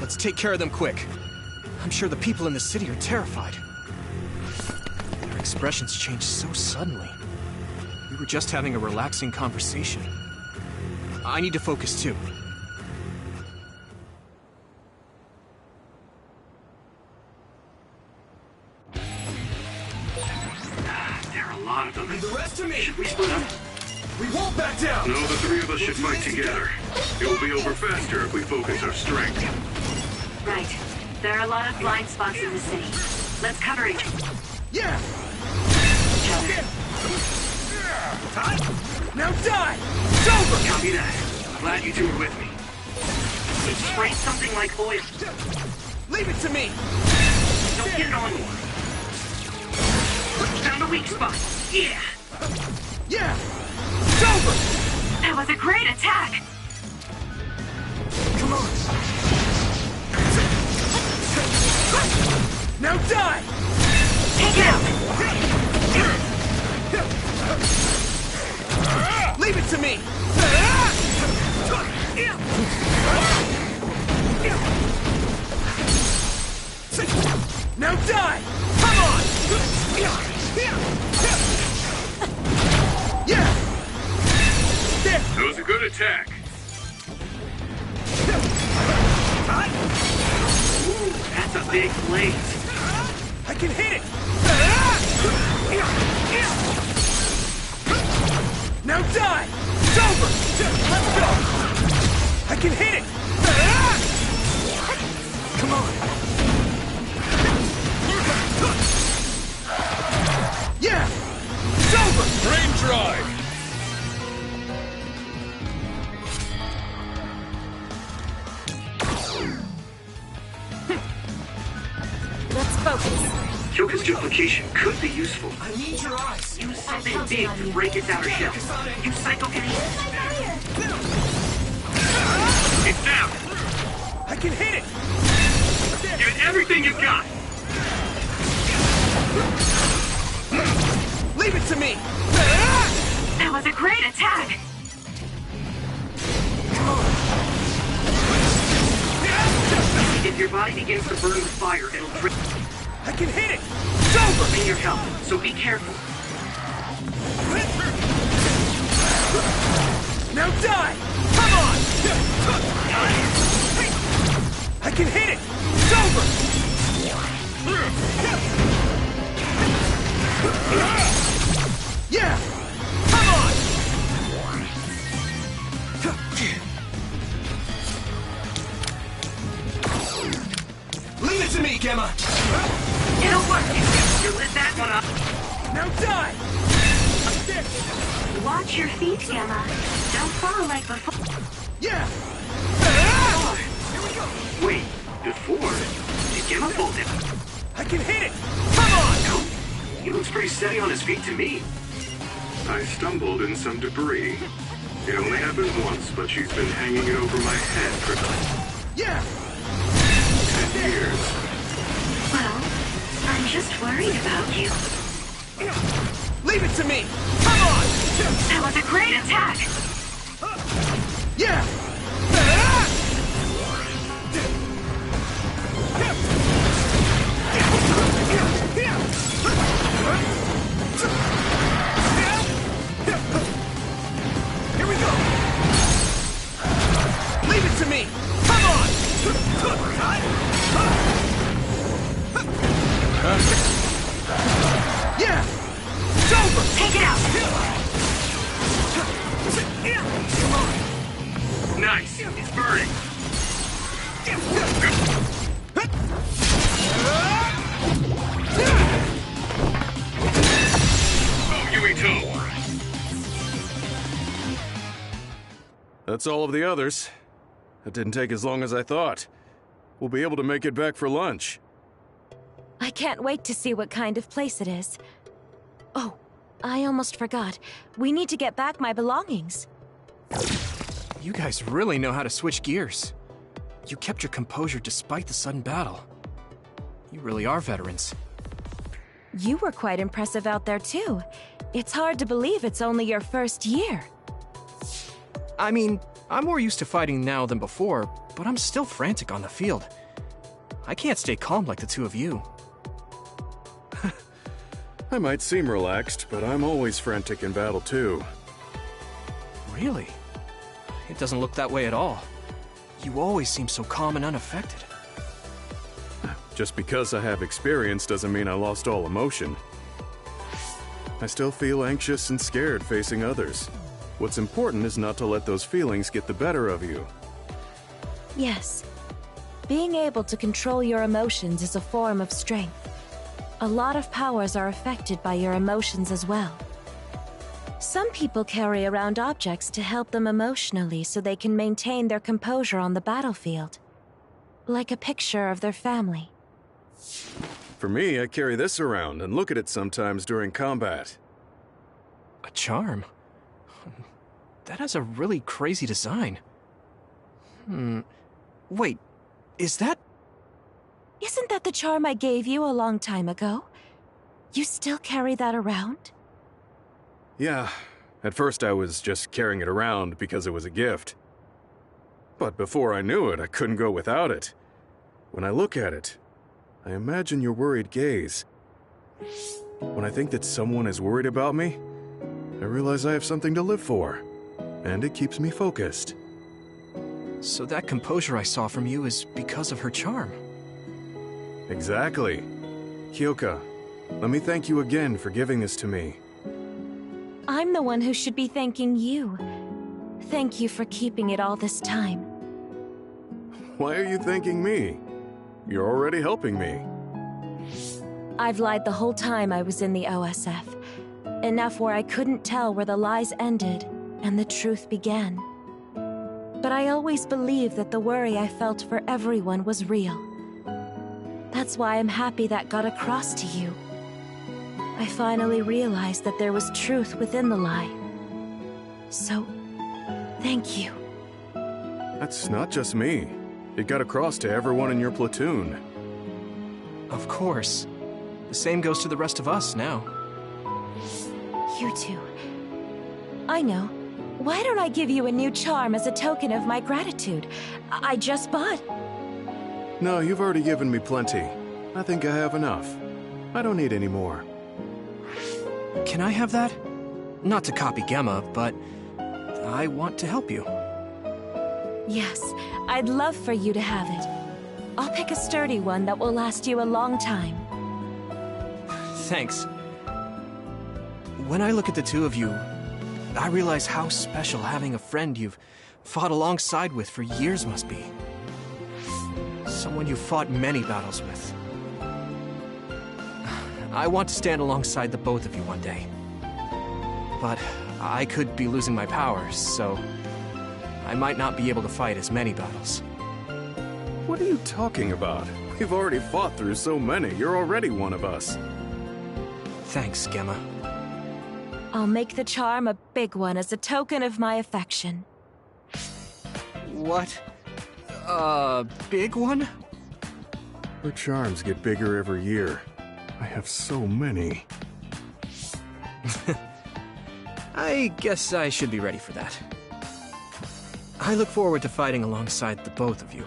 Let's take care of them quick. I'm sure the people in the city are terrified. Their expressions changed so suddenly. We were just having a relaxing conversation. I need to focus too. There are a lot of them. Leave the rest to me! Should we split up? We won't back down! No, the three of us should fight together. It will be over faster if we focus our strength. Right. There are a lot of blind spots in the city. Let's cover each other. Yeah! Each other. Time? Now die! It's over! Copy that. Glad you two are with me. Spray something like oil. Leave it to me! Don't get it on me. Found a weak spot. Yeah! Yeah! It's over! That was a great attack! Come on! Now die! Take it out! Leave it to me! Now die! Come on! Yeah! There! That was a good attack. Ooh, that's a big blaze. I can hit it! Now die! It's over! Let's go! I can hit it! Come on! Yeah! It's over! Brain drive! Gemma's duplication could be useful. I need your eyes. Use something big to break its outer shell. Use psychokinesis. It's down. I can hit it. Give it everything you've got. Leave it to me. That was a great attack. If your body begins to burn with fire, it'll drip. I can hit it. It's over. I need your help, so be careful. Now die. Come on. I can hit it. It's over. Yeah. Come on. Leave it to me, Gemma! It'll work! You lit that one up! Now die! Watch your feet, Gemma. Don't fall like before. Yeah! Wait, before? Did Gemma fall down? I can hit it! Come on! No, he looks pretty steady on his feet to me. I stumbled in some debris. It only happened once, but she's been hanging it over my head for Yeah! 10 years. Well, I'm just worried about you. Leave it to me! Come on! That was a great attack! Yeah! Here we go! Leave it to me! Come on! Yeah! It's over! Take it out! Nice! It's burning! Oh, Yuito! That's all of the others. That didn't take as long as I thought. We'll be able to make it back for lunch. I can't wait to see what kind of place it is. Oh, I almost forgot. We need to get back my belongings. You guys really know how to switch gears. You kept your composure despite the sudden battle. You really are veterans. You were quite impressive out there, too. It's hard to believe it's only your first year. I mean, I'm more used to fighting now than before, but I'm still frantic on the field. I can't stay calm like the two of you. I might seem relaxed, but I'm always frantic in battle too. Really? It doesn't look that way at all. You always seem so calm and unaffected. Just because I have experience doesn't mean I lost all emotion. I still feel anxious and scared facing others. What's important is not to let those feelings get the better of you. Yes. Being able to control your emotions is a form of strength. A lot of powers are affected by your emotions as well. Some people carry around objects to help them emotionally so they can maintain their composure on the battlefield. Like a picture of their family. For me, I carry this around and look at it sometimes during combat. A charm? That has a really crazy design. Wait, is that... Isn't that the charm I gave you a long time ago? You still carry that around? Yeah, at first I was just carrying it around because it was a gift. But before I knew it, I couldn't go without it. When I look at it, I imagine your worried gaze. When I think that someone is worried about me, I realize I have something to live for, and it keeps me focused. So that composure I saw from you is because of her charm? Exactly. Kyoka, let me thank you again for giving this to me. I'm the one who should be thanking you. Thank you for keeping it all this time. Why are you thanking me? You're already helping me. I've lied the whole time I was in the OSF. Enough where I couldn't tell where the lies ended and the truth began. But I always believed that the worry I felt for everyone was real. That's why I'm happy that got across to you. I finally realized that there was truth within the lie. So, thank you. That's not just me. It got across to everyone in your platoon. Of course. The same goes to the rest of us now. You two. I know. Why don't I give you a new charm as a token of my gratitude? I just bought. No, you've already given me plenty. I think I have enough. I don't need any more. Can I have that? Not to copy Gemma, but I want to help you. Yes, I'd love for you to have it. I'll pick a sturdy one that will last you a long time. Thanks. When I look at the two of you, I realize how special having a friend you've fought alongside with for years must be. Someone you fought many battles with. I want to stand alongside the both of you one day. But I could be losing my powers, so I might not be able to fight as many battles. What are you talking about? We've already fought through so many. You're already one of us. Thanks, Gemma. I'll make the charm a big one as a token of my affection. What? Big one? Her charms get bigger every year. I have so many. I guess I should be ready for that. I look forward to fighting alongside the both of you.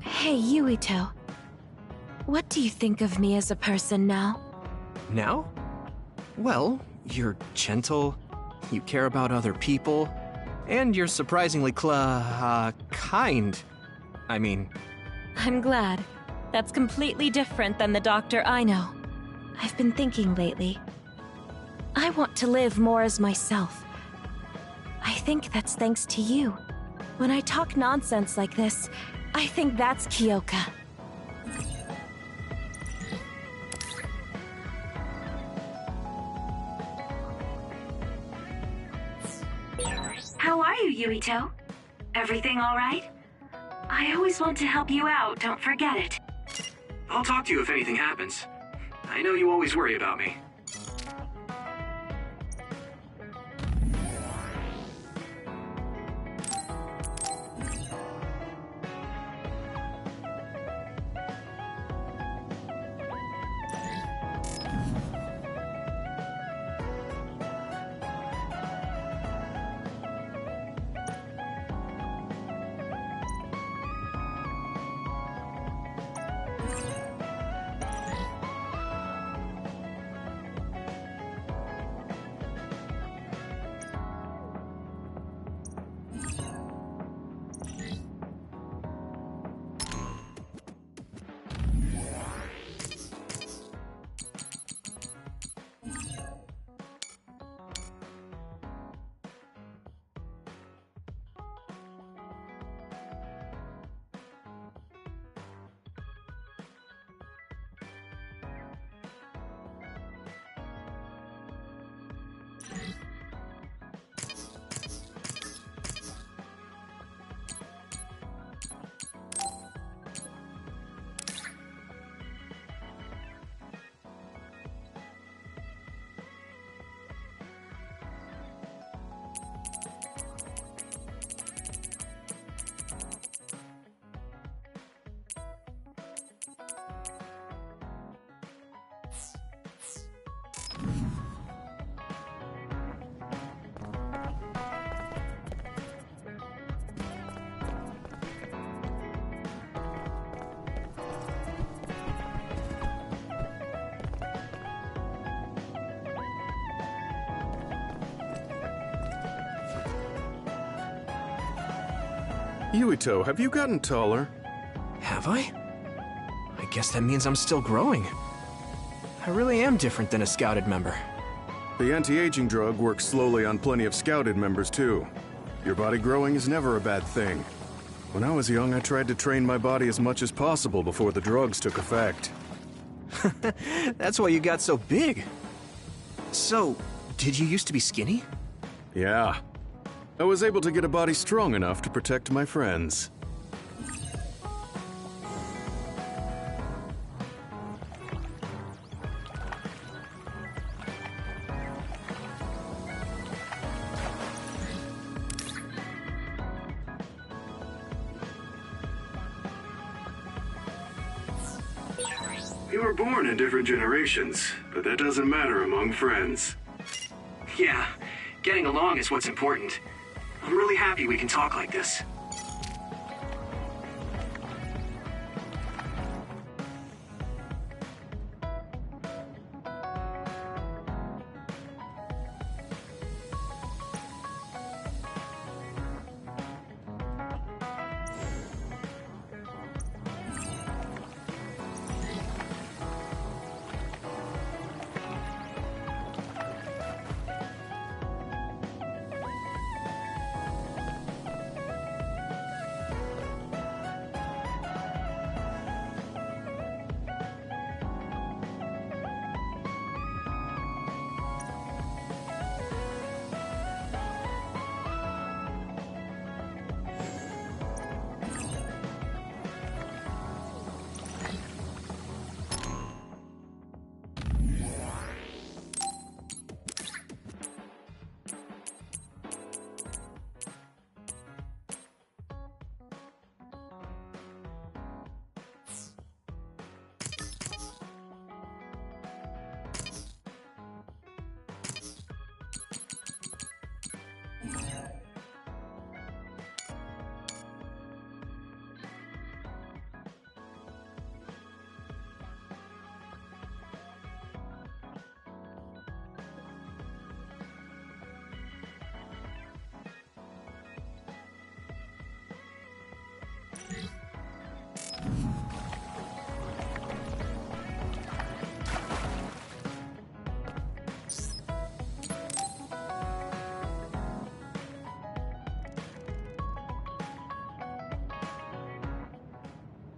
Hey, Yuito. What do you think of me as a person now? Now? Well, you're gentle, you care about other people, and you're surprisingly kind. I mean... I'm glad. That's completely different than the doctor I know. I've been thinking lately. I want to live more as myself. I think that's thanks to you. When I talk nonsense like this, I think that's Kyoka. How are you, Yuito? Everything all right? I always want to help you out, don't forget it. I'll talk to you if anything happens. I know you always worry about me. Yuito, have you gotten taller? Have I? I guess that means I'm still growing. I really am different than a Scouted member. The anti-aging drug works slowly on plenty of Scouted members, too. Your body growing is never a bad thing. When I was young, I tried to train my body as much as possible before the drugs took effect. That's why you got so big. So, did you used to be skinny? Yeah. I was able to get a body strong enough to protect my friends. We were born in different generations, but that doesn't matter among friends. Yeah, getting along is what's important. I'm really happy we can talk like this.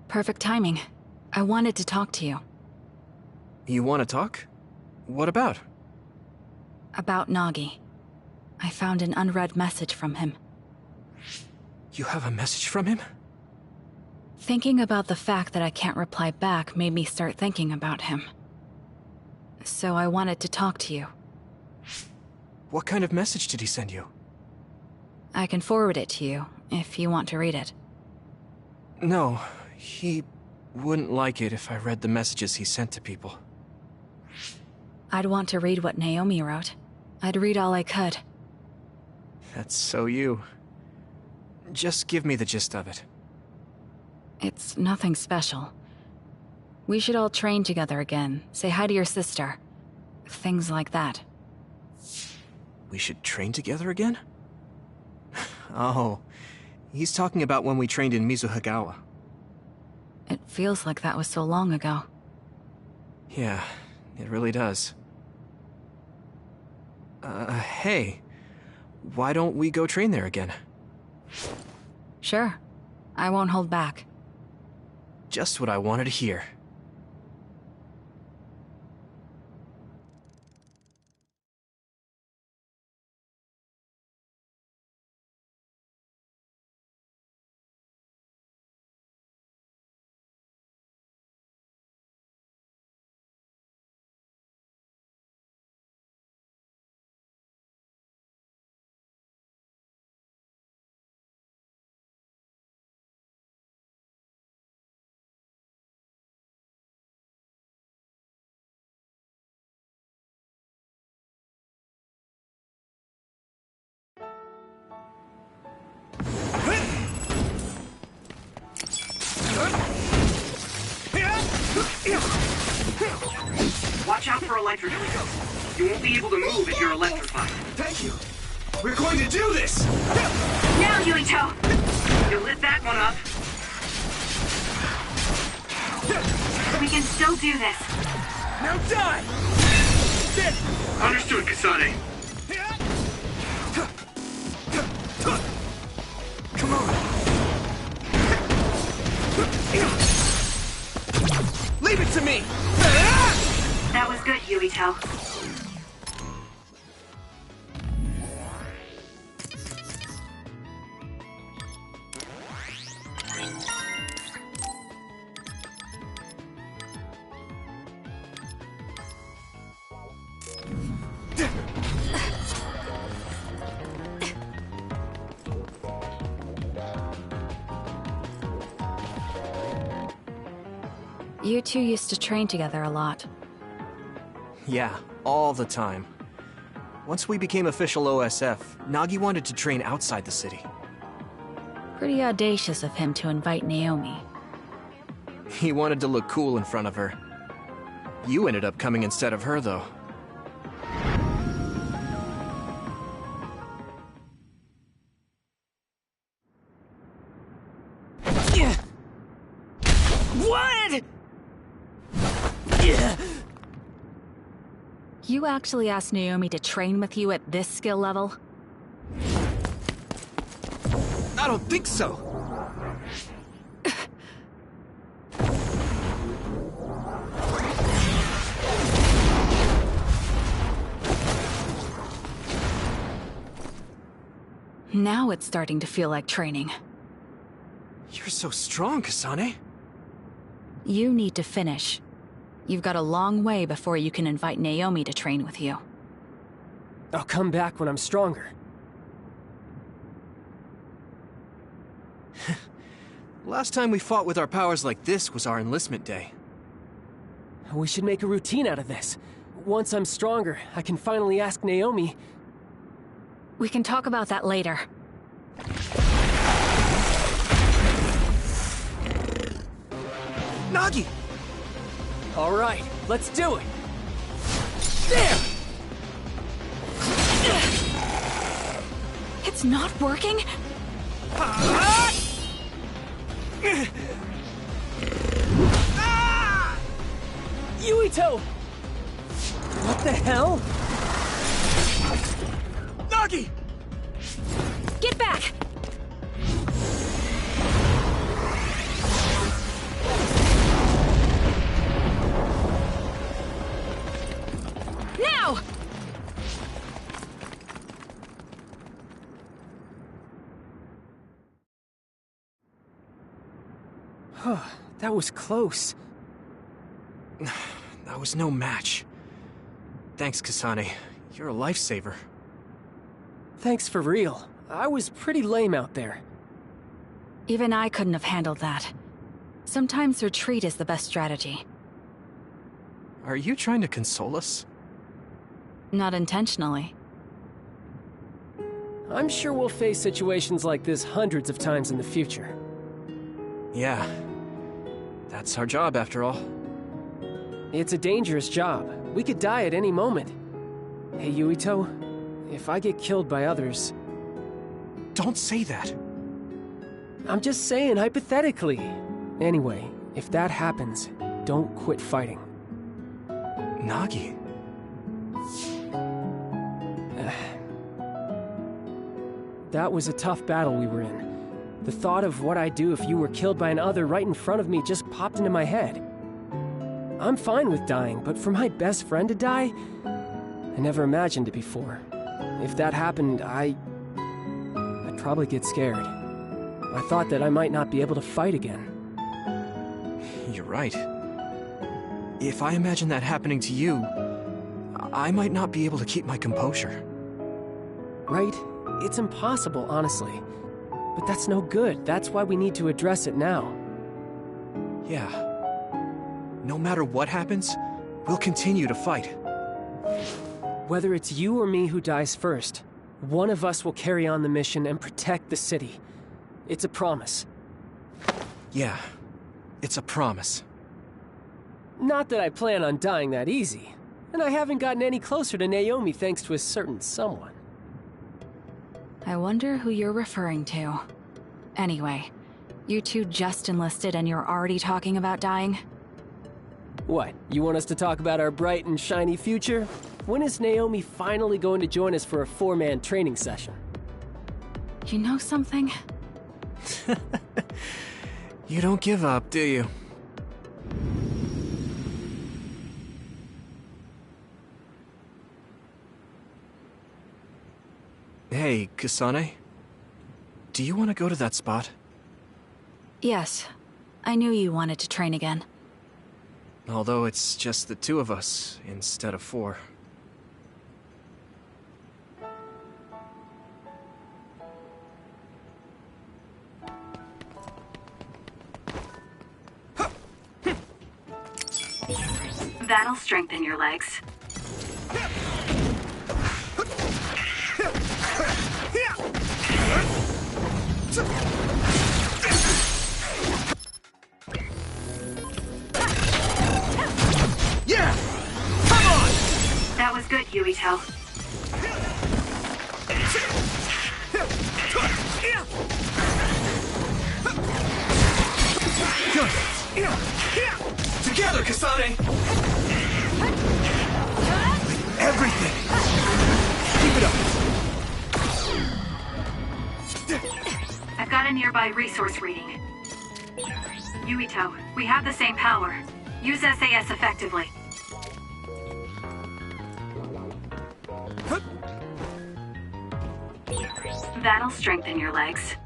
Perfect timing. I wanted to talk to you. You want to talk? What about? About Nagi. I found an unread message from him. You have a message from him? Thinking about the fact that I can't reply back made me start thinking about him. So I wanted to talk to you. What kind of message did he send you? I can forward it to you, if you want to read it. No, he wouldn't like it if I read the messages he sent to people. I'd want to read what Naomi wrote. I'd read all I could. That's so you. Just give me the gist of it. It's nothing special. We should all train together again, say hi to your sister. Things like that. We should train together again? Oh, he's talking about when we trained in Mizuhagawa. It feels like that was so long ago. Yeah, it really does. Hey, why don't we go train there again? Sure. I won't hold back. Just what I wanted to hear. Watch out for electric. You won't be able to move if you're electrified. Thank you. We're going to do this! Now, Yuito! You lit that one up. We can still do this. Now die! Understood, Kasane. Come on! Leave it to me! That was good, Yuito. You two used to train together a lot. Yeah, all the time. Once we became official OSF, Nagi wanted to train outside the city. Pretty audacious of him to invite Naomi. He wanted to look cool in front of her. You ended up coming instead of her, though. What? You actually asked Naomi to train with you at this skill level? I don't think so! Now it's starting to feel like training. You're so strong, Kasane. You need to finish. You've got a long way before you can invite Naomi to train with you. I'll come back when I'm stronger. Last time we fought with our powers like this was our enlistment day. We should make a routine out of this. Once I'm stronger, I can finally ask Naomi. We can talk about that later. Nagi! All right, let's do it! There! It's not working? Yuito! What the hell? Nagi! Get back! Now! That was close. That was no match. Thanks, Kasane. You're a lifesaver. Thanks for real. I was pretty lame out there. Even I couldn't have handled that. Sometimes retreat is the best strategy. Are you trying to console us? Not intentionally. I'm sure we'll face situations like this hundreds of times in the future. Yeah. That's our job, after all. It's a dangerous job. We could die at any moment. Hey, Yuito, if I get killed by others... Don't say that. I'm just saying, hypothetically. Anyway, if that happens, don't quit fighting. Nagi. That was a tough battle we were in. The thought of what I'd do if you were killed by another right in front of me just popped into my head. I'm fine with dying, but for my best friend to die? I never imagined it before. If that happened, I'd probably get scared. I thought that I might not be able to fight again. You're right. If I imagine that happening to you, I might not be able to keep my composure. Right? It's impossible, honestly. But that's no good. That's why we need to address it now. Yeah. No matter what happens, we'll continue to fight. Whether it's you or me who dies first, one of us will carry on the mission and protect the city. It's a promise. Yeah, it's a promise. Not that I plan on dying that easy. And I haven't gotten any closer to Naomi thanks to a certain someone. I wonder who you're referring to. Anyway, you two just enlisted and you're already talking about dying? What, you want us to talk about our bright and shiny future? When is Naomi finally going to join us for a 4-man training session? You know something? You don't give up, do you? Hey, Kasane? Do you want to go to that spot? Yes. I knew you wanted to train again. Although it's just the 2 of us, instead of 4. That'll strengthen your legs. Yeah! Come on! That was good, Yuito. Together, Kasane! Everything! Keep it up! I've got a nearby resource reading. Yuito, we have the same power. Use SAS effectively. That'll strengthen your legs.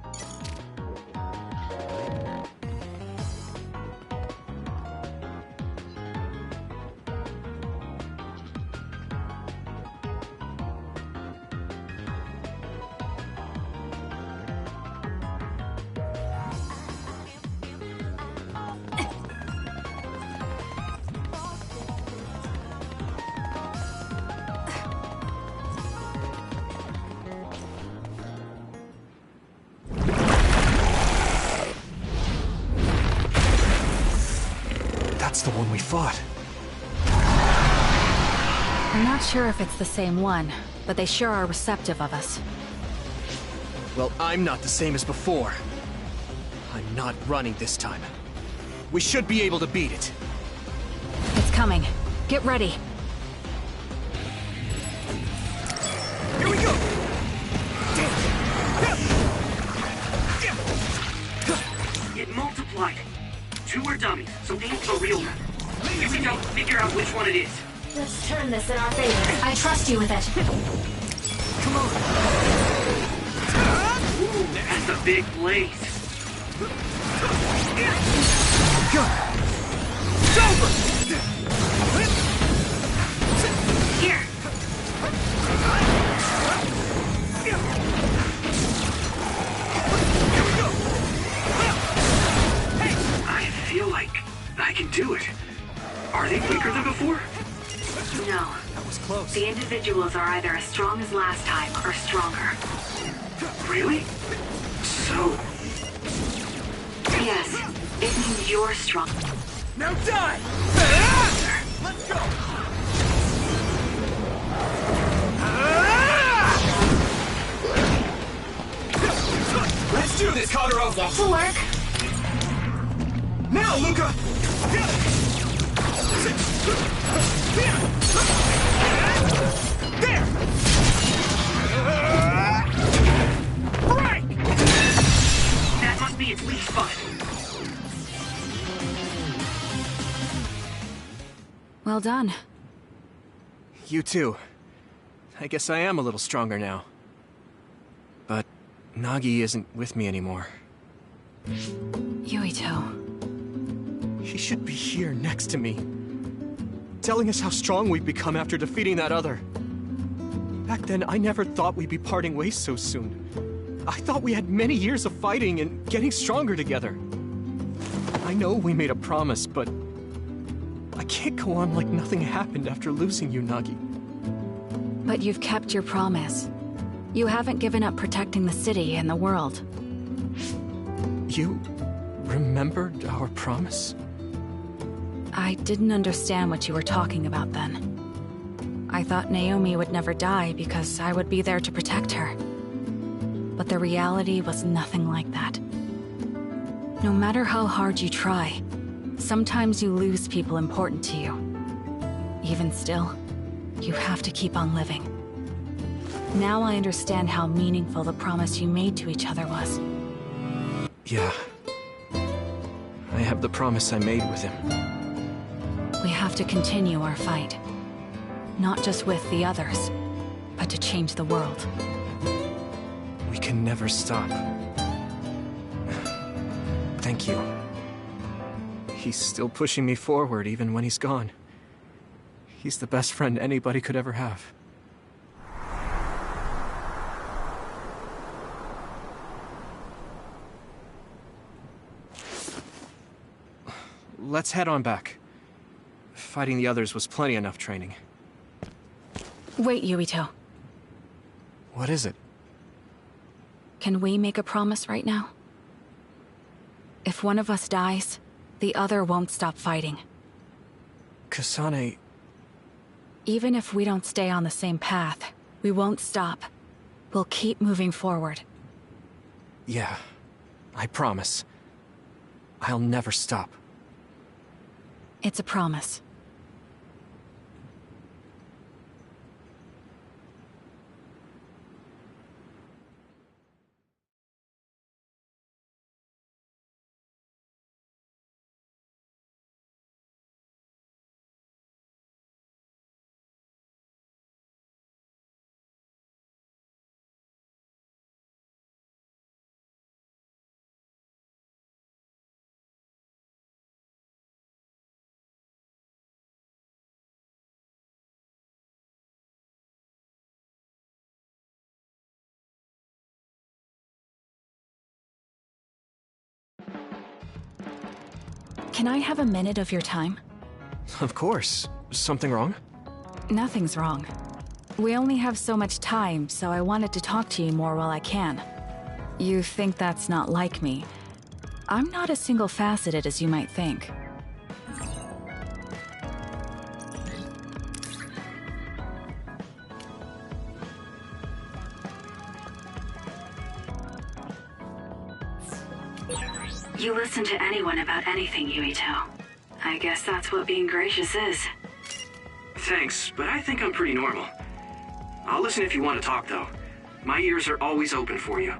That's the one we fought. I'm not sure if it's the same one, but they sure are receptive of us. Well, I'm not the same as before. I'm not running this time. We should be able to beat it. It's coming. Get ready. Here we go! It multiplied. 2 are dummies, so aim for the real one. Here we go, figure out which one it is. Let's turn this in our favor. I trust you with it. Come on! Ooh, that's a big blaze. Go! It's over! Here! I feel like I can do it. Are they weaker than before? No. That was close. The individuals are either as strong as last time or stronger. Really? So... Yes, it means you're strong. Now die! Let's go! Let's do this, Kagero! Get to work. Now, Luca! There! Break! That must be its weak spot. Well done. You too. I guess I am a little stronger now. But Nagi isn't with me anymore. Yuito. He should be here next to me, telling us how strong we've become after defeating that other. Back then, I never thought we'd be parting ways so soon. I thought we had many years of fighting and getting stronger together. I know we made a promise, but I can't go on like nothing happened after losing you, Nagi. But you've kept your promise. You haven't given up protecting the city and the world. You remembered our promise? I didn't understand what you were talking about then. I thought Naomi would never die because I would be there to protect her. But the reality was nothing like that. No matter how hard you try, sometimes you lose people important to you. Even still, you have to keep on living. Now I understand how meaningful the promise you made to each other was. Yeah. I have the promise I made with him. We have to continue our fight. Not just with the others, but to change the world. We can never stop. Thank you. He's still pushing me forward even when he's gone. He's the best friend anybody could ever have. Let's head on back. Fighting the others was plenty enough training. Wait, Yuito. What is it? Can we make a promise right now? If one of us dies, the other won't stop fighting. Kasane... Even if we don't stay on the same path, we won't stop. We'll keep moving forward. Yeah, I promise. I'll never stop. It's a promise. Can I have a minute of your time? Of course. Something wrong? Nothing's wrong. We only have so much time, so I wanted to talk to you more while I can. You think that's not like me. I'm not as single-faceted as you might think. You listen to anyone about anything, Yuito. I guess that's what being gracious is. Thanks, but I think I'm pretty normal. I'll listen if you want to talk, though. My ears are always open for you.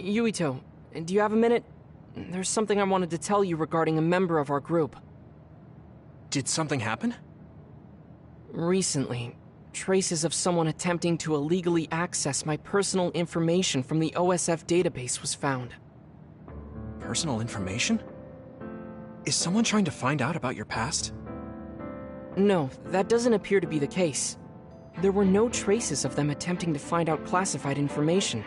Yuito, do you have a minute? There's something I wanted to tell you regarding a member of our group. Did something happen? Recently, traces of someone attempting to illegally access my personal information from the OSF database was found. Personal information? Is someone trying to find out about your past? No, that doesn't appear to be the case. There were no traces of them attempting to find out classified information.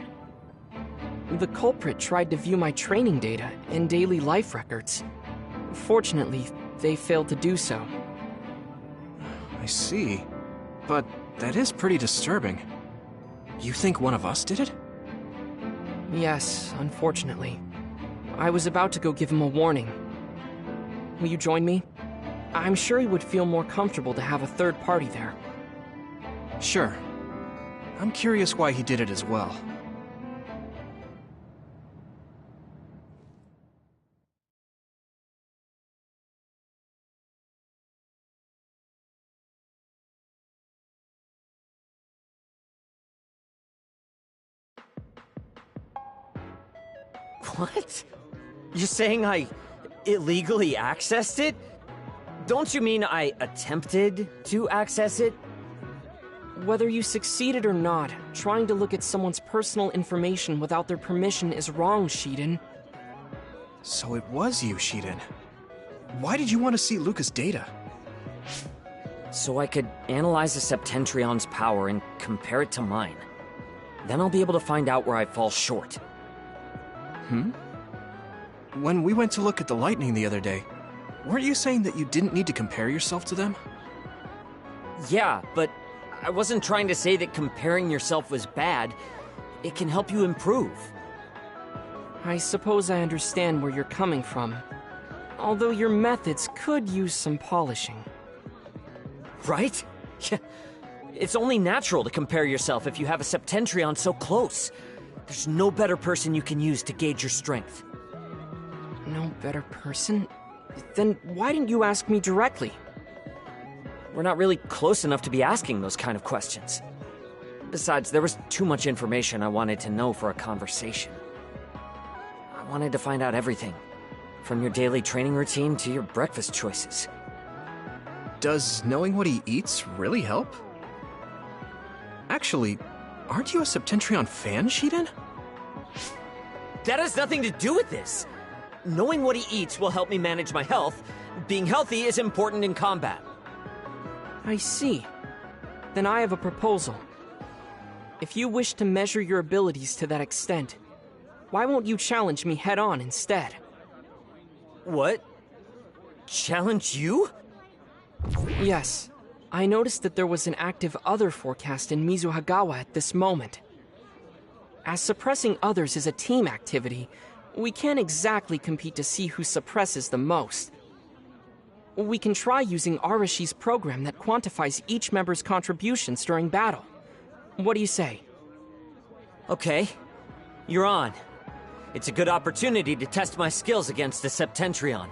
The culprit tried to view my training data and daily life records. Fortunately, they failed to do so. I see. But that is pretty disturbing. You think one of us did it? Yes, unfortunately. I was about to go give him a warning. Will you join me? I'm sure he would feel more comfortable to have a third party there. Sure. I'm curious why he did it as well. What? You're saying I illegally accessed it? Don't you mean I attempted to access it? Whether you succeeded or not, trying to look at someone's personal information without their permission is wrong, Shiden. So it was you, Shiden. Why did you want to see Luca's data? So I could analyze the Septentrion's power and compare it to mine. Then I'll be able to find out where I fall short. When we went to look at the lightning the other day, weren't you saying that you didn't need to compare yourself to them? Yeah, but I wasn't trying to say that comparing yourself was bad. It can help you improve. I suppose I understand where you're coming from. Although your methods could use some polishing. Right? Yeah. It's only natural to compare yourself if you have a Septentrion so close. There's no better person you can use to gauge your strength. No better person? Then why didn't you ask me directly? We're not really close enough to be asking those kind of questions. Besides, there was too much information I wanted to know for a conversation. I wanted to find out everything, from your daily training routine to your breakfast choices. Does knowing what he eats really help? Actually, aren't you a Septentrion fan, Shiden? That has nothing to do with this. Knowing what he eats will help me manage my health. Being healthy is important in combat. I see. Then I have a proposal. If you wish to measure your abilities to that extent, why won't you challenge me head-on instead? What? Challenge you? Yes. I noticed that there was an active other forecast in Mizuhagawa at this moment. As suppressing others is a team activity, we can't exactly compete to see who suppresses the most. We can try using Arashi's program that quantifies each member's contributions during battle. What do you say? Okay. You're on. It's a good opportunity to test my skills against the Septentrion.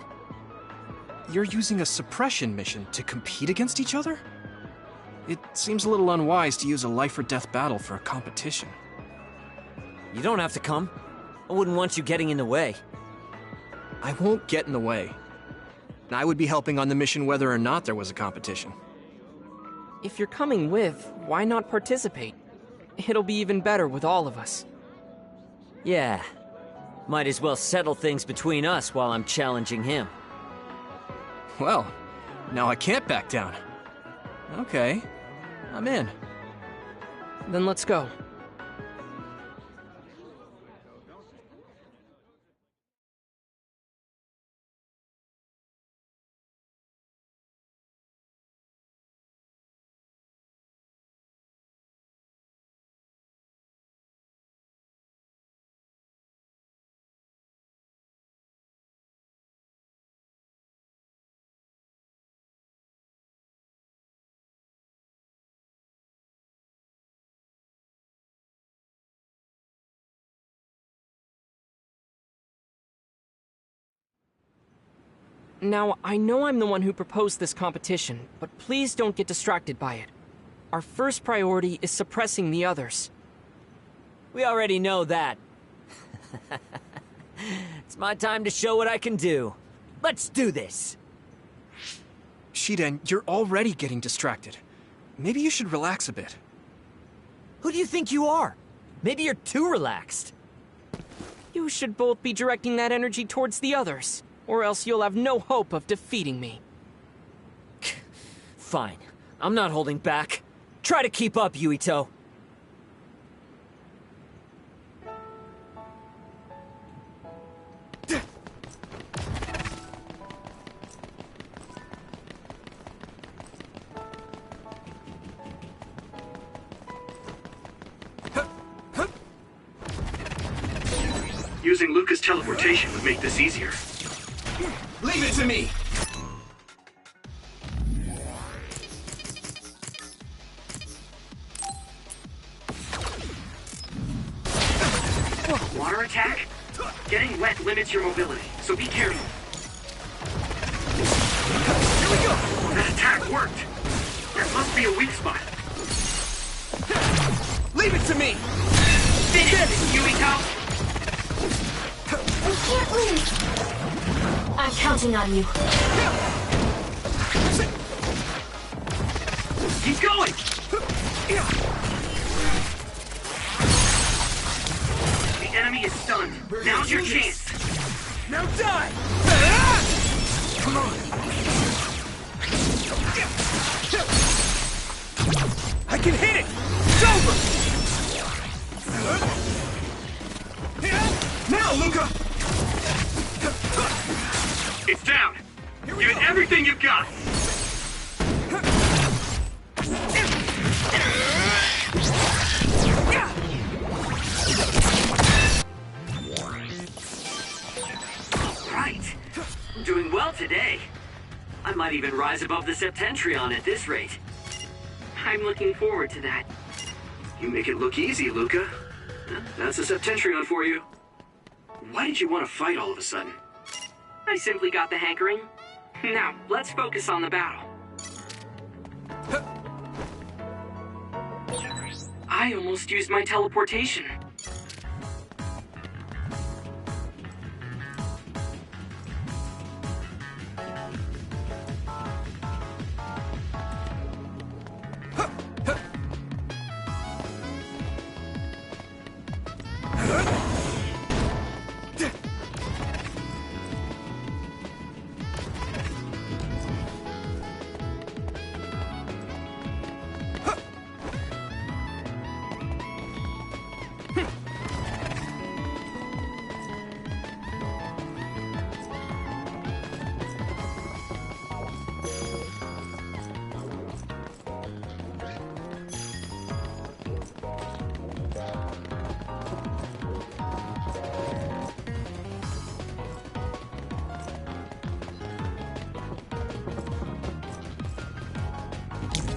You're using a suppression mission to compete against each other? It seems a little unwise to use a life-or-death battle for a competition. You don't have to come. I wouldn't want you getting in the way. I won't get in the way. I would be helping on the mission whether or not there was a competition. If you're coming with, why not participate? It'll be even better with all of us. Yeah. Might as well settle things between us while I'm challenging him. Well, now I can't back down. Okay, I'm in. Then let's go. Now, I know I'm the one who proposed this competition, but please don't get distracted by it. Our first priority is suppressing the others. We already know that. It's my time to show what I can do. Let's do this! Shiden, you're already getting distracted. Maybe you should relax a bit. Who do you think you are? Maybe you're too relaxed. You should both be directing that energy towards the others, or else you'll have no hope of defeating me. Fine. I'm not holding back. Try to keep up, Yuito. using Luca's teleportation would make this easier. Leave it to me! Water attack? Getting wet limits your mobility, so be careful. Here we go! That attack worked! There must be a weak spot. Leave it to me! Finish this, Yuito! We can't lose! I'm counting on you. Keep going! The enemy is stunned. Now's your chance. Now die! Come on! I can hit it! It's over! Now, Luca! It's down! Give it everything you've got! Right. I'm doing well today. I might even rise above the Septentrion at this rate. I'm looking forward to that. You make it look easy, Luca. That's a Septentrion for you. Why did you want to fight all of a sudden? I simply got the hankering. Now, let's focus on the battle. I almost used my teleportation.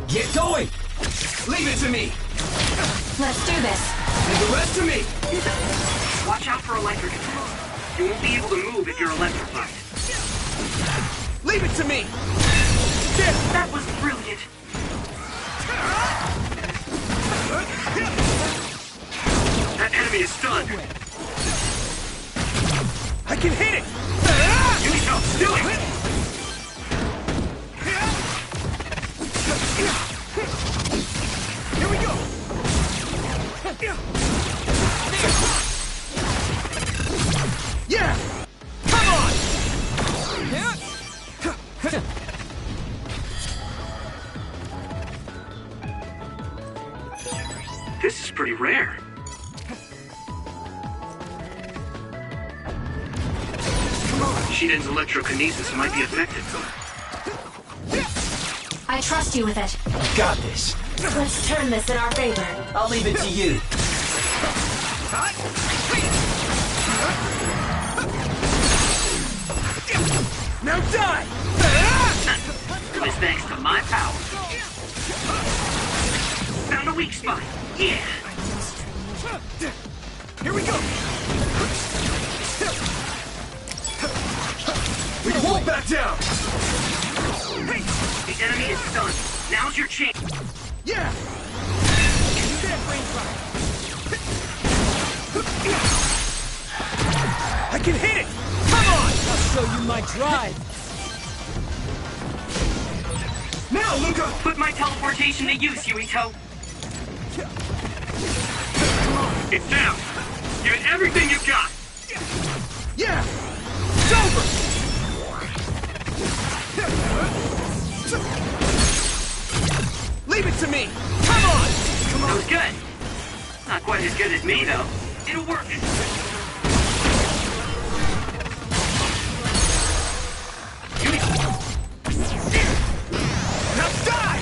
Get going! Leave it to me! Let's do this! And the rest to me! Watch out for electric attacks. You won't be able to move if you're electrified. Leave it to me! That was brilliant! That enemy is stunned! I can hit it! Yuito, do it! Here we go! Yeah! Come on! This is pretty rare. Shiden's electrokinesis might be effective. I trust you with it. Got this. Let's turn this in our favor. I'll leave it to you. Now die! It was thanks to my power. Found a weak spot. Yeah. Here we go! We won't back down! Hey! The enemy is stunned. Now's your chance. Yeah! I can hit it! Come on! I'll show you my drive! Now, Luca! Put my teleportation to use, Yuito. It's down! Give it everything you've got! Yeah! It's over! Leave it to me! Come on! That was good. Not quite as good as me, though. It'll work. Now die!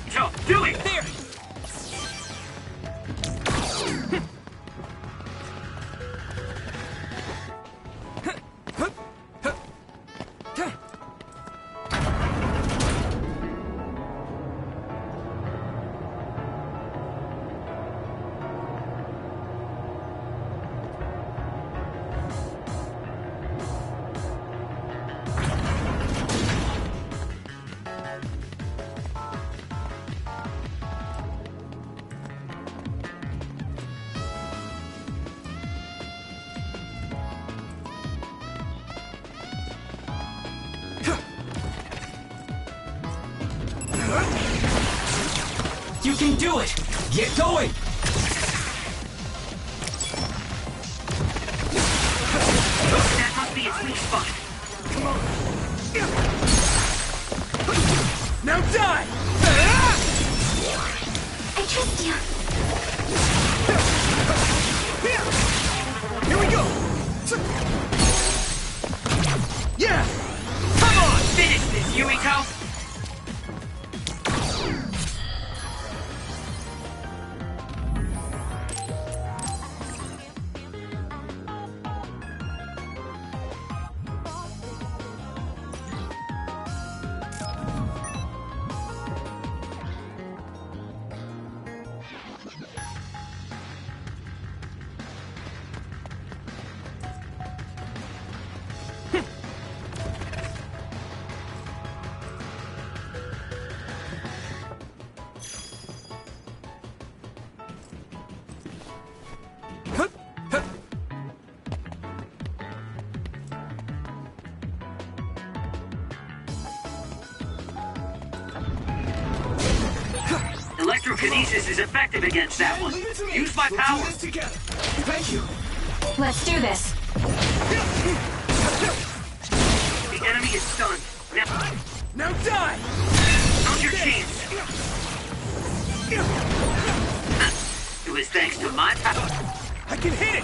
Joe, do it! There! You can do it! Get going! That must be its weak spot. Come on. Now die! I trust you. Here we go! Yeah! Come on! Finish this, Yuito! Electrokinesis is effective against that one. Use my power. Thank you. Let's do this. The enemy is stunned. Now die! Now's your chance. It was thanks to my power. I can hit it!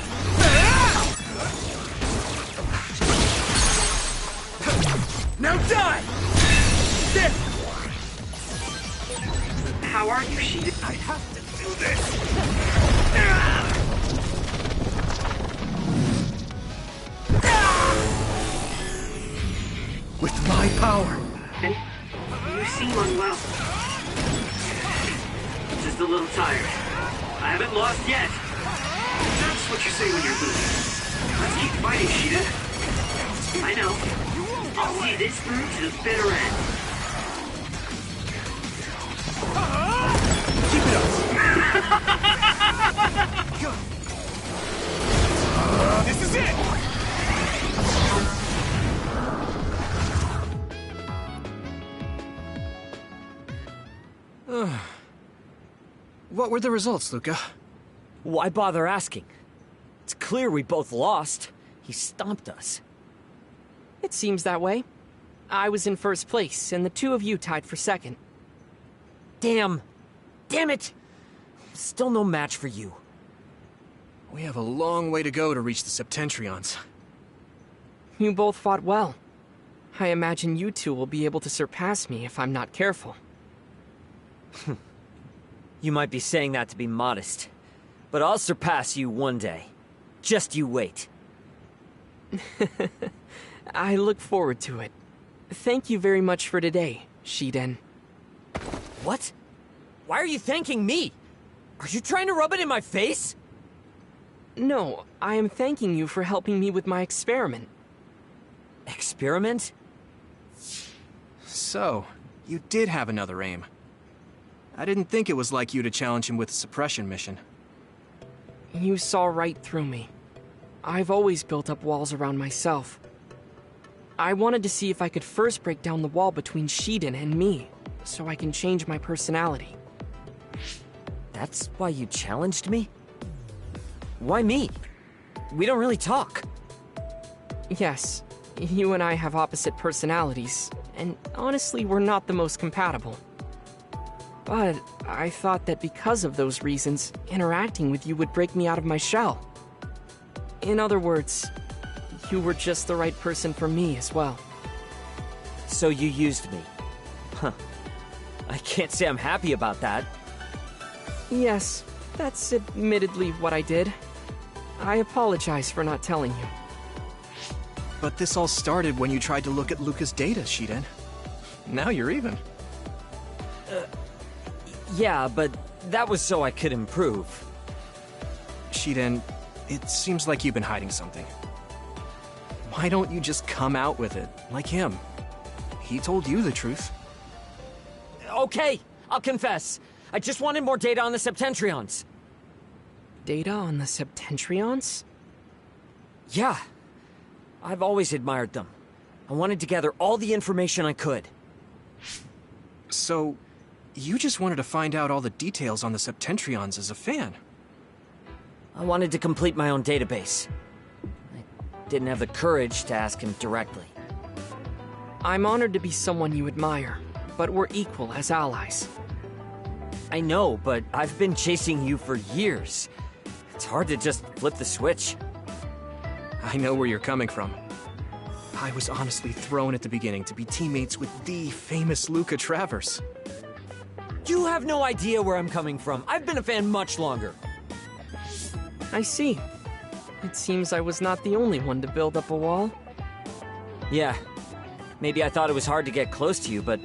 Now die! There! How are you, Sheeta? I have to do this! With my power! You seem unwell. Just a little tired. I haven't lost yet. That's what you say when you're losing. Let's keep fighting, Sheeta. I know. I'll see this through to the bitter end. Keep it up! This is it! What were the results, Luca? Why bother asking? It's clear we both lost. He stomped us. It seems that way. I was in first place, and the two of you tied for second. Damn it! Still no match for you. We have a long way to go to reach the Septentrions. You both fought well. I imagine you two will be able to surpass me if I'm not careful. You might be saying that to be modest, but I'll surpass you one day. Just you wait. I look forward to it. Thank you very much for today, Shiden. What? Why are you thanking me? Are you trying to rub it in my face? No, I am thanking you for helping me with my experiment. Experiment? So, you did have another aim. I didn't think it was like you to challenge him with a suppression mission. You saw right through me. I've always built up walls around myself. I wanted to see if I could first break down the wall between Shiden and me, so I can change my personality. That's why you challenged me? Why me? We don't really talk. Yes, you and I have opposite personalities, and honestly, we're not the most compatible. But I thought that because of those reasons, interacting with you would break me out of my shell. In other words, you were just the right person for me as well. So you used me. Huh. I can't say I'm happy about that. Yes, that's admittedly what I did. I apologize for not telling you. But this all started when you tried to look at Luca's data, Shiden. Now you're even. Yeah, but that was so I could improve. Shiden, it seems like you've been hiding something. Why don't you just come out with it, like him? He told you the truth. Okay, I'll confess. I just wanted more data on the Septentrions. Data on the Septentrions? Yeah. I've always admired them. I wanted to gather all the information I could. So, you just wanted to find out all the details on the Septentrions as a fan. I wanted to complete my own database. I didn't have the courage to ask him directly. I'm honored to be someone you admire, but we're equal as allies. I know, but I've been chasing you for years. It's hard to just flip the switch. I know where you're coming from. I was honestly thrown at the beginning to be teammates with the famous Luca Travers. You have no idea where I'm coming from. I've been a fan much longer. I see. It seems I was not the only one to build up a wall. Yeah. Maybe I thought it was hard to get close to you, but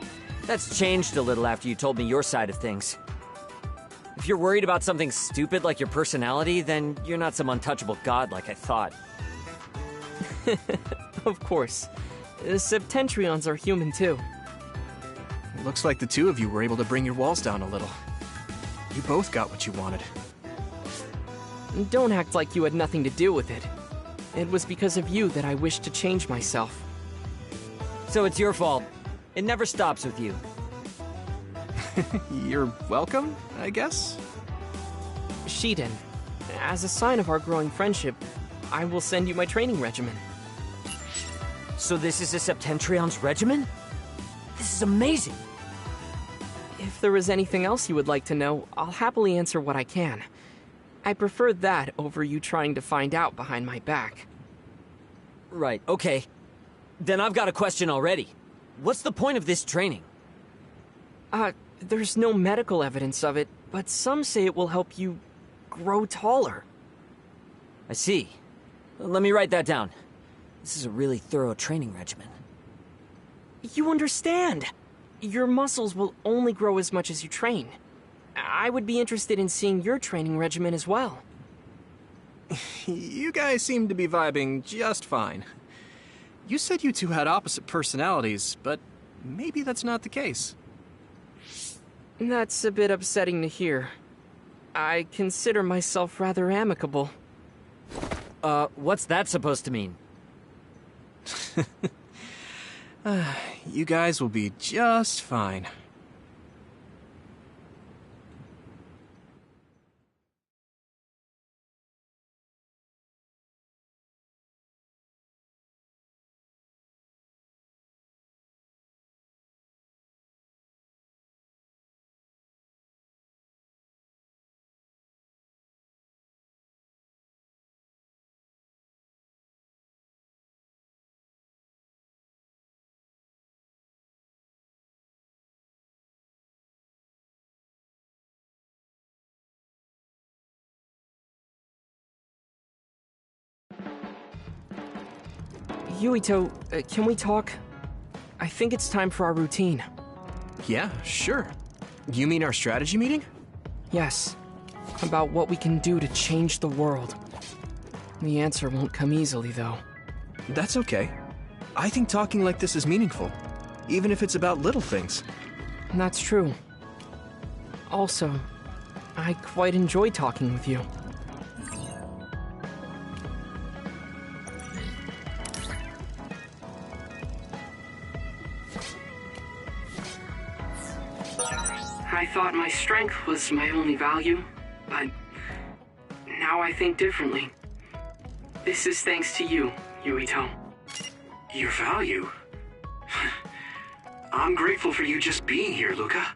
that's changed a little after you told me your side of things. If you're worried about something stupid like your personality, then you're not some untouchable god like I thought. Of course. Septentrions are human too. Looks like the two of you were able to bring your walls down a little. You both got what you wanted. Don't act like you had nothing to do with it. It was because of you that I wished to change myself. So it's your fault. It never stops with you. You're welcome, I guess? Shiden, as a sign of our growing friendship, I will send you my training regimen. So this is a Septentrion's regimen? This is amazing! If there is anything else you would like to know, I'll happily answer what I can. I prefer that over you trying to find out behind my back. Right, okay. Then I've got a question already. What's the point of this training? There's no medical evidence of it, but some say it will help you grow taller. I see. Let me write that down. This is a really thorough training regimen. You understand. Your muscles will only grow as much as you train. I would be interested in seeing your training regimen as well. You guys seem to be vibing just fine. You said you two had opposite personalities, but maybe that's not the case. That's a bit upsetting to hear. I consider myself rather amicable. What's that supposed to mean? You guys will be just fine. Yuito, can we talk? I think it's time for our routine. Yeah, sure. You mean our strategy meeting? Yes. About what we can do to change the world. The answer won't come easily, though. That's okay. I think talking like this is meaningful, even if it's about little things. That's true. Also, I quite enjoy talking with you. I thought my strength was my only value, but now I think differently. This is thanks to you, Yuito. Your value? I'm grateful for you just being here, Luca.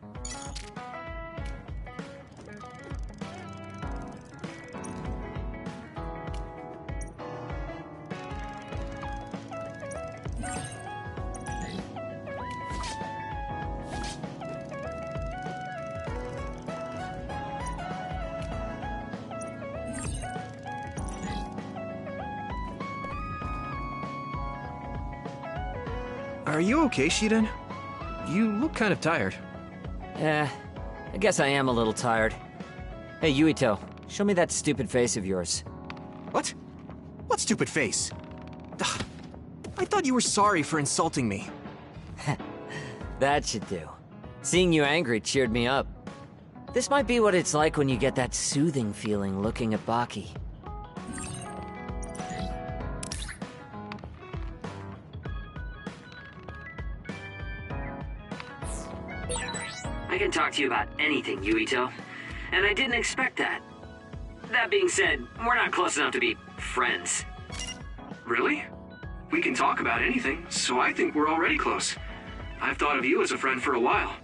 Are you okay, Shiden? You look kind of tired. I guess I am a little tired. Hey, Yuito, show me that stupid face of yours. What? What stupid face? Ugh, I thought you were sorry for insulting me. That should do. Seeing you angry cheered me up. This might be what it's like when you get that soothing feeling looking at Baki. I can talk to you about anything, Yuito. And I didn't expect that. That being said, we're not close enough to be friends. Really? We can talk about anything, so I think we're already close. I've thought of you as a friend for a while.